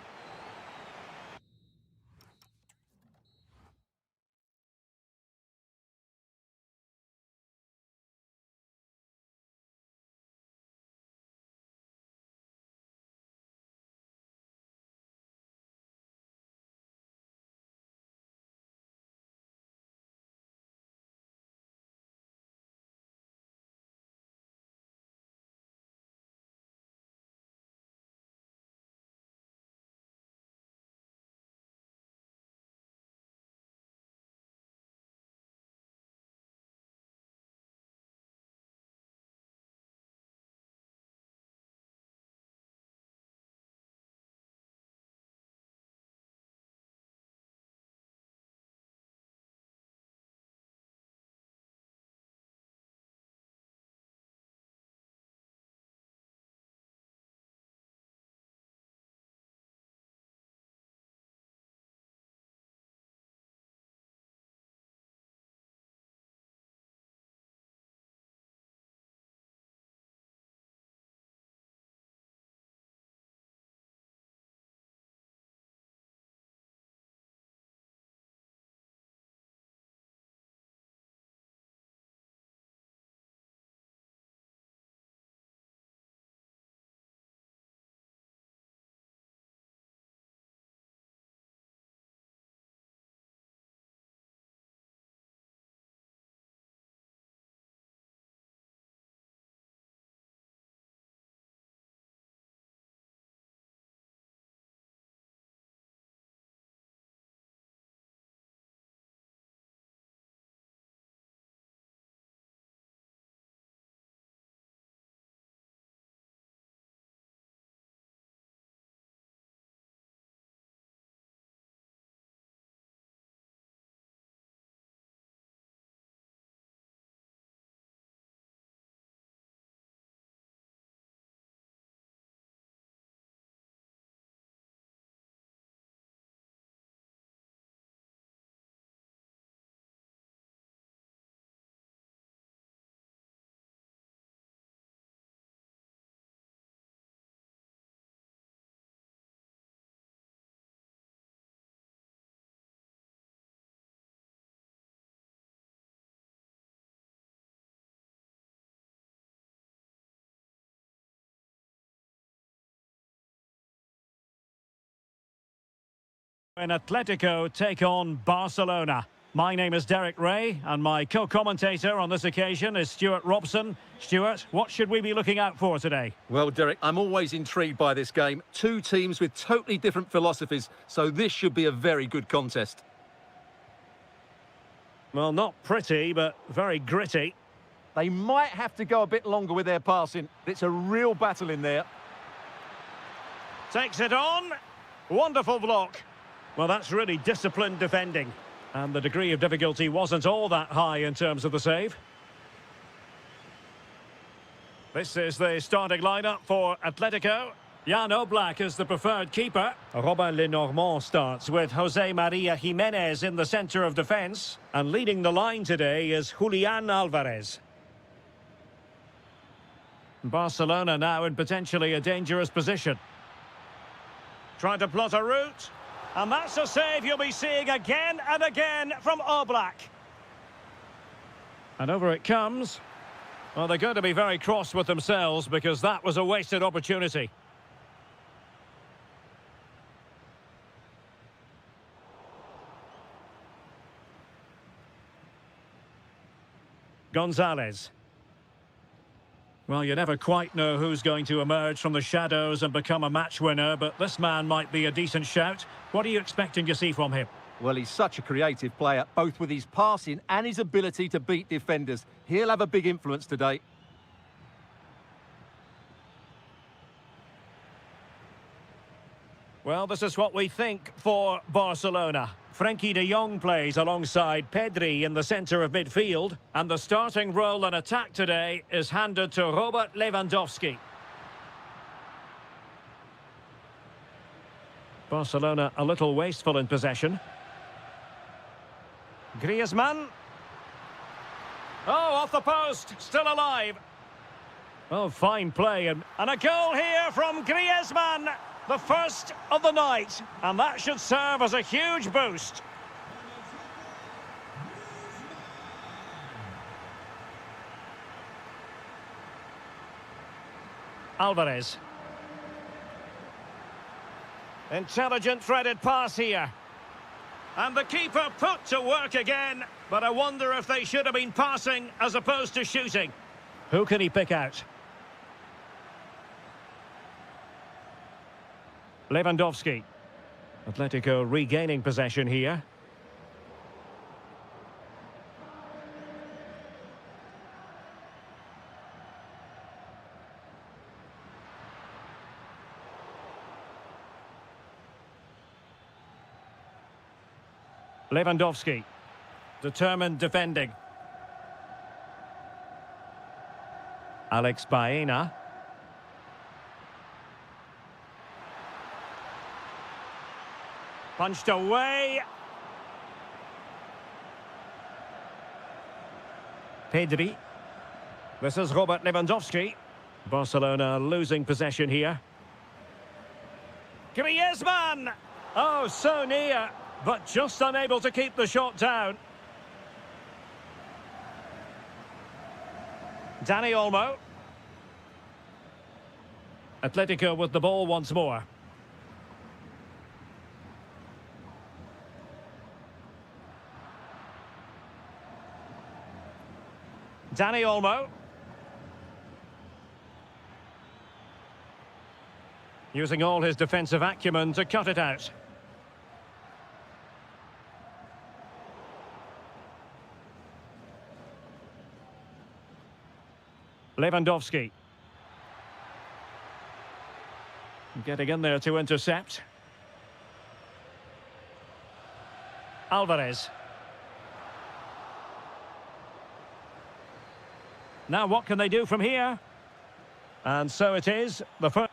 When Atletico take on Barcelona. My name is Derek Ray, and my co-commentator on this occasion is Stuart Robson. Stuart, what should we be looking out for today? Well, Derek, I'm always intrigued by this game. Two teams with totally different philosophies, so this should be a very good contest. Well, not pretty, but very gritty. They might have to go a bit longer with their passing. It's a real battle in there. Takes it on. Wonderful block. Well, that's really disciplined defending. And the degree of difficulty wasn't all that high in terms of the save. This is the starting lineup for Atletico. Jan Oblak is the preferred keeper. Robin Lenormand starts with Jose Maria Jimenez in the centre of defence. And leading the line today is Julian Alvarez. Barcelona now in potentially a dangerous position. Trying to plot a route. And that's a save you'll be seeing again and again from Oblak. And over it comes. Well, they're going to be very cross with themselves because that was a wasted opportunity. Gonzalez. Well, you never quite know who's going to emerge from the shadows and become a match winner, but this man might be a decent shout. What are you expecting to see from him? Well, he's such a creative player, both with his passing and his ability to beat defenders. He'll have a big influence today. Well, this is what we think for Barcelona. Frenkie de Jong plays alongside Pedri in the centre of midfield. And the starting role in attack today is handed to Robert Lewandowski. Barcelona a little wasteful in possession. Griezmann. Oh, off the post, still alive. Oh, fine play. And a goal here from Griezmann. The first of the night, and that should serve as a huge boost. Alvarez. Intelligent threaded pass here. And the keeper put to work again, but I wonder if they should have been passing as opposed to shooting. Who can he pick out? Lewandowski. Atletico regaining possession here. Lewandowski. Determined defending. Alex Baena. Punched away. Pedri. This is Robert Lewandowski. Barcelona losing possession here. Griezmann! Oh, so near, but just unable to keep the shot down. Dani Olmo. Atletico with the ball once more. Dani Olmo. Using all his defensive acumen to cut it out. Lewandowski. Getting in there to intercept. Alvarez. Now what can they do from here? And so it is, the first.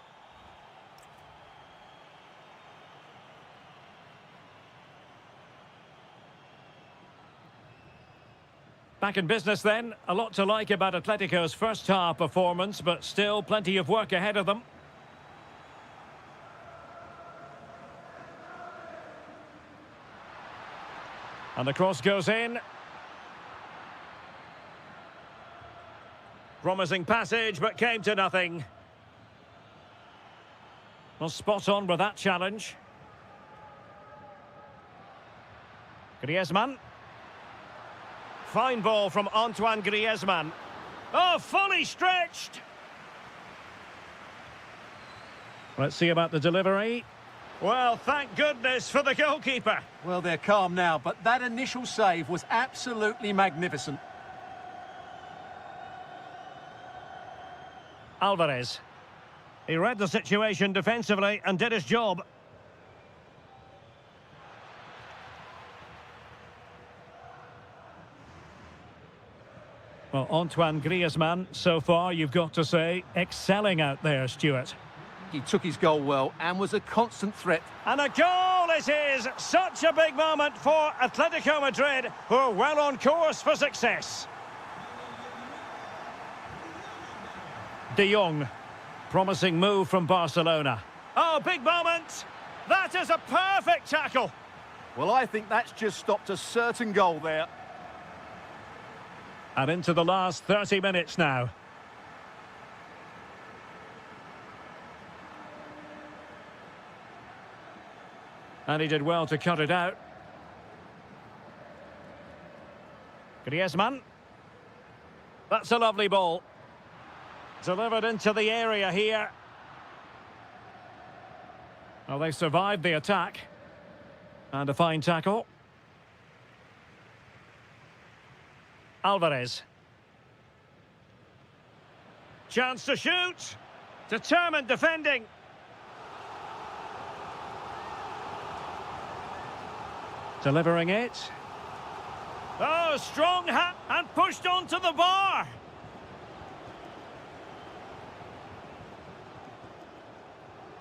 Back in business then. A lot to like about Atletico's first half performance, but still plenty of work ahead of them. And the cross goes in. Promising passage, but came to nothing. Well, spot on with that challenge. Griezmann. Fine ball from Antoine Griezmann. Oh, fully stretched! Let's see about the delivery. Well, thank goodness for the goalkeeper. Well, they're calm now, but that initial save was absolutely magnificent. Alvarez. He read the situation defensively and did his job. Well, Antoine Griezmann, so far, you've got to say, excelling out there, Stuart. He took his goal well and was a constant threat. And a goal it is! Such a big moment for Atletico Madrid, who are well on course for success. De Jong. Promising move from Barcelona. Oh, big moment! That is a perfect tackle! Well, I think that's just stopped a certain goal there. And into the last 30 minutes now. And he did well to cut it out. Griezmann. That's a lovely ball. Delivered into the area here. Well, they survived the attack. And a fine tackle. Alvarez. Chance to shoot. Determined defending. Delivering it. Oh, strong hat and pushed onto the bar.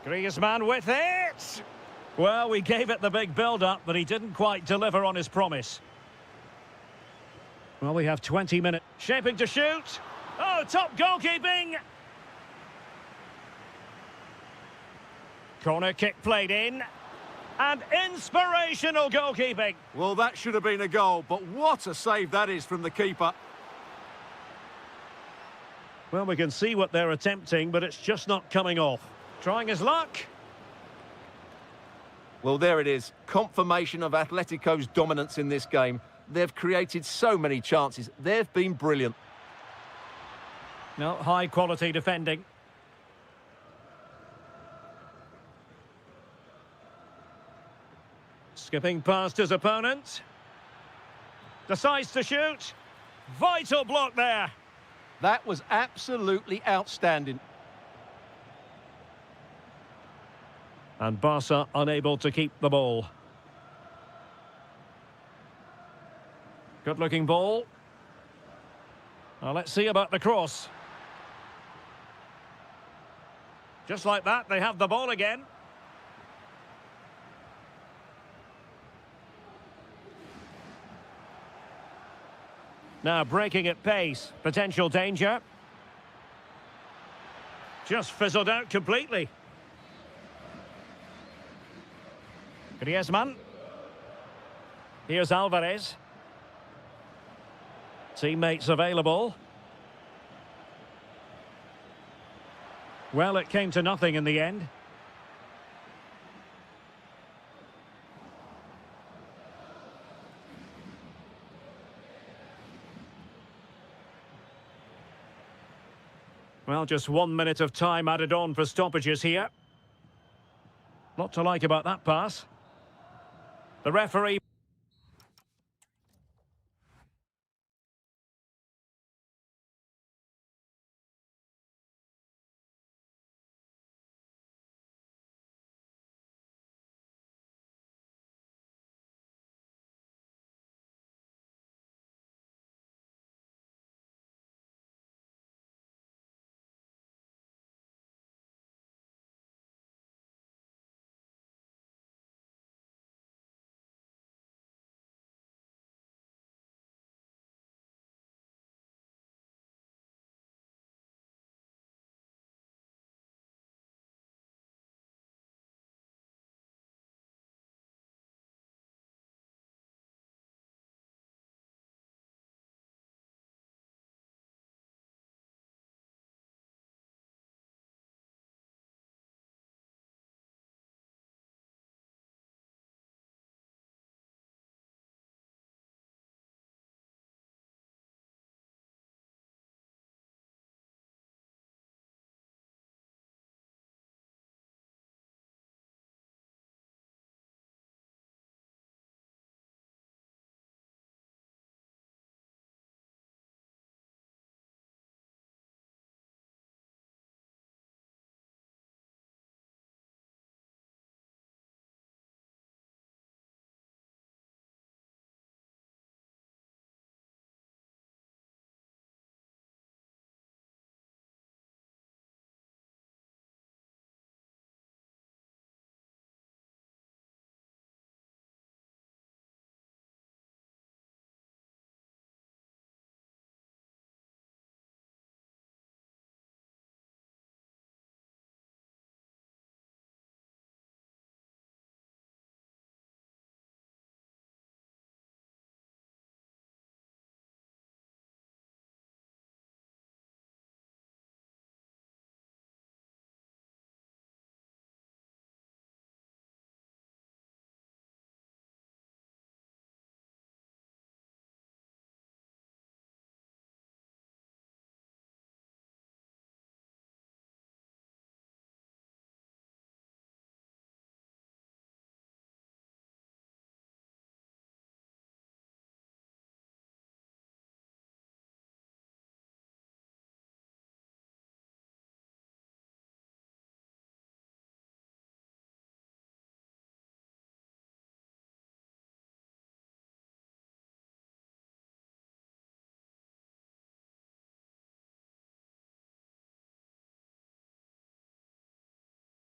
Griezmann with it. Well, we gave it the big build-up, but he didn't quite deliver on his promise. Well, we have 20 minutes. Shaping to shoot. Oh, top goalkeeping. Corner kick played in. And inspirational goalkeeping. Well, that should have been a goal, but what a save that is from the keeper. Well, we can see what they're attempting, but it's just not coming off. Trying his luck. Well, there it is. Confirmation of Atletico's dominance in this game. They've created so many chances. They've been brilliant. No, high-quality defending. Skipping past his opponent. Decides to shoot. Vital block there. That was absolutely outstanding. And Barca unable to keep the ball. Good-looking ball. Now let's see about the cross. Just like that, they have the ball again. Now breaking at pace. Potential danger. Just fizzled out completely. Griezmann. Here's Alvarez. Teammates available. Well, it came to nothing in the end. Well, just 1 minute of time added on for stoppages here. Lot to like about that pass. The referee...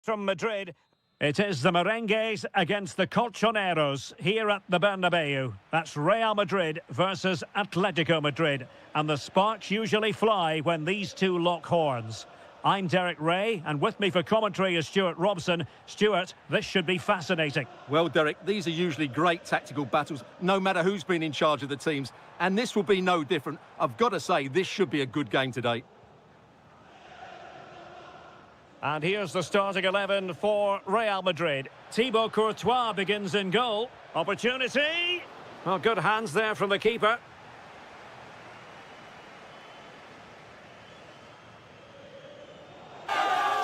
from Madrid. It is the Merengues against the Colchoneros here at the Bernabeu. That's Real Madrid versus Atletico Madrid. And the sparks usually fly when these two lock horns. I'm Derek Ray, and with me for commentary is Stuart Robson. Stuart, this should be fascinating. Well, Derek, these are usually great tactical battles, no matter who's been in charge of the teams. And this will be no different. I've got to say, this should be a good game today. And here's the starting 11 for Real Madrid. Thibaut Courtois begins in goal. Opportunity. Well, good hands there from the keeper.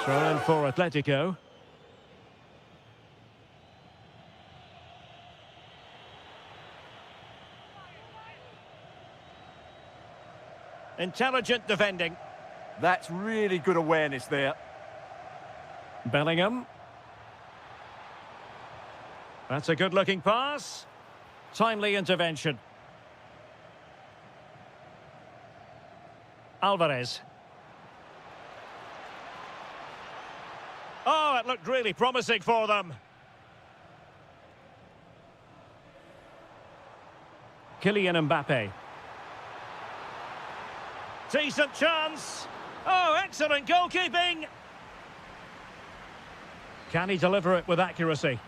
Throw in for Atletico. Intelligent defending. That's really good awareness there. Bellingham. That's a good-looking pass. Timely intervention. Alvarez. Oh, it looked really promising for them. Kylian Mbappe. Decent chance. Oh, excellent goalkeeping. Can he deliver it with accuracy?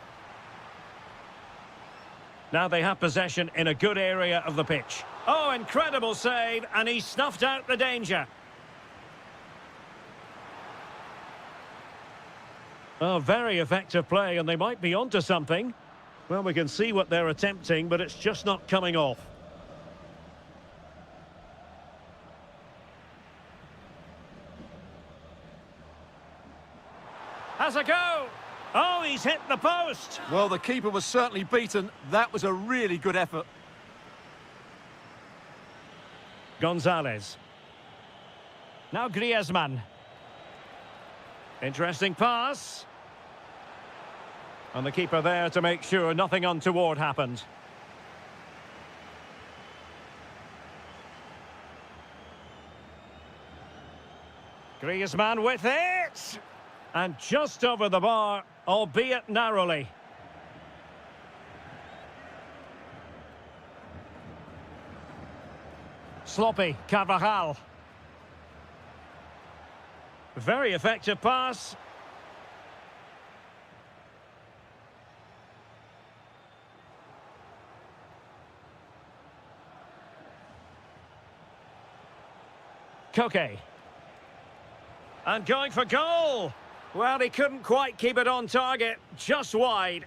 Now they have possession in a good area of the pitch. Oh, incredible save, and he snuffed out the danger. Oh, very effective play, and they might be onto something. Well, we can see what they're attempting, but it's just not coming off. Has a go. Oh, he's hit the post. Well, the keeper was certainly beaten. That was a really good effort. Gonzalez. Now Griezmann. Interesting pass. And the keeper there to make sure nothing untoward happened. Griezmann with it. And just over the bar, albeit narrowly. Sloppy, Carvajal. Very effective pass. Koke. And going for goal. Well, he couldn't quite keep it on target, just wide.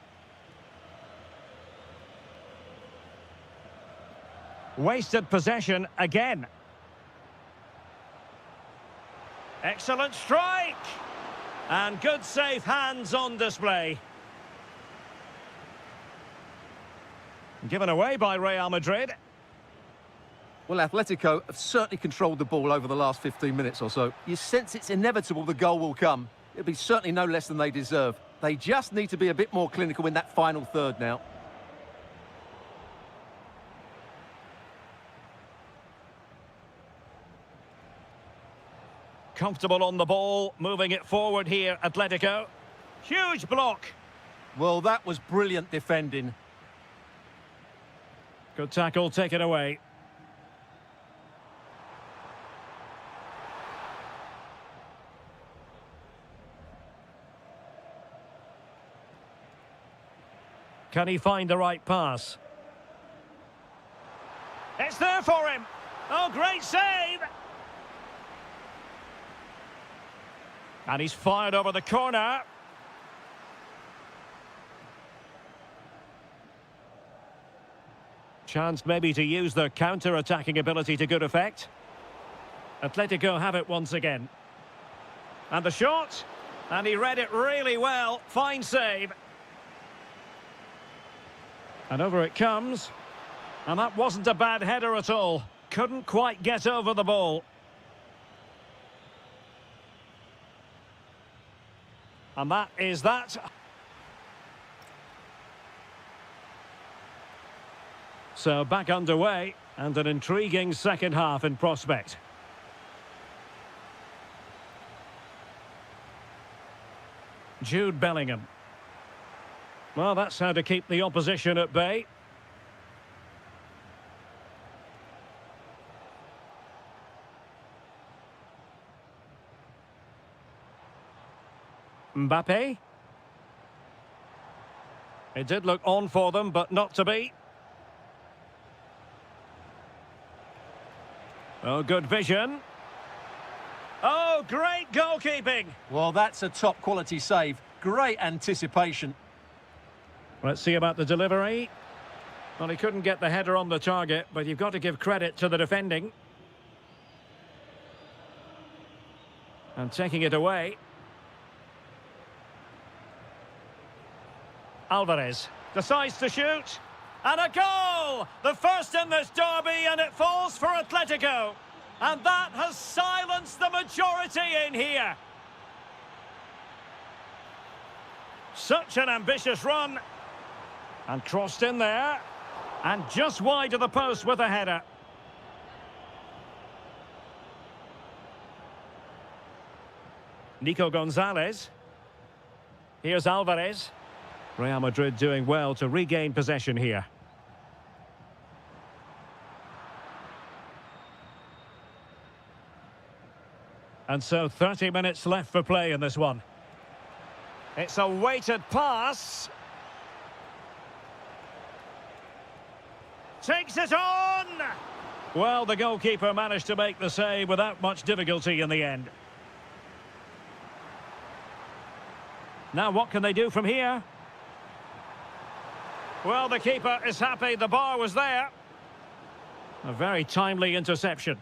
Wasted possession again. Excellent strike. And good safe hands on display. Given away by Real Madrid. Well, Atletico have certainly controlled the ball over the last 15 minutes or so. You sense it's inevitable the goal will come. It'll be certainly no less than they deserve. They just need to be a bit more clinical in that final third now. Comfortable on the ball, moving it forward here, Atletico. Huge block. Well, that was brilliant defending. Good tackle, take it away. Can he find the right pass? It's there for him. Oh, great save. And he's fired over the corner. Chance maybe to use their counter-attacking ability to good effect. Atletico have it once again. And the shot. And he read it really well. Fine save. And over it comes. And that wasn't a bad header at all. Couldn't quite get over the ball. And that is that. So back underway, and an intriguing second half in prospect. Jude Bellingham. Well, that's how to keep the opposition at bay. Mbappe. It did look on for them, but not to be. Oh, good vision. Oh, great goalkeeping. Well, that's a top quality save. Great anticipation. Let's see about the delivery. Well, he couldn't get the header on the target, but you've got to give credit to the defending. And taking it away. Alvarez decides to shoot. And a goal! The first in this derby, and it falls for Atletico. And that has silenced the majority in here. Such an ambitious run. And crossed in there. And just wide of the post with a header. Nico Gonzalez. Here's Alvarez. Real Madrid doing well to regain possession here. And so 30 minutes left for play in this one. It's a weighted pass. Takes it on! Well, the goalkeeper managed to make the save without much difficulty in the end. Now what can they do from here? Well, the keeper is happy the bar was there. A very timely interception.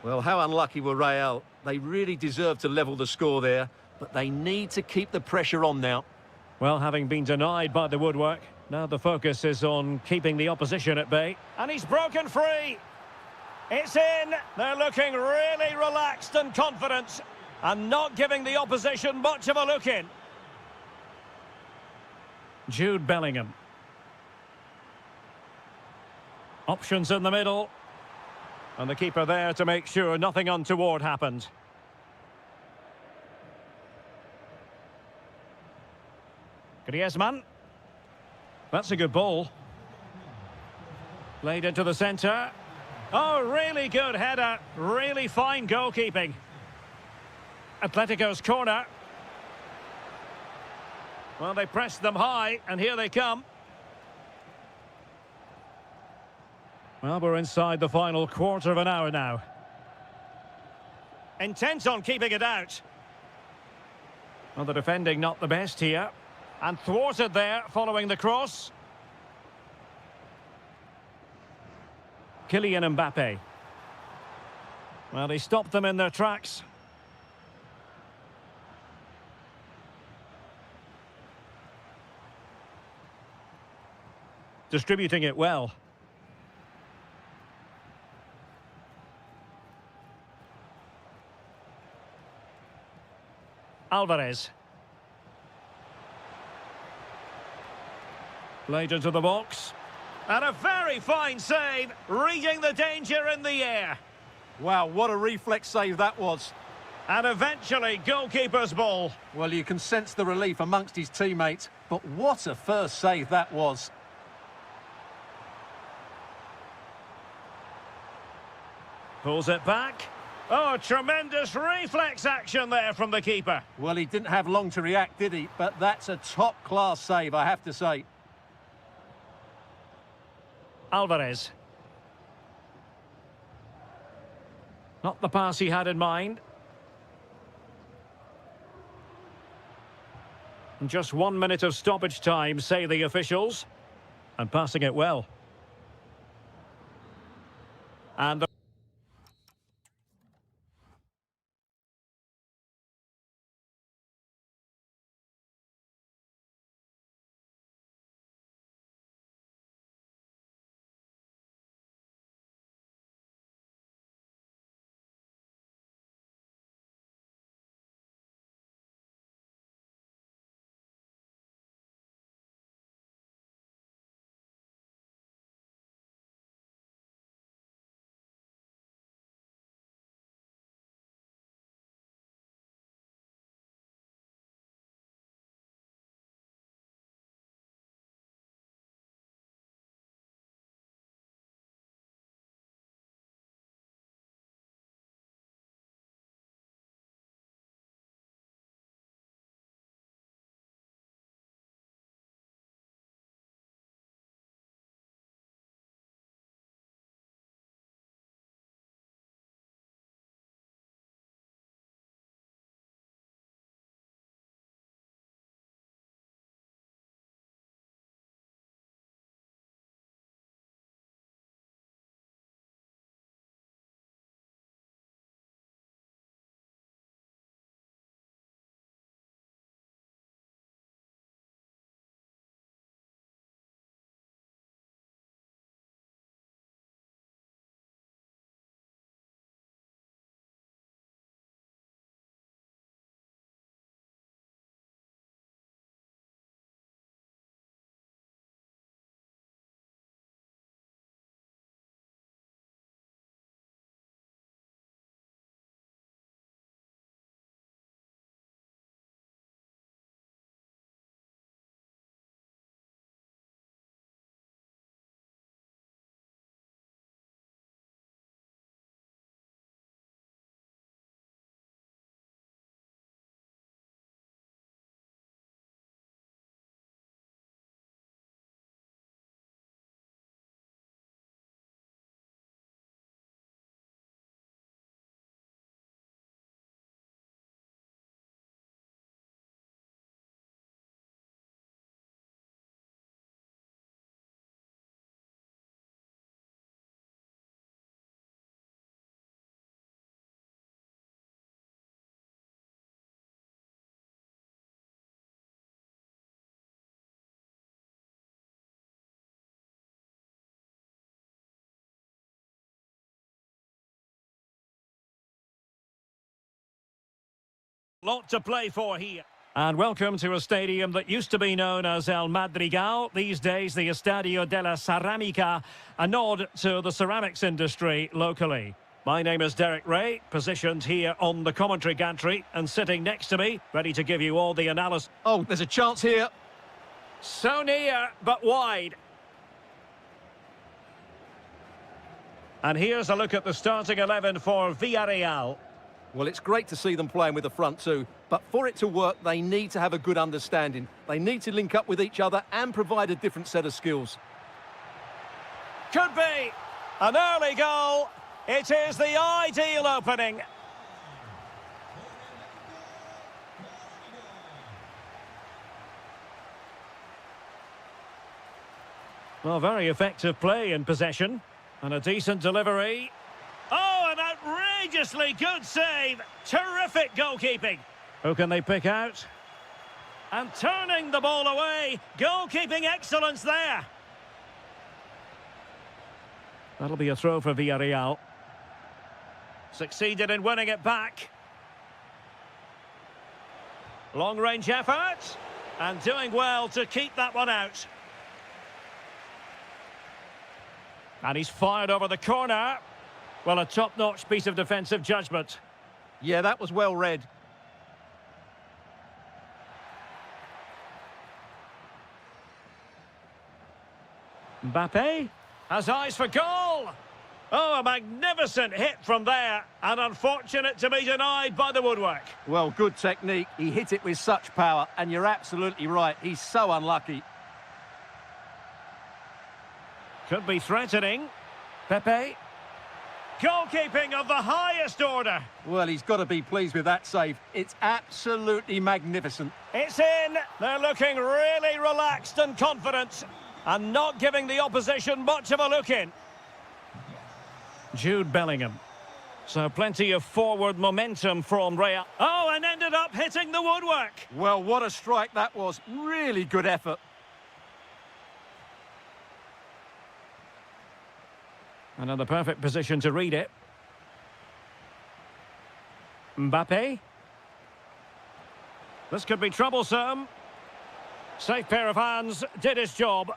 Well, how unlucky were Real? They really deserve to level the score there, but they need to keep the pressure on now. Well, having been denied by the woodwork, now the focus is on keeping the opposition at bay. And he's broken free. It's in. They're looking really relaxed and confident and not giving the opposition much of a look in. Jude Bellingham. Options in the middle. And the keeper there to make sure nothing untoward happened. Griezmann. That's a good ball. Played into the centre. Oh, really good header. Really fine goalkeeping. Atletico's corner. Well, they pressed them high, and here they come. Well, we're inside the final quarter of an hour now. Intent on keeping it out. Well, the defending not the best here. And thwarted there following the cross. Kylian Mbappe. Well, he stopped them in their tracks. Distributing it well. Alvarez. Played into the box. And a very fine save, reading the danger in the air. Wow, what a reflex save that was. And eventually, goalkeeper's ball. Well, you can sense the relief amongst his teammates, but what a first save that was. Pulls it back. Oh, tremendous reflex action there from the keeper. Well, he didn't have long to react, did he? But that's a top-class save, I have to say. Alvarez. Not the pass he had in mind. Just 1 minute of stoppage time, say the officials. And passing it well. And the Lot to play for here. And welcome to a stadium that used to be known as El Madrigal, these days the Estadio de la Ceramica, a nod to the ceramics industry locally. My name is Derek Ray, positioned here on the commentary gantry, and sitting next to me, ready to give you all the analysis. Oh, there's a chance here. So near, but wide. And here's a look at the starting 11 for Villarreal. Well, it's great to see them playing with the front two, but for it to work, they need to have a good understanding. They need to link up with each other and provide a different set of skills. Could be an early goal. It is the ideal opening. Well, very effective play in possession. And a decent delivery. Oh, an outrageously good save. Terrific goalkeeping. Who can they pick out? And turning the ball away. Goalkeeping excellence there. That'll be a throw for Villarreal. Succeeded in winning it back. Long-range effort. And doing well to keep that one out. And he's fired over the corner. Well, a top-notch piece of defensive judgment. Yeah, that was well read. Mbappe has eyes for goal. Oh, a magnificent hit from there. And unfortunate to be denied by the woodwork. Well, good technique. He hit it with such power, and you're absolutely right. He's so unlucky. Could be threatening. Pepe. Goalkeeping of the highest order. Well, he's got to be pleased with that save. It's absolutely magnificent. It's in. They're looking really relaxed and confident. And not giving the opposition much of a look in. Jude Bellingham. So plenty of forward momentum from Real. Oh, and ended up hitting the woodwork. Well, what a strike that was. Really good effort. Another perfect position to read it. Mbappe. This could be troublesome. Safe pair of hands, did his job.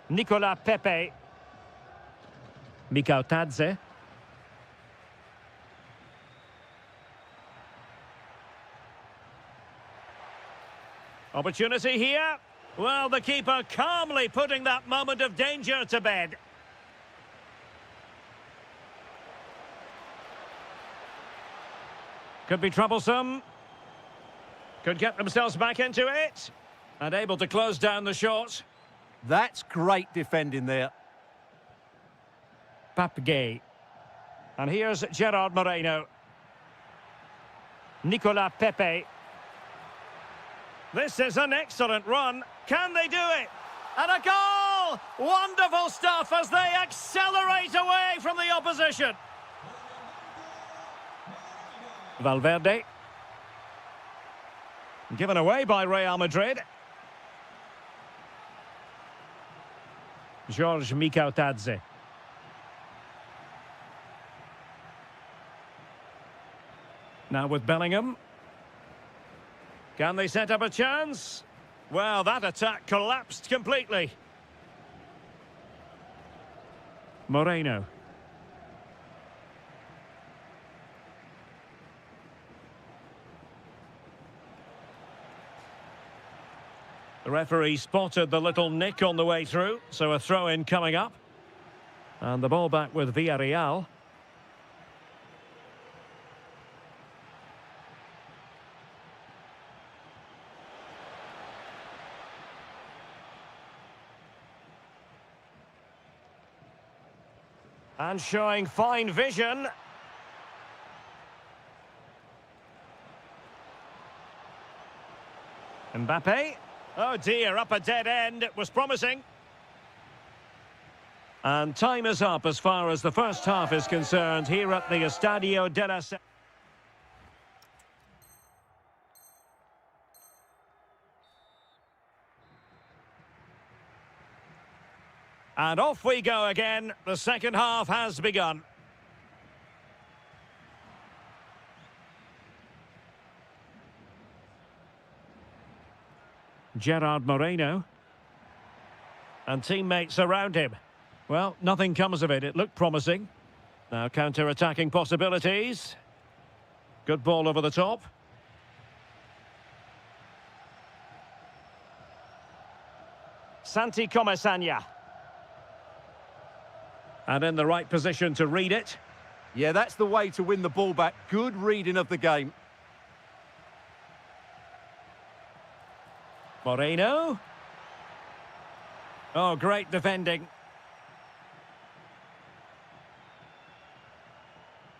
Nicola Pepe. Mikau Tadze. Opportunity here. Well, the keeper calmly putting that moment of danger to bed. Could be troublesome. Could get themselves back into it. And able to close down the shot. That's great defending there. Pape. And here's Gerard Moreno. Nicola Pepe. This is an excellent run. Can they do it? And a goal! Wonderful stuff as they accelerate away from the opposition. Valverde. Given away by Real Madrid. George Mikau Tadze. Now with Bellingham. Can they set up a chance? Well, that attack collapsed completely. Moreno. The referee spotted the little nick on the way through, so a throw-in coming up. And the ball back with Villarreal. And showing fine vision. Mbappe. Oh dear, up a dead end. It was promising. And time is up as far as the first half is concerned here at the Estadio de la... And off we go again. The second half has begun. Gerard Moreno. And teammates around him. Well, nothing comes of it. It looked promising. Now counter-attacking possibilities. Good ball over the top. Santi Comesaña. And in the right position to read it. Yeah, that's the way to win the ball back. Good reading of the game. Moreno. Oh, great defending.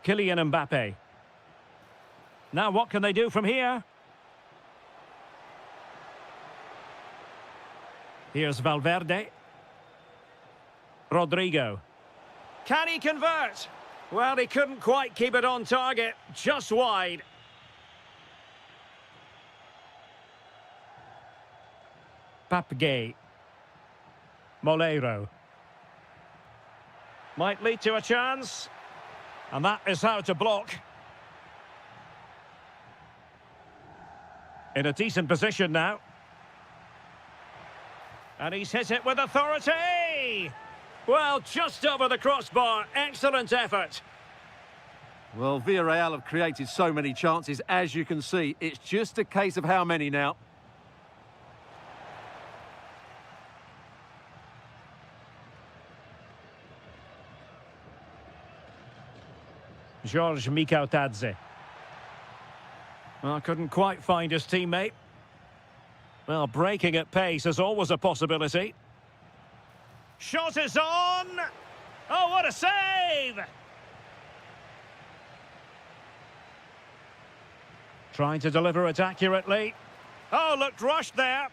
Kylian Mbappe. Now what can they do from here? Here's Valverde. Rodrigo. Can he convert? Well, he couldn't quite keep it on target, just wide. Papgay. Molero. Might lead to a chance. And that is how to block. In a decent position now. And he's hit it with authority! Well, just over the crossbar. Excellent effort. Well, Villarreal have created so many chances, as you can see. It's just a case of how many now. George Mikautadze. Well, couldn't quite find his teammate. Well, breaking at pace is always a possibility. Shot is on! Oh, what a save! Trying to deliver it accurately. Oh, looked rushed there.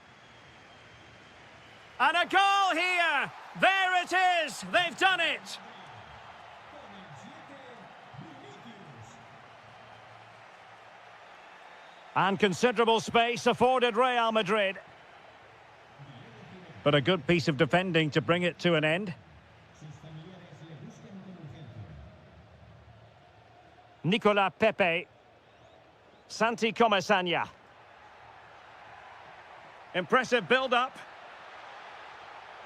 And a goal here! There it is! They've done it! And considerable space afforded Real Madrid. But a good piece of defending to bring it to an end. Nicolas Pepe. Santi Comesaña. Impressive build-up.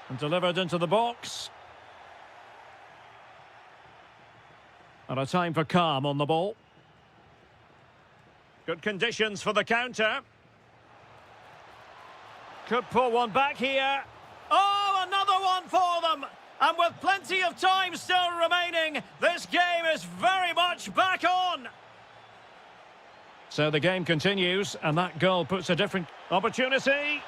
And delivered into the box. And a time for calm on the ball. Good conditions for the counter. Could pull one back here. Oh, another one for them! And with plenty of time still remaining, this game is very much back on! So the game continues, and that goal puts a different opportunity.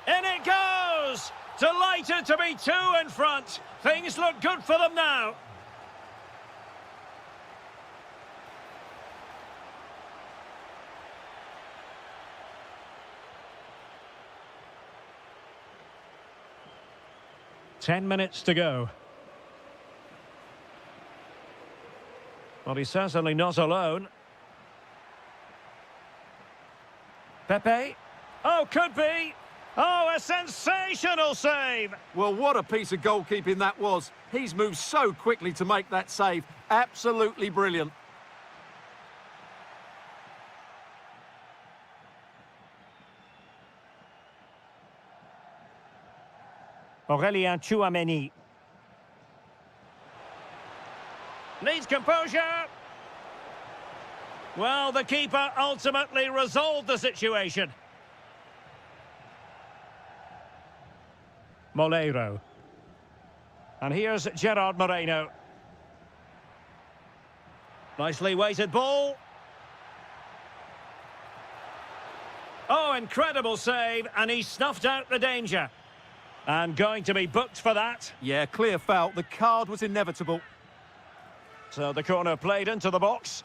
In it goes! Delighted to be two in front. Things look good for them now. Ten minutes to go. Well, he's certainly not alone. Pepe. Oh, could be. Oh, a sensational save. Well, what a piece of goalkeeping that was. He's moved so quickly to make that save. Absolutely brilliant. Aurélien Tchouameni. Needs composure. Well, the keeper ultimately resolved the situation. Molero. And here's Gerard Moreno. Nicely weighted ball. Oh, incredible save, and he snuffed out the danger. And going to be booked for that. Yeah, clear foul. The card was inevitable. So the corner played into the box.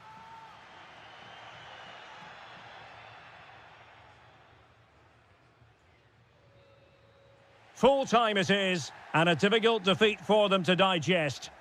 Full time it is, and a difficult defeat for them to digest.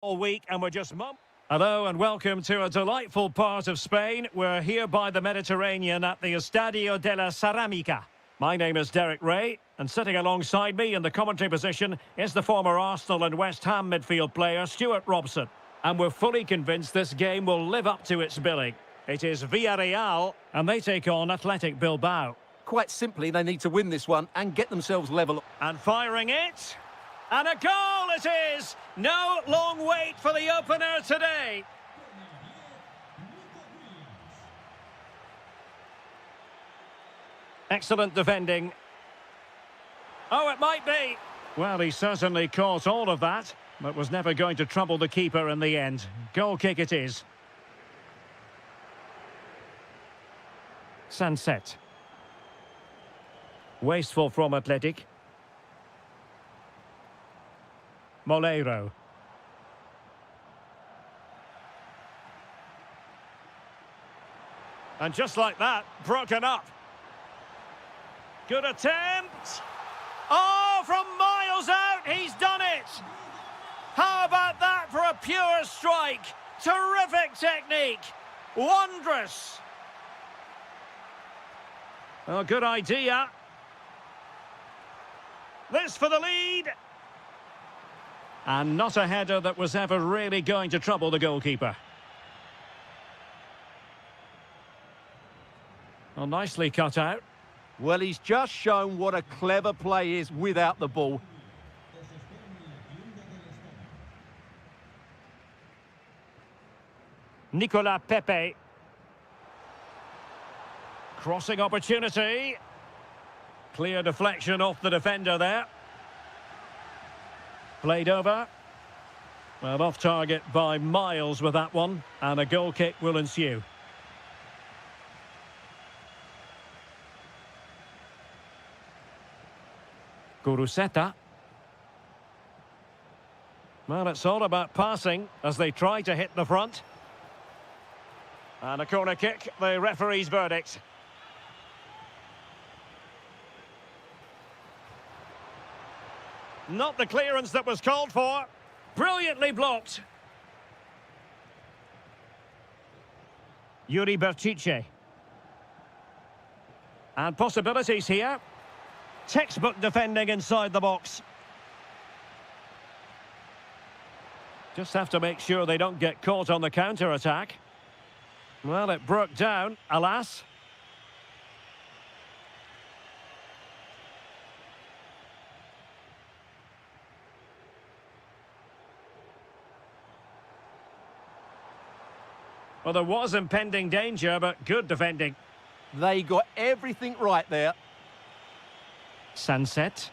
all week, and we're just Hello and welcome to a delightful part of Spain. We're here by the Mediterranean at the Estadio de la Ceramica. My name is Derek Ray, and sitting alongside me in the commentary position is the former Arsenal and West Ham midfield player Stuart Robson. And we're fully convinced this game will live up to its billing. It is Villarreal, and they take on Athletic Bilbao. Quite simply, they need to win this one and get themselves level. And firing it. And a goal it is! No long wait for the opener today. Excellent defending. Oh, it might be. Well, he certainly caught all of that, but was never going to trouble the keeper in the end. Goal kick it is. Sunset. Wasteful from Athletic. Moleiro. And just like that, broken up. Good attempt. Oh, from miles out, he's done it. How about that for a pure strike? Terrific technique. Wondrous. Oh, good idea. This for the lead. And not a header that was ever really going to trouble the goalkeeper. Well, nicely cut out. Well, he's just shown what a clever play is without the ball. Nicolas Pepe. Crossing opportunity. Clear deflection off the defender there. Played over. Well, off target by miles with that one. And a goal kick will ensue. Guruseta. Well, it's all about passing as they try to hit the front. And a corner kick, the referee's verdict. Not the clearance that was called for. Brilliantly blocked. Yuri Berchiche. And possibilities here. Textbook defending inside the box. Just have to make sure they don't get caught on the counter-attack. Well, it broke down, alas. Well, there was impending danger, but good defending. They got everything right there. Sunset.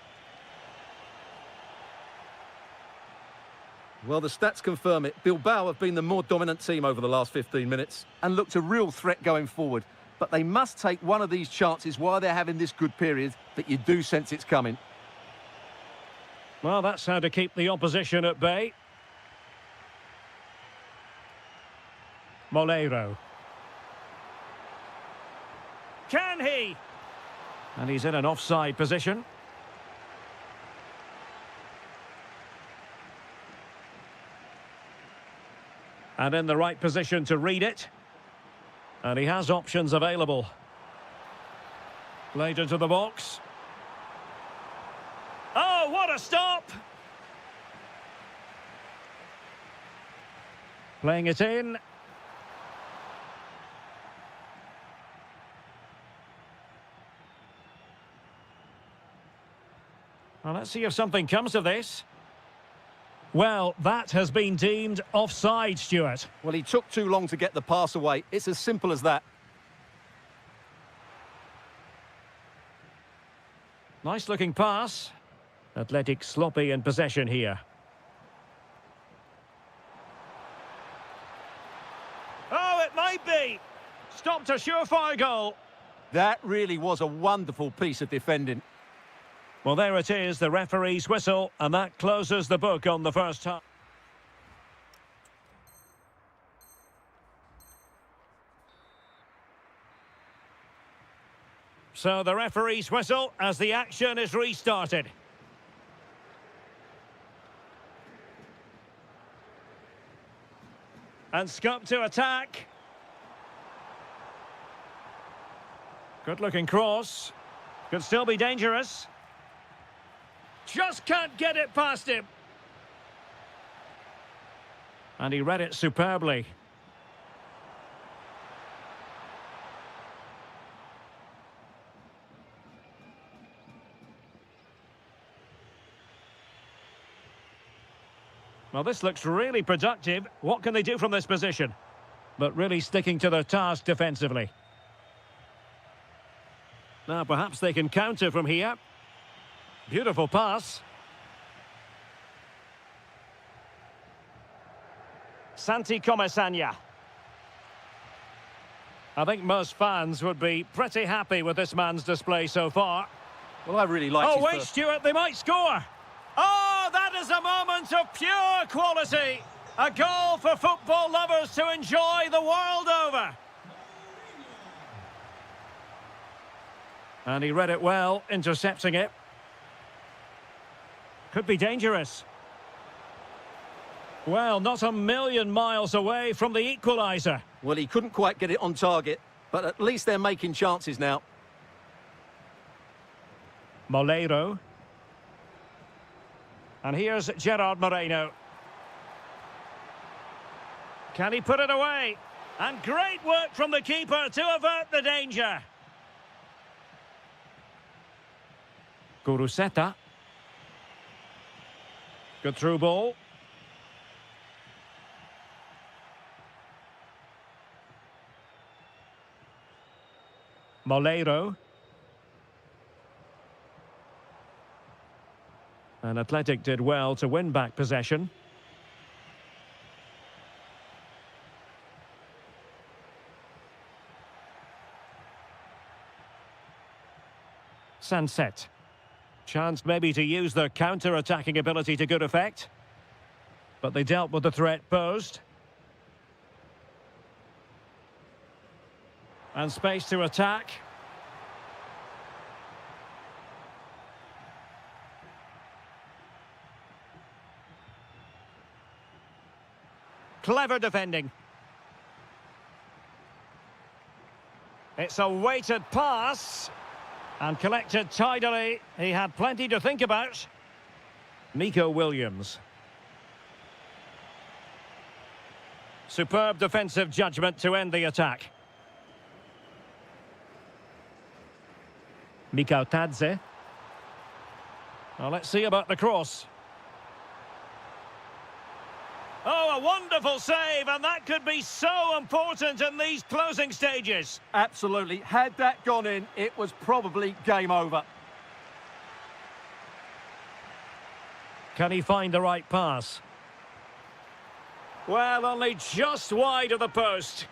Well, the stats confirm it. Bilbao have been the more dominant team over the last 15 minutes and looked a real threat going forward. But they must take one of these chances while they're having this good period that you do sense it's coming. Well, that's how to keep the opposition at bay. Moleiro. Can he? And he's in an offside position. And in the right position to read it. And he has options available. Played into the box. Oh, what a stop! Playing it in. Well, let's see if something comes of this. Well, that has been deemed offside, Stuart. Well, he took too long to get the pass away. It's as simple as that. Nice-looking pass. Athletic sloppy in possession here. Oh, it might be. Stopped a surefire goal. That really was a wonderful piece of defending. Well, there it is, the referee's whistle, and that closes the book on the first half. So the referee's whistle as the action is restarted. And scope to attack. Good-looking cross. Could still be dangerous. Just can't get it past him. And he read it superbly. Well, this looks really productive. What can they do from this position? But really sticking to their task defensively. Now, perhaps they can counter from here. Beautiful pass. Santi Comesaña. I think most fans would be pretty happy with this man's display so far. Well, I really like Oh, wait, Stuart, they might score. Oh, that is a moment of pure quality. A goal for football lovers to enjoy the world over. And he read it well, intercepting it. Could be dangerous. Well, not a million miles away from the equaliser. Well, he couldn't quite get it on target, but at least they're making chances now. Moleiro. And here's Gerard Moreno. Can he put it away? And great work from the keeper to avert the danger. Guruseta. Good through ball. Moleiro. And Athletic did well to win back possession. Sunset. Chance maybe to use their counter-attacking ability to good effect. But they dealt with the threat posed. And space to attack. Clever defending. It's a weighted pass. And collected tidily. He had plenty to think about. Nico Williams. Superb defensive judgment to end the attack. Mikau Tadze. Well, let's see about the cross. Oh, a wonderful save, and that could be so important in these closing stages. Absolutely. Had that gone in, it was probably game over. Can he find the right pass? Well, only just wide of the post.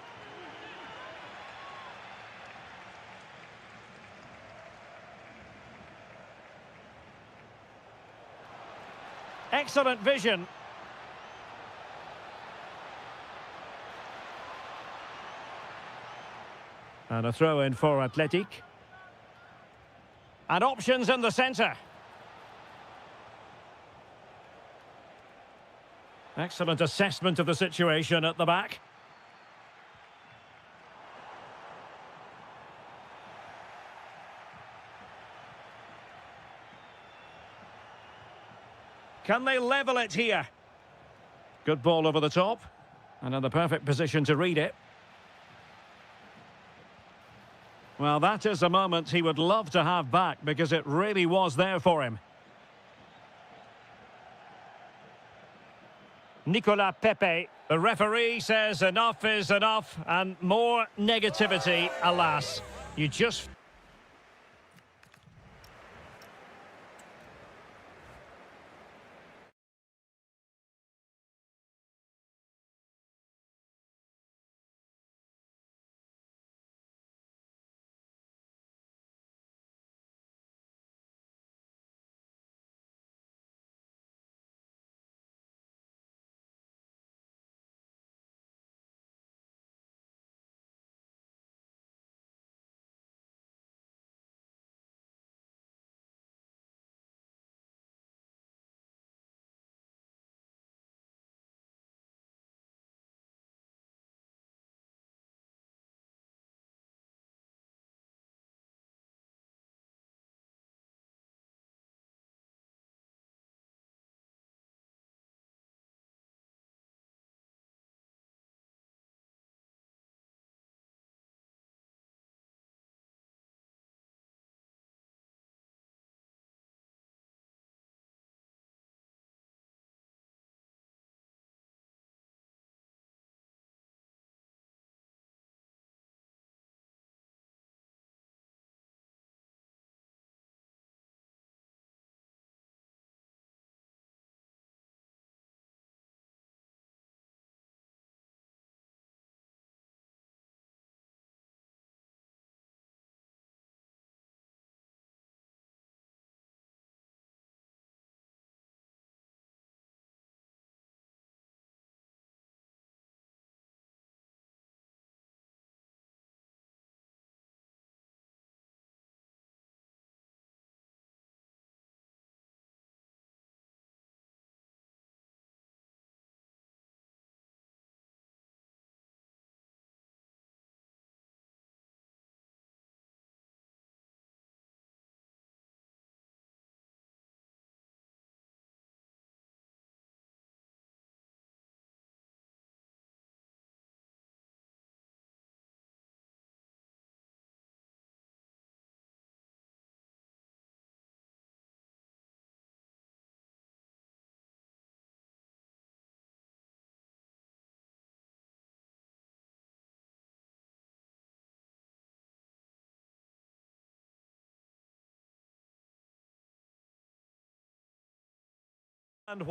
Excellent vision. And a throw in for Athletic. And options in the centre. Excellent assessment of the situation at the back. Can they level it here? Good ball over the top. And in the perfect position to read it. Well, that is a moment he would love to have back because it really was there for him. Nicolas Pepe. The referee says enough is enough and more negativity, alas. You just... And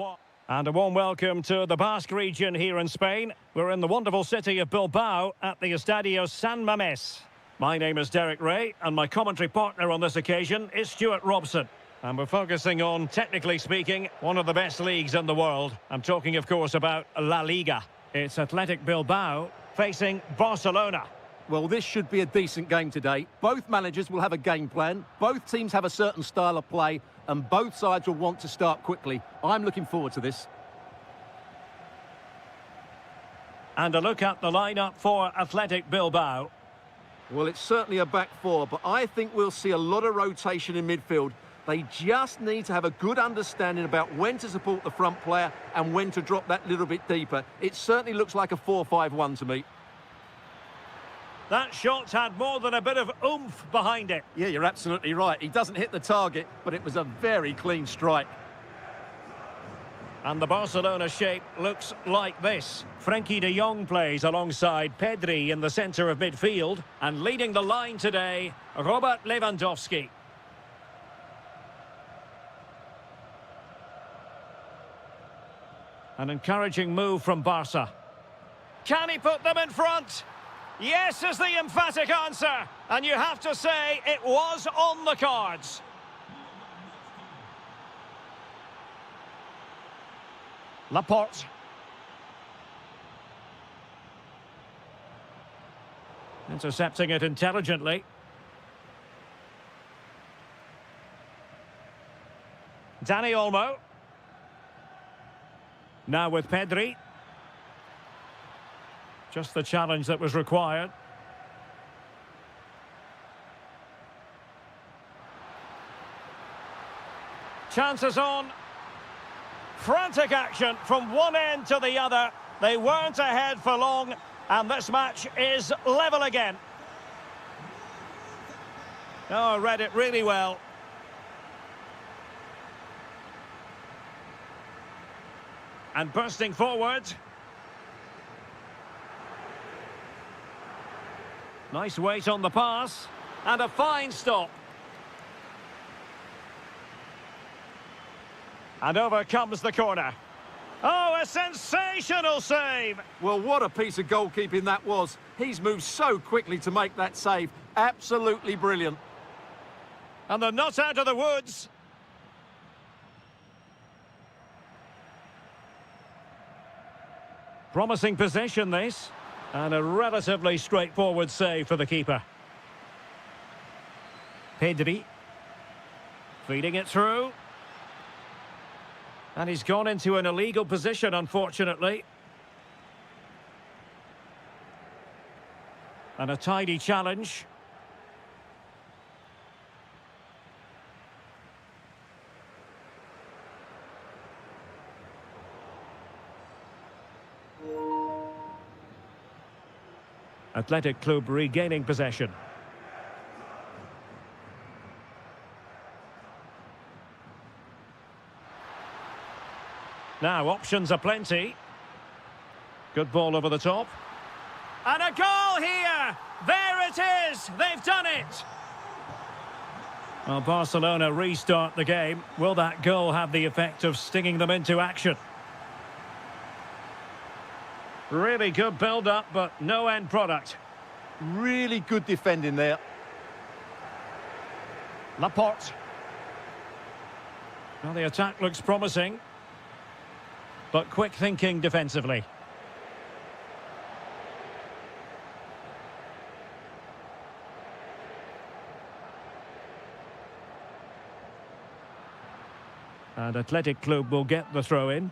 a warm welcome to the Basque region here in Spain. We're in the wonderful city of Bilbao at the Estadio San Mamés. My name is Derek Ray, and my commentary partner on this occasion is Stuart Robson. And we're focusing on, technically speaking, one of the best leagues in the world. I'm talking, of course, about La Liga. It's Athletic Bilbao facing Barcelona. Well, this should be a decent game today. Both managers will have a game plan. Both teams have a certain style of play, and both sides will want to start quickly. I'm looking forward to this. And a look at the lineup for Athletic Bilbao. Well, it's certainly a back four, but I think we'll see a lot of rotation in midfield. They just need to have a good understanding about when to support the front player and when to drop that little bit deeper. It certainly looks like a 4-5-1 to me. That shot had more than a bit of oomph behind it. Yeah, you're absolutely right. He doesn't hit the target, but it was a very clean strike. And the Barcelona shape looks like this. Frenkie de Jong plays alongside Pedri in the centre of midfield. And leading the line today, Robert Lewandowski. An encouraging move from Barca. Can he put them in front? Yes is the emphatic answer. And you have to say it was on the cards. Laporte. Intercepting it intelligently. Dani Olmo. Now with Pedri. Just the challenge that was required. Chances on. Frantic action from one end to the other. They weren't ahead for long, and this match is level again. Oh, I read it really well. And bursting forward. Nice weight on the pass. And a fine stop. And over comes the corner. Oh, a sensational save! Well, what a piece of goalkeeping that was. He's moved so quickly to make that save. Absolutely brilliant. And they're not out of the woods. Promising possession, this. And a relatively straightforward save for the keeper. Pedri. Feeding it through. And he's gone into an illegal position, unfortunately. And a tidy challenge. Athletic Club regaining possession. Now, options are plenty. Good ball over the top. And a goal here! There it is! They've done it! Well, Barcelona restart the game. Will that goal have the effect of stinging them into action? Really good build-up, but no end product. Really good defending there. Laporte. Well, the attack looks promising. But quick thinking defensively. And Athletic Club will get the throw in.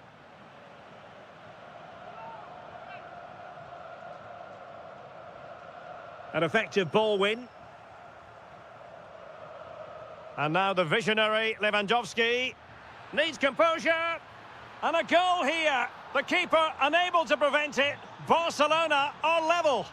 An effective ball win. And now the visionary Lewandowski needs composure. And a goal here. The keeper unable to prevent it. Barcelona are level.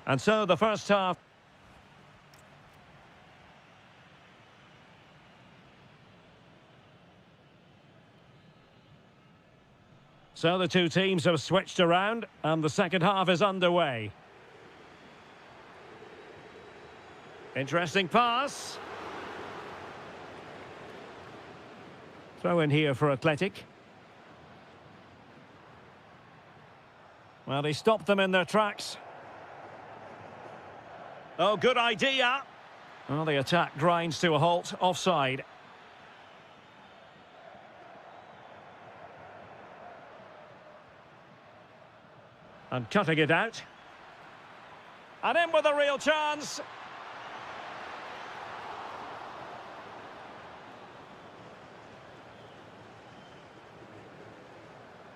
And so the first half. So the two teams have switched around and the second half is underway. Interesting pass. Throw in here for Athletic. Well, he stopped them in their tracks. Oh, good idea. Well, the attack grinds to a halt, offside. And cutting it out. And in with a real chance.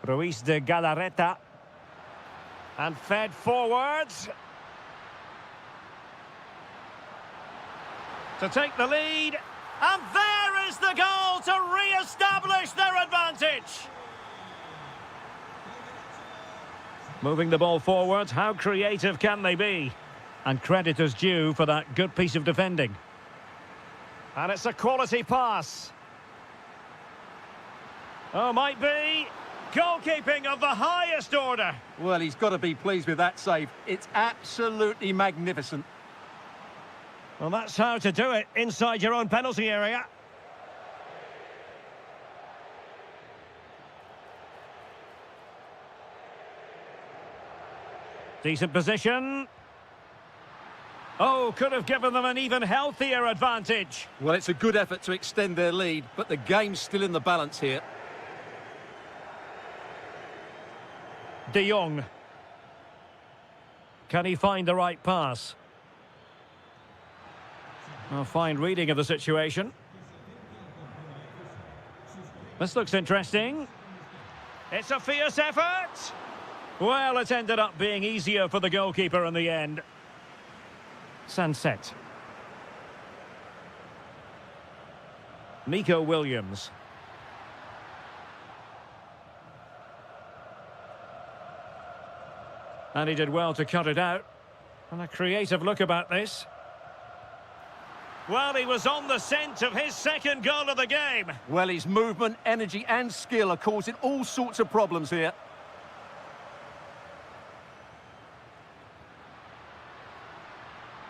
Ruiz de Galarreta. And fed forwards. To take the lead. And there is the goal to re-establish their advantage. Moving the ball forwards, how creative can they be? And credit is due for that good piece of defending. And it's a quality pass. Oh, might be. Goalkeeping of the highest order. Well, he's got to be pleased with that save. It's absolutely magnificent. Well, that's how to do it inside your own penalty area. Decent position. Oh, could have given them an even healthier advantage. Well, it's a good effort to extend their lead, but the game's still in the balance here. De Jong. Can he find the right pass? A fine reading of the situation. This looks interesting. It's a fierce effort. Well, it ended up being easier for the goalkeeper in the end. Sunset. Nico Williams. And he did well to cut it out. And a creative look about this. Well, he was on the scent of his second goal of the game. Well, his movement, energy and skill are causing all sorts of problems here.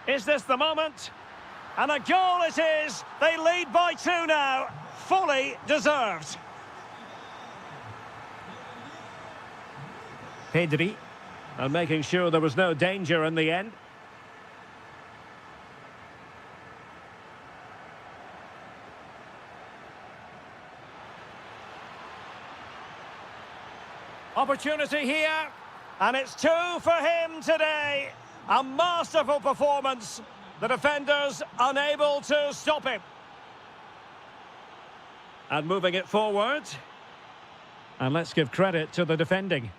Is this the moment? And a goal it is. They lead by 2 now. Fully deserved. Pedri. And making sure there was no danger in the end. Opportunity here. And it's 2 for him today. A masterful performance. The defenders unable to stop him. And moving it forward. And let's give credit to the defending.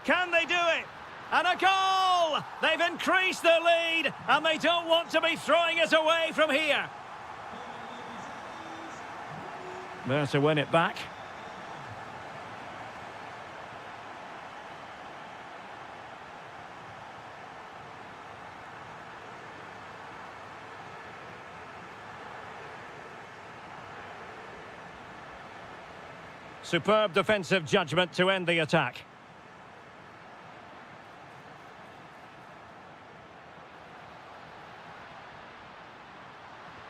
Can they do it? And a goal! They've increased their lead, and they don't want to be throwing it away from here. There to win it back. Superb defensive judgment to end the attack.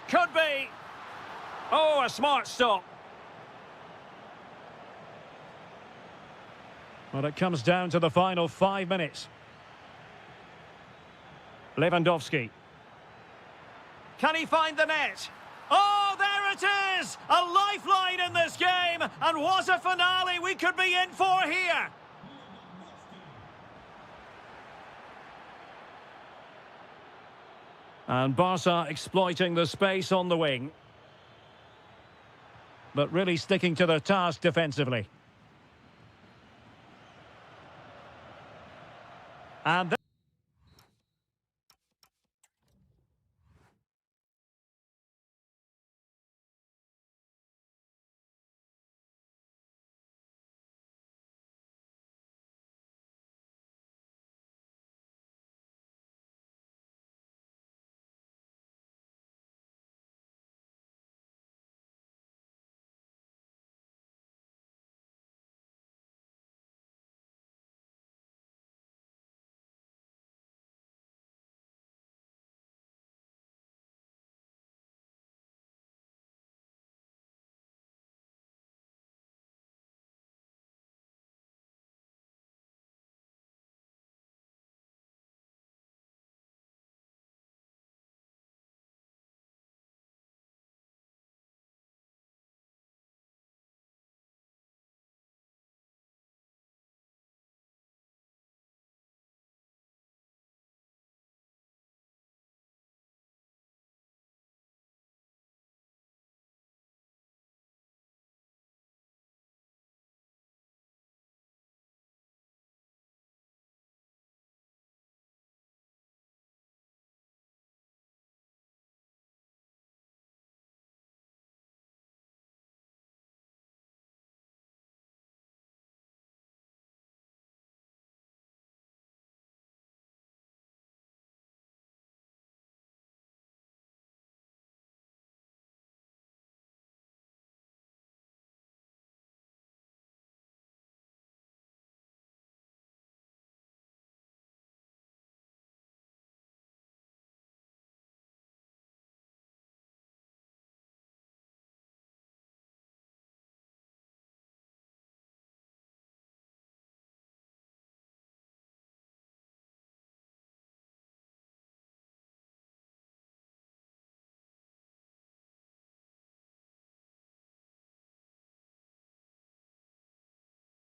Could be. Oh, a smart stop. Well, it comes down to the final 5 minutes. Lewandowski. Can he find the net? Oh, there it is! A lifeline in this game! And what a finale we could be in for here! And Barca exploiting the space on the wing. But really sticking to their task defensively. And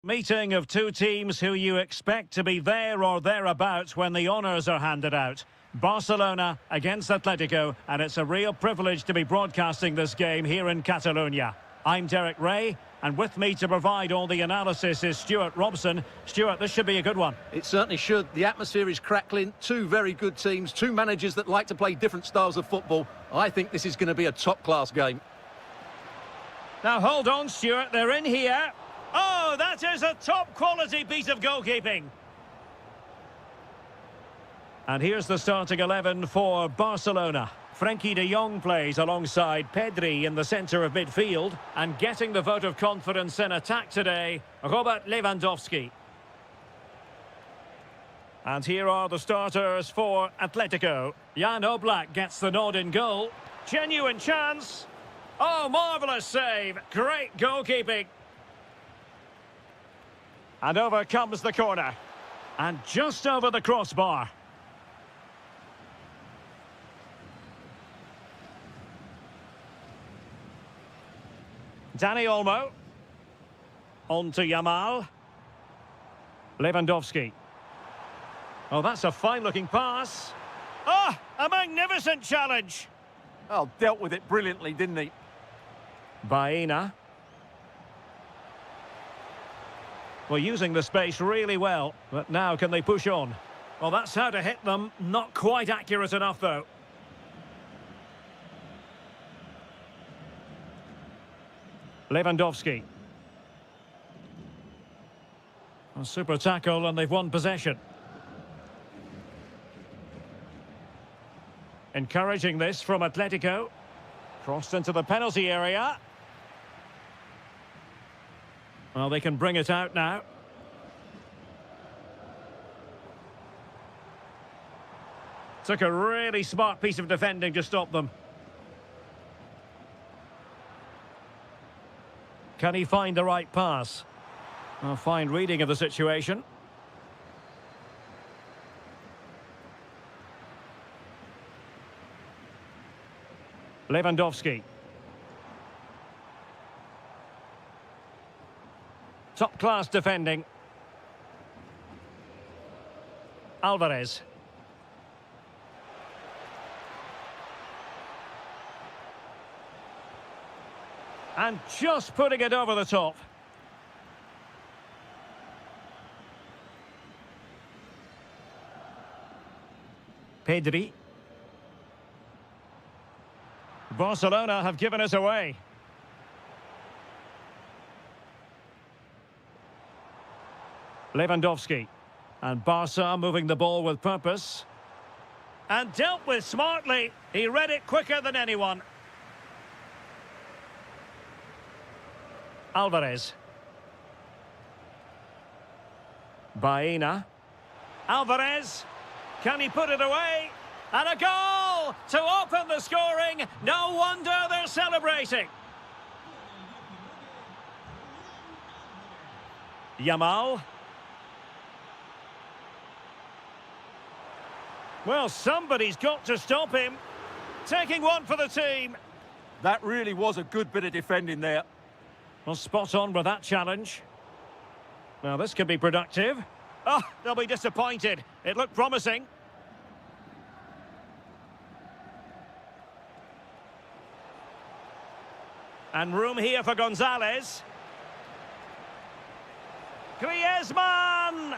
Meeting of two teams who you expect to be there or thereabouts when the honours are handed out. Barcelona against Atletico, and it's a real privilege to be broadcasting this game here in Catalonia. I'm Derek Ray, and with me to provide all the analysis is Stuart Robson. Stuart, this should be a good one. It certainly should. The atmosphere is crackling. Two very good teams, two managers that like to play different styles of football. I think this is going to be a top-class game. Now hold on, Stuart, they're in here. Oh, that is a top-quality piece of goalkeeping. And here's the starting 11 for Barcelona. Frenkie de Jong plays alongside Pedri in the centre of midfield. And getting the vote of confidence in attack today, Robert Lewandowski. And here are the starters for Atletico. Jan Oblak gets the nod in goal. Genuine chance. Oh, marvellous save. Great goalkeeping. And over comes the corner. And just over the crossbar. Dani Olmo. On to Yamal. Lewandowski. Oh, that's a fine-looking pass. Ah, a magnificent challenge. Oh, dealt with it brilliantly, didn't he? Baena. Well, using the space really well, but now can they push on? Well, that's how to hit them. Not quite accurate enough, though. Lewandowski. A super tackle, and they've won possession. Encouraging this from Atletico. Crossed into the penalty area. Well, they can bring it out now. Took a really smart piece of defending to stop them. Can he find the right pass? A fine reading of the situation. Lewandowski. Top-class defending. Alvarez. And just putting it over the top. Pedri. Barcelona have given us away. Lewandowski. And Barca moving the ball with purpose. And dealt with smartly. He read it quicker than anyone. Alvarez. Baena. Alvarez. Can he put it away? And a goal to open the scoring. No wonder they're celebrating. Yamal. Well, somebody's got to stop him. Taking one for the team. That really was a good bit of defending there. Well, spot on with that challenge. Now, this could be productive. Oh, they'll be disappointed. It looked promising. And room here for Gonzalez. Griezmann!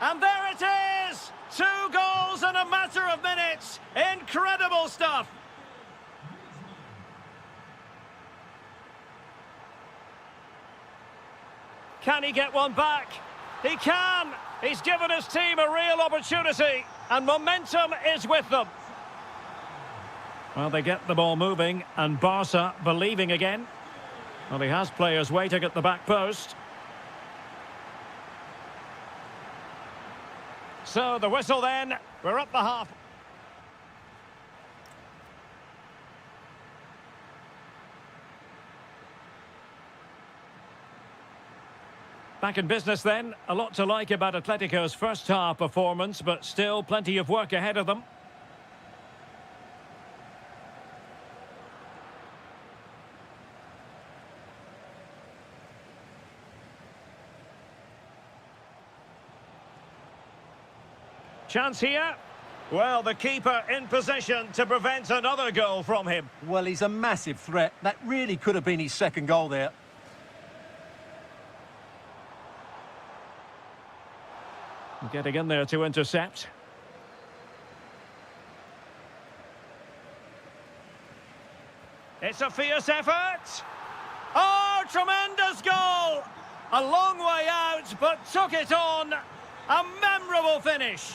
And there it is! 2 goals in a matter of minutes. Incredible stuff. Can he get one back? He can! He's given his team a real opportunity, and momentum is with them. Well, they get the ball moving, and Barca believing again. Well, he has players waiting at the back post. So, the whistle then. We're at the half. Back in business then. A lot to like about Atletico's first half performance, but still plenty of work ahead of them. Chance here. Well, the keeper in position to prevent another goal from him. Well, he's a massive threat. That really could have been his second goal there. Getting in there to intercept. It's a fierce effort. Oh, tremendous goal! A long way out, but took it on. A memorable finish.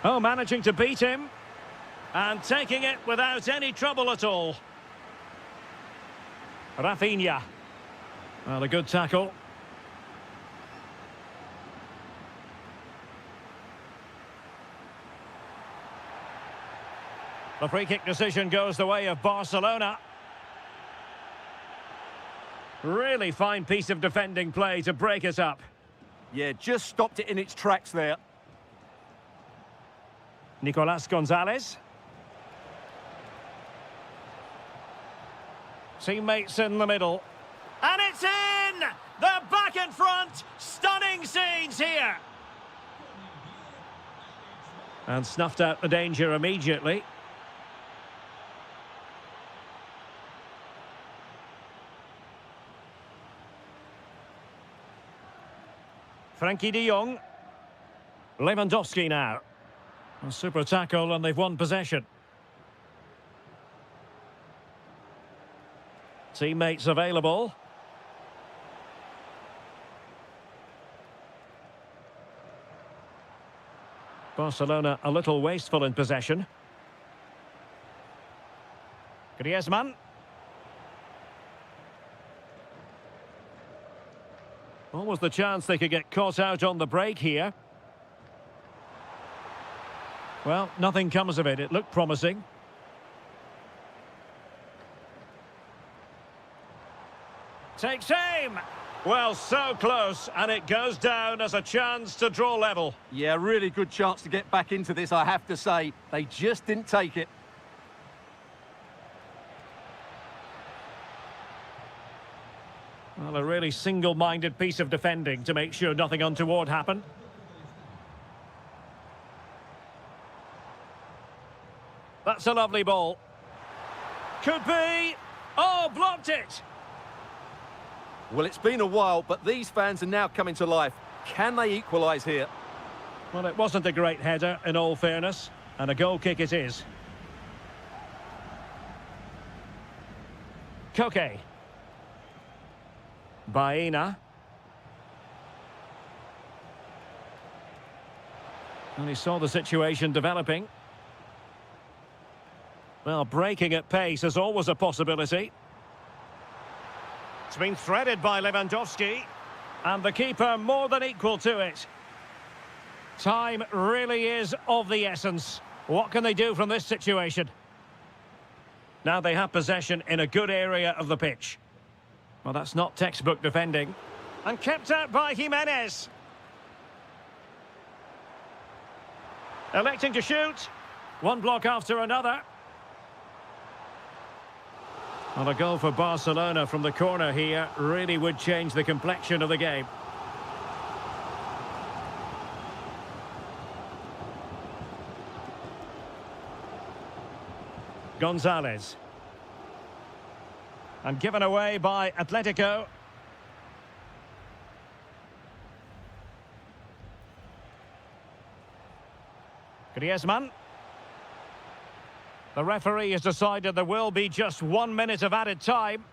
Oh, managing to beat him. And taking it without any trouble at all. Rafinha. Well, a good tackle. The free kick decision goes the way of Barcelona. Really fine piece of defending play to break it up. Yeah, just stopped it in its tracks there. Nicolas Gonzalez. Teammates in the middle. And it's in! They're back in front! Stunning scenes here! And snuffed out the danger immediately. Frankie de Jong. Lewandowski now. A super tackle and they've won possession. Teammates available. Barcelona a little wasteful in possession. Griezmann. Almost the chance they could get caught out on the break here. Well, nothing comes of it. It looked promising. Takes aim. Well, so close, and it goes down as a chance to draw level. Yeah, really good chance to get back into this, I have to say. They just didn't take it. Well, a really single-minded piece of defending to make sure nothing untoward happened. That's a lovely ball. Could be. Oh, blocked it. Well, it's been a while, but these fans are now coming to life. Can they equalise here? Well, it wasn't a great header, in all fairness, and a goal kick it is. Koke. Baena. And he saw the situation developing. Well, breaking at pace is always a possibility. It's been threaded by Lewandowski. And the keeper more than equal to it. Time really is of the essence. What can they do from this situation? Now they have possession in a good area of the pitch. Well, that's not textbook defending. And kept out by Jimenez. Electing to shoot. One block after another. Well, a goal for Barcelona from the corner here really would change the complexion of the game. Gonzalez. And given away by Atletico. Griezmann. The referee has decided there will be just 1 minute of added time.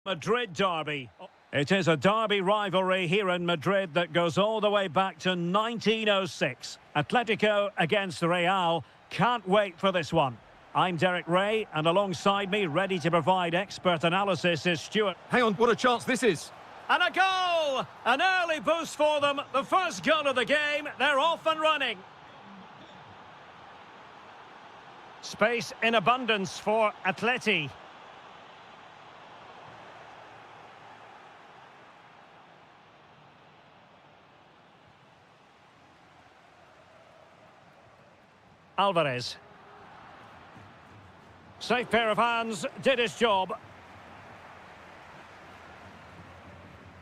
Madrid derby. It is a derby rivalry here in Madrid that goes all the way back to 1906. Atletico against Real. Can't wait for this one. I'm Derek Ray, and alongside me, ready to provide expert analysis, is Stuart. Hang on, what a chance this is. And a goal! An early boost for them. The first goal of the game. They're off and running. Space in abundance for Atleti. Alvarez. Safe pair of hands, did his job.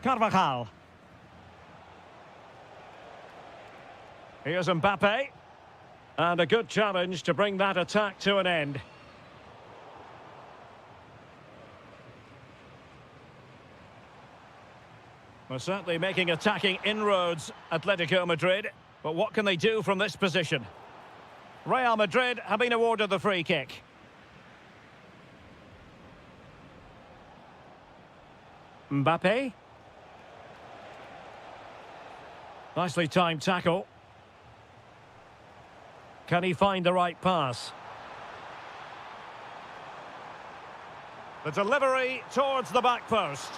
Carvajal. Here's Mbappe. And a good challenge to bring that attack to an end. We're certainly making attacking inroads, Atletico Madrid. But what can they do from this position? Real Madrid have been awarded the free kick. Mbappe. Nicely timed tackle. Can he find the right pass? The delivery towards the back post.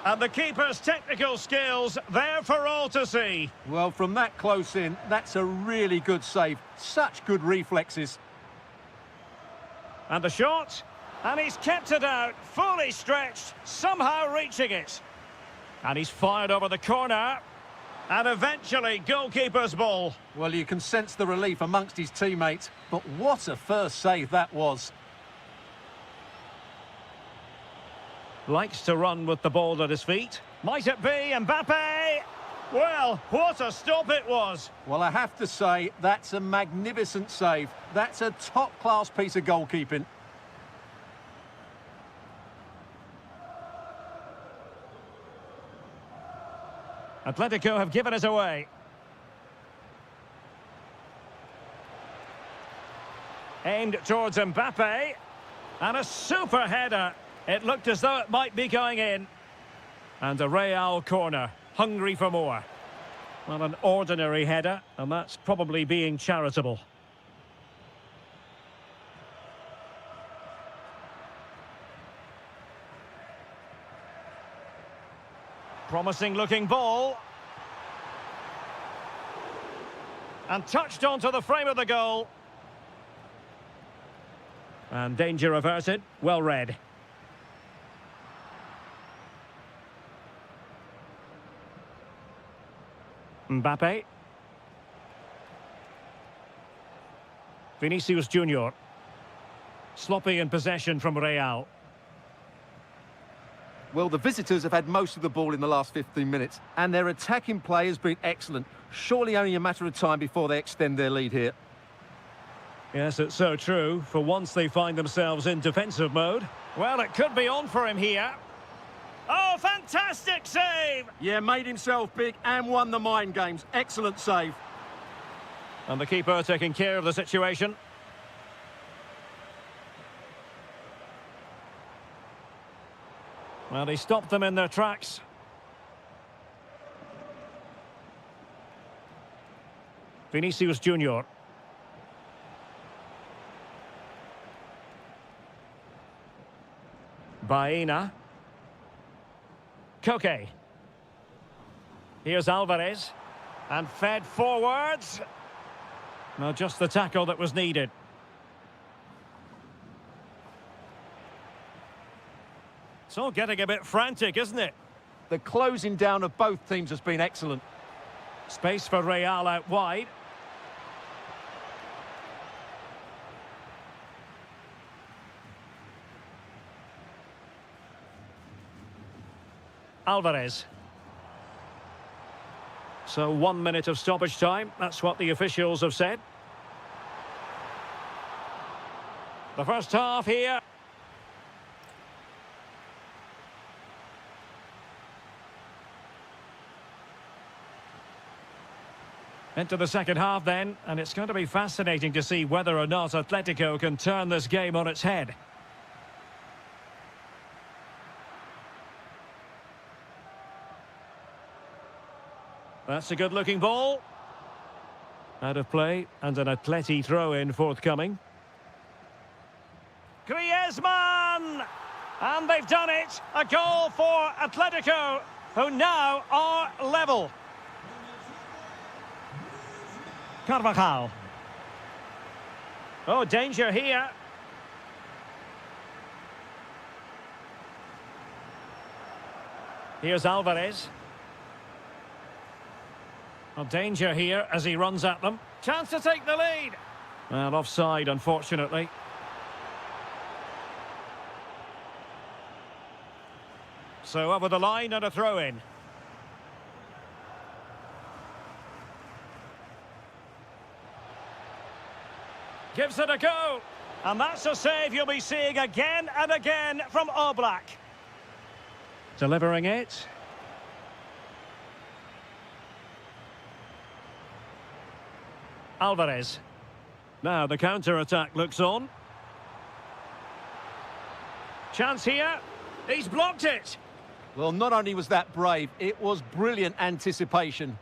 And the keeper's technical skills there for all to see. Well, from that close in, that's a really good save. Such good reflexes. And the shot. And he's kept it out, fully stretched, somehow reaching it. And he's fired over the corner. And eventually, goalkeeper's ball. Well, you can sense the relief amongst his teammates. But what a first save that was. Likes to run with the ball at his feet. Might it be Mbappe? Well, what a stop it was. Well, I have to say, that's a magnificent save. That's a top-class piece of goalkeeping. Atletico have given us away. Aimed towards Mbappe. And a super header. It looked as though it might be going in. And a Real corner, hungry for more. Well, an ordinary header, and that's probably being charitable. Promising looking ball. And touched onto the frame of the goal. And danger averted, well read. Mbappe. Vinicius Junior. Sloppy in possession from Real. Well, the visitors have had most of the ball in the last 15 minutes, and their attacking play has been excellent. Surely only a matter of time before they extend their lead here. Yes, it's so true. For once they find themselves in defensive mode. Well, it could be on for him here. Oh, fantastic save! Yeah, made himself big and won the mind games. Excellent save. And the keeper taking care of the situation. Well, he stopped them in their tracks. Vinicius Junior. Baena. Koke. Here's Alvarez. And fed forwards. No, just the tackle that was needed. It's all getting a bit frantic, isn't it? The closing down of both teams has been excellent. Space for Real out wide. Alvarez. So 1 minute of stoppage time. That's what the officials have said. The first half here. Into the second half then, and it's going to be fascinating to see whether or not Atletico can turn this game on its head. That's a good-looking ball. Out of play, and an Atleti throw-in forthcoming. Griezmann! And they've done it! A goal for Atletico, who now are level. Carvajal. Oh, danger here. Here's Alvarez. Well, danger here as he runs at them. Chance to take the lead. Well, offside, unfortunately. So over the line and a throw-in. Gives it a go. And that's a save you'll be seeing again and again from Oblak. Delivering it. Alvarez. Now the counter-attack looks on. Chance here. He's blocked it. Well, not only was that brave, it was brilliant anticipation.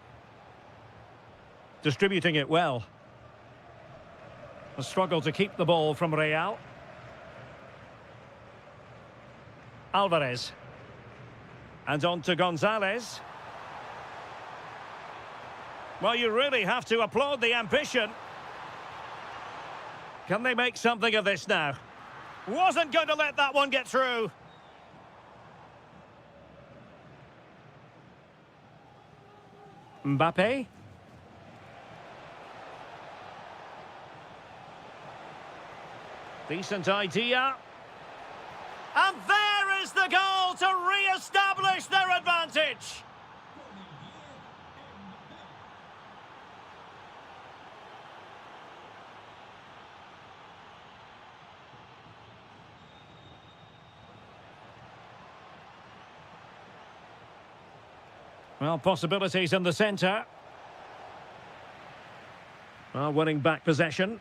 Distributing it well. A struggle to keep the ball from Real. Alvarez. And on to Gonzalez. Well, you really have to applaud the ambition. Can they make something of this now? Wasn't going to let that one get through. Mbappe. Decent idea. And there is the goal to re-establish their advantage. Well, possibilities in the centre. Well, winning back possession.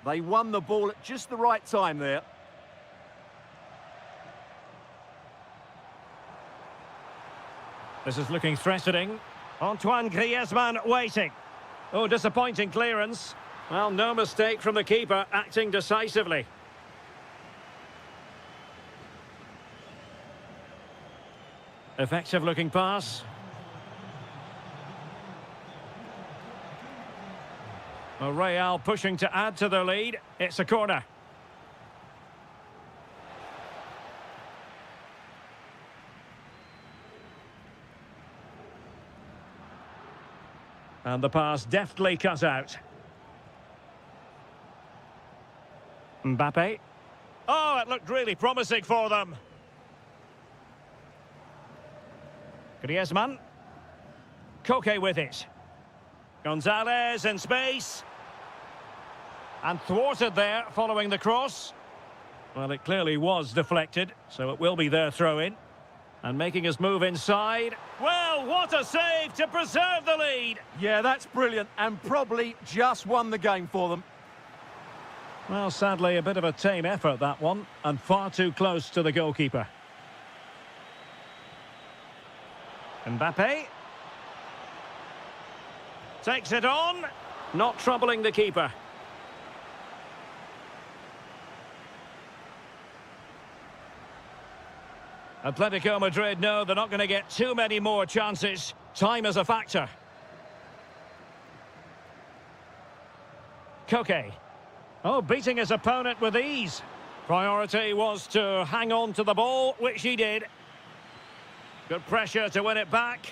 They won the ball at just the right time there. This is looking threatening. Antoine Griezmann waiting. Oh, disappointing clearance. Well, no mistake from the keeper, acting decisively. Effective looking pass. Well, Real pushing to add to their lead. It's a corner. And the pass deftly cut out. Mbappe. Oh, it looked really promising for them. Griezmann. Koke with it. Gonzalez in space. And thwarted there following the cross. Well, it clearly was deflected, so it will be their throw-in. And making his move inside. Well, what a save to preserve the lead. Yeah, that's brilliant, and probably just won the game for them. Well, sadly, a bit of a tame effort, that one, and far too close to the goalkeeper. Mbappe. Takes it on. Not troubling the keeper. Atletico Madrid know they're not going to get too many more chances. Time is a factor. Koke. Oh, beating his opponent with ease. Priority was to hang on to the ball, which he did. Good pressure to win it back.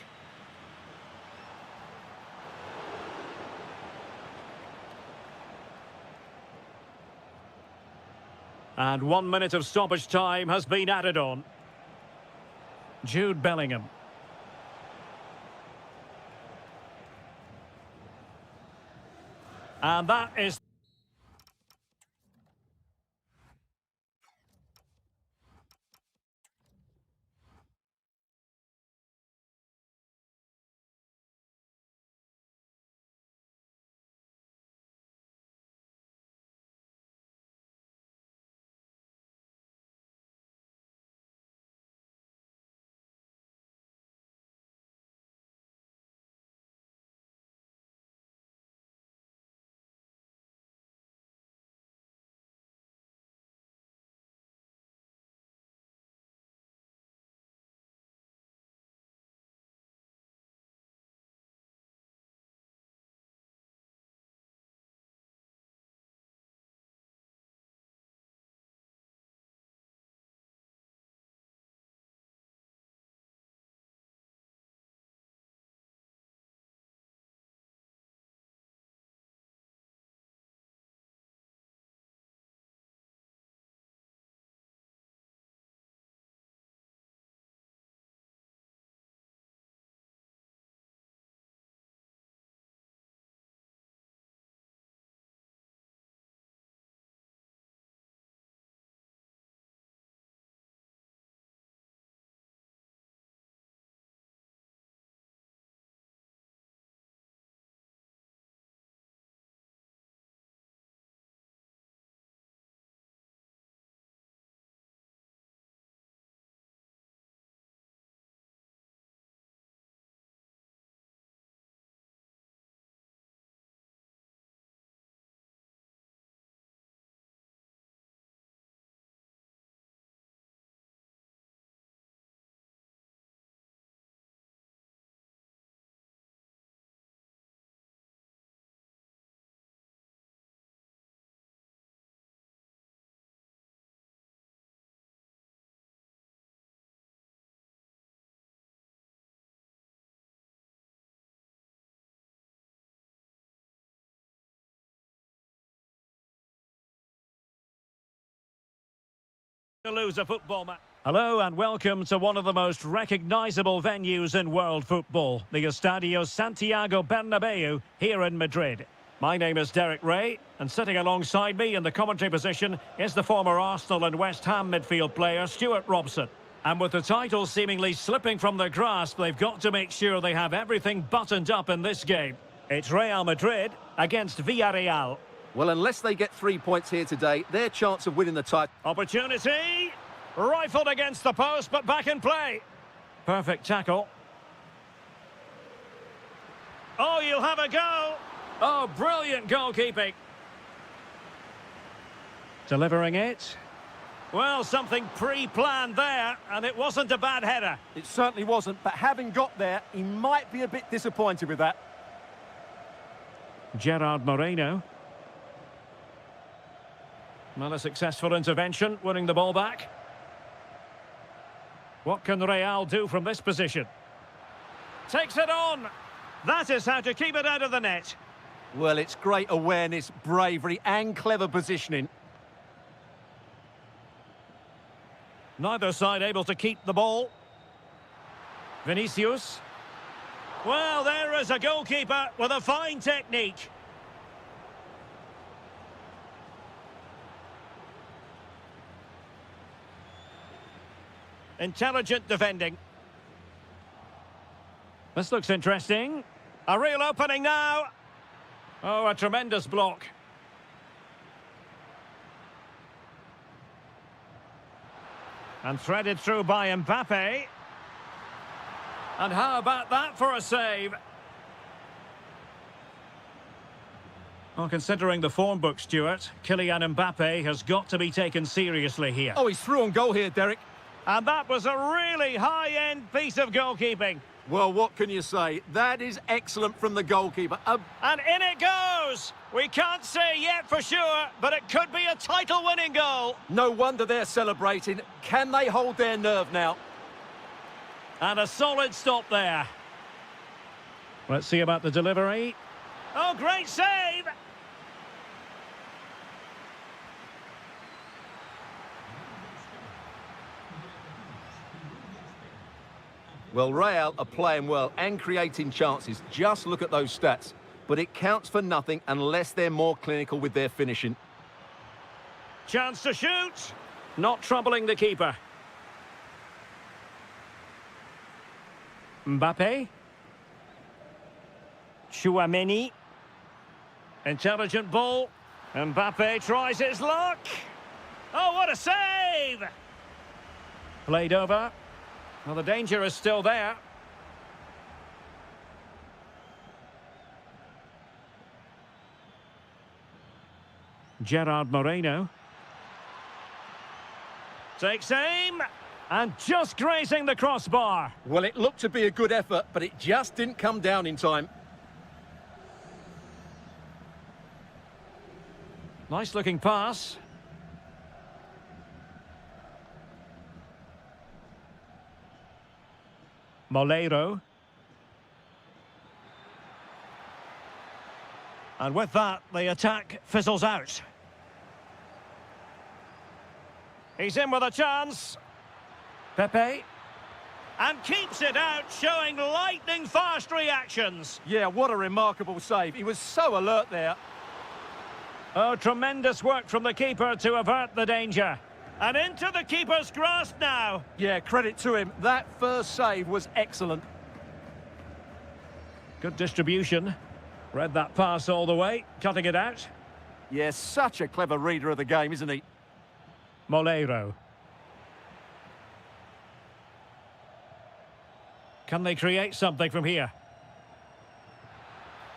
And 1 minute of stoppage time has been added on. Jude Bellingham. And that is... To lose a football match. Hello and welcome to one of the most recognisable venues in world football, the Estadio Santiago Bernabeu here in Madrid. My name is Derek Ray, and sitting alongside me in the commentary position is the former Arsenal and West Ham midfield player Stuart Robson. And with the title seemingly slipping from their grasp, they've got to make sure they have everything buttoned up in this game. It's Real Madrid against Villarreal. Well, unless they get 3 points here today, their chance of winning the title... Opportunity! Rifled against the post, but back in play. Perfect tackle. Oh, you'll have a go. Oh, brilliant goalkeeping. Delivering it. Well, something pre-planned there, and it wasn't a bad header. It certainly wasn't, but having got there, he might be a bit disappointed with that. Gerard Moreno. Well, a successful intervention, winning the ball back. What can Real do from this position? Takes it on. That is how to keep it out of the net. Well, it's great awareness, bravery and clever positioning. Neither side able to keep the ball. Vinicius. Well, there is a goalkeeper with a fine technique. Intelligent defending. This looks interesting. A real opening now. Oh, a tremendous block. And threaded through by Mbappe. And how about that for a save? Well, considering the form book, Stuart, Kylian Mbappe has got to be taken seriously here. Oh, he's through on goal here, Derek. And that was a really high-end piece of goalkeeping. Well, what can you say? That is excellent from the goalkeeper. And in it goes! We can't say yet for sure, but it could be a title-winning goal. No wonder they're celebrating. Can they hold their nerve now? And a solid stop there. Let's see about the delivery. Oh, great save! Well, Real are playing well and creating chances. Just look at those stats. But it counts for nothing unless they're more clinical with their finishing. Chance to shoot. Not troubling the keeper. Mbappe. Chouameni. Intelligent ball. Mbappe tries his luck. Oh, what a save! Played over. Well, the danger is still there. Gerard Moreno. Takes aim. And just grazing the crossbar. Well, it looked to be a good effort, but it just didn't come down in time. Nice looking pass. Molero. And with that, the attack fizzles out. He's in with a chance. Pepe. And keeps it out, showing lightning-fast reactions. Yeah, what a remarkable save. He was so alert there. Oh, tremendous work from the keeper to avert the danger. And into the keeper's grasp now. Yeah, credit to him. That first save was excellent. Good distribution. Read that pass all the way, cutting it out. Yeah, such a clever reader of the game, isn't he? Molero. Can they create something from here?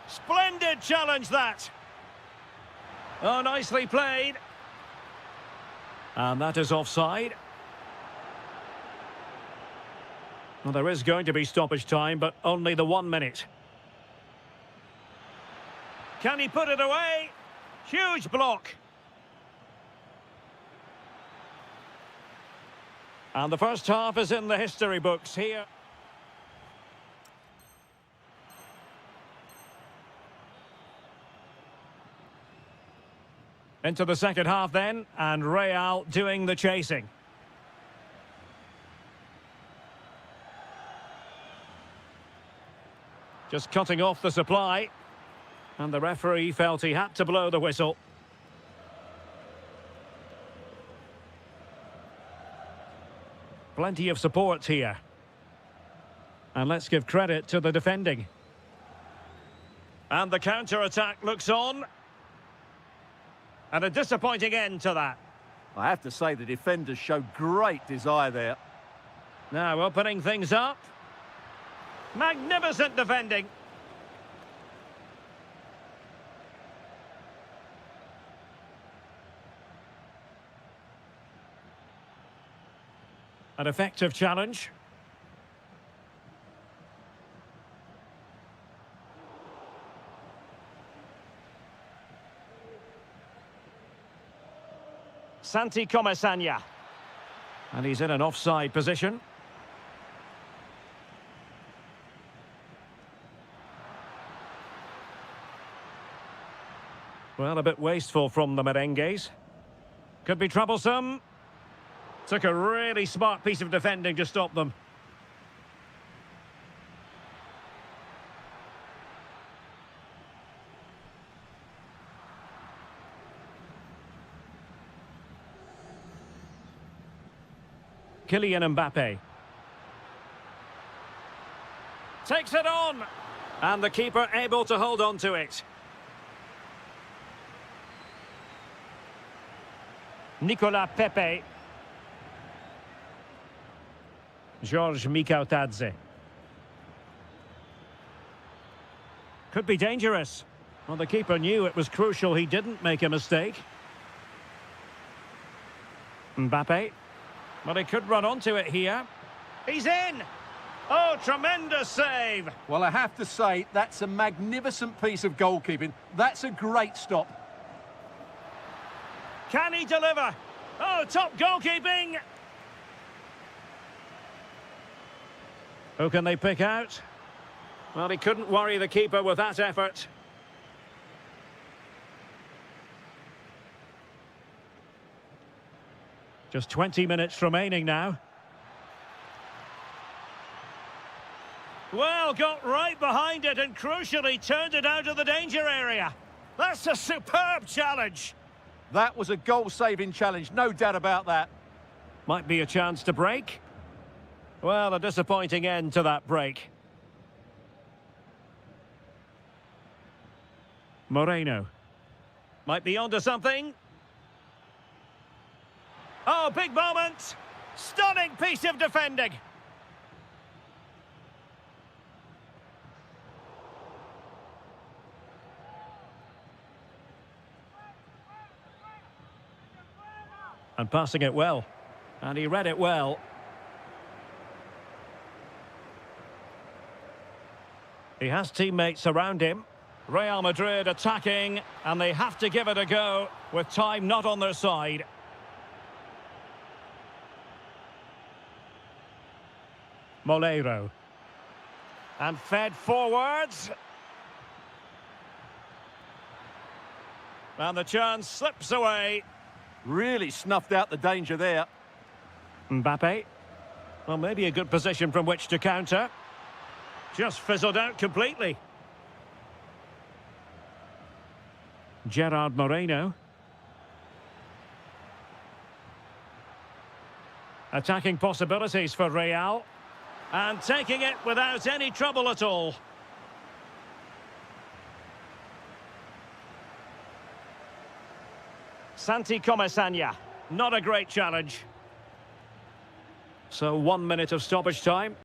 Splendid challenge, that. Oh, nicely played. And that is offside. Well, there is going to be stoppage time, but only the 1 minute. Can he put it away? Huge block. And the first half is in the history books here. Into the second half then, and Real doing the chasing. Just cutting off the supply. And the referee felt he had to blow the whistle. Plenty of support here. And let's give credit to the defending. And the counter-attack looks on. And a disappointing end to that. I have to say the defenders showed great desire there. Now opening things up. Magnificent defending. An effective challenge. Santi Comasagna. And he's in an offside position. Well, a bit wasteful from the merengues. Could be troublesome. Took a really smart piece of defending to stop them. Kylian Mbappe. Takes it on. And the keeper able to hold on to it. Nicolas Pepe. George Mikautadze. Could be dangerous. Well, the keeper knew it was crucial he didn't make a mistake. Mbappe. But he could run onto it here. He's in! Oh, tremendous save! Well, I have to say, that's a magnificent piece of goalkeeping. That's a great stop. Can he deliver? Oh, top goalkeeping! Who can they pick out? Well, he couldn't worry the keeper with that effort. Just 20 minutes remaining now. Well, got right behind it and crucially turned it out of the danger area. That's a superb challenge. That was a goal-saving challenge, no doubt about that. Might be a chance to break. Well, a disappointing end to that break. Moreno. Might be onto something. Oh, big moment! Stunning piece of defending! And passing it well. And he read it well. He has teammates around him. Real Madrid attacking, and they have to give it a go with time not on their side. Molero. And fed forwards. And the chance slips away. Really snuffed out the danger there. Mbappe. Well, maybe a good position from which to counter. Just fizzled out completely. Gerard Moreno. Attacking possibilities for Real. And taking it without any trouble at all. Santi Comasagna. Not a great challenge. So 1 minute of stoppage time.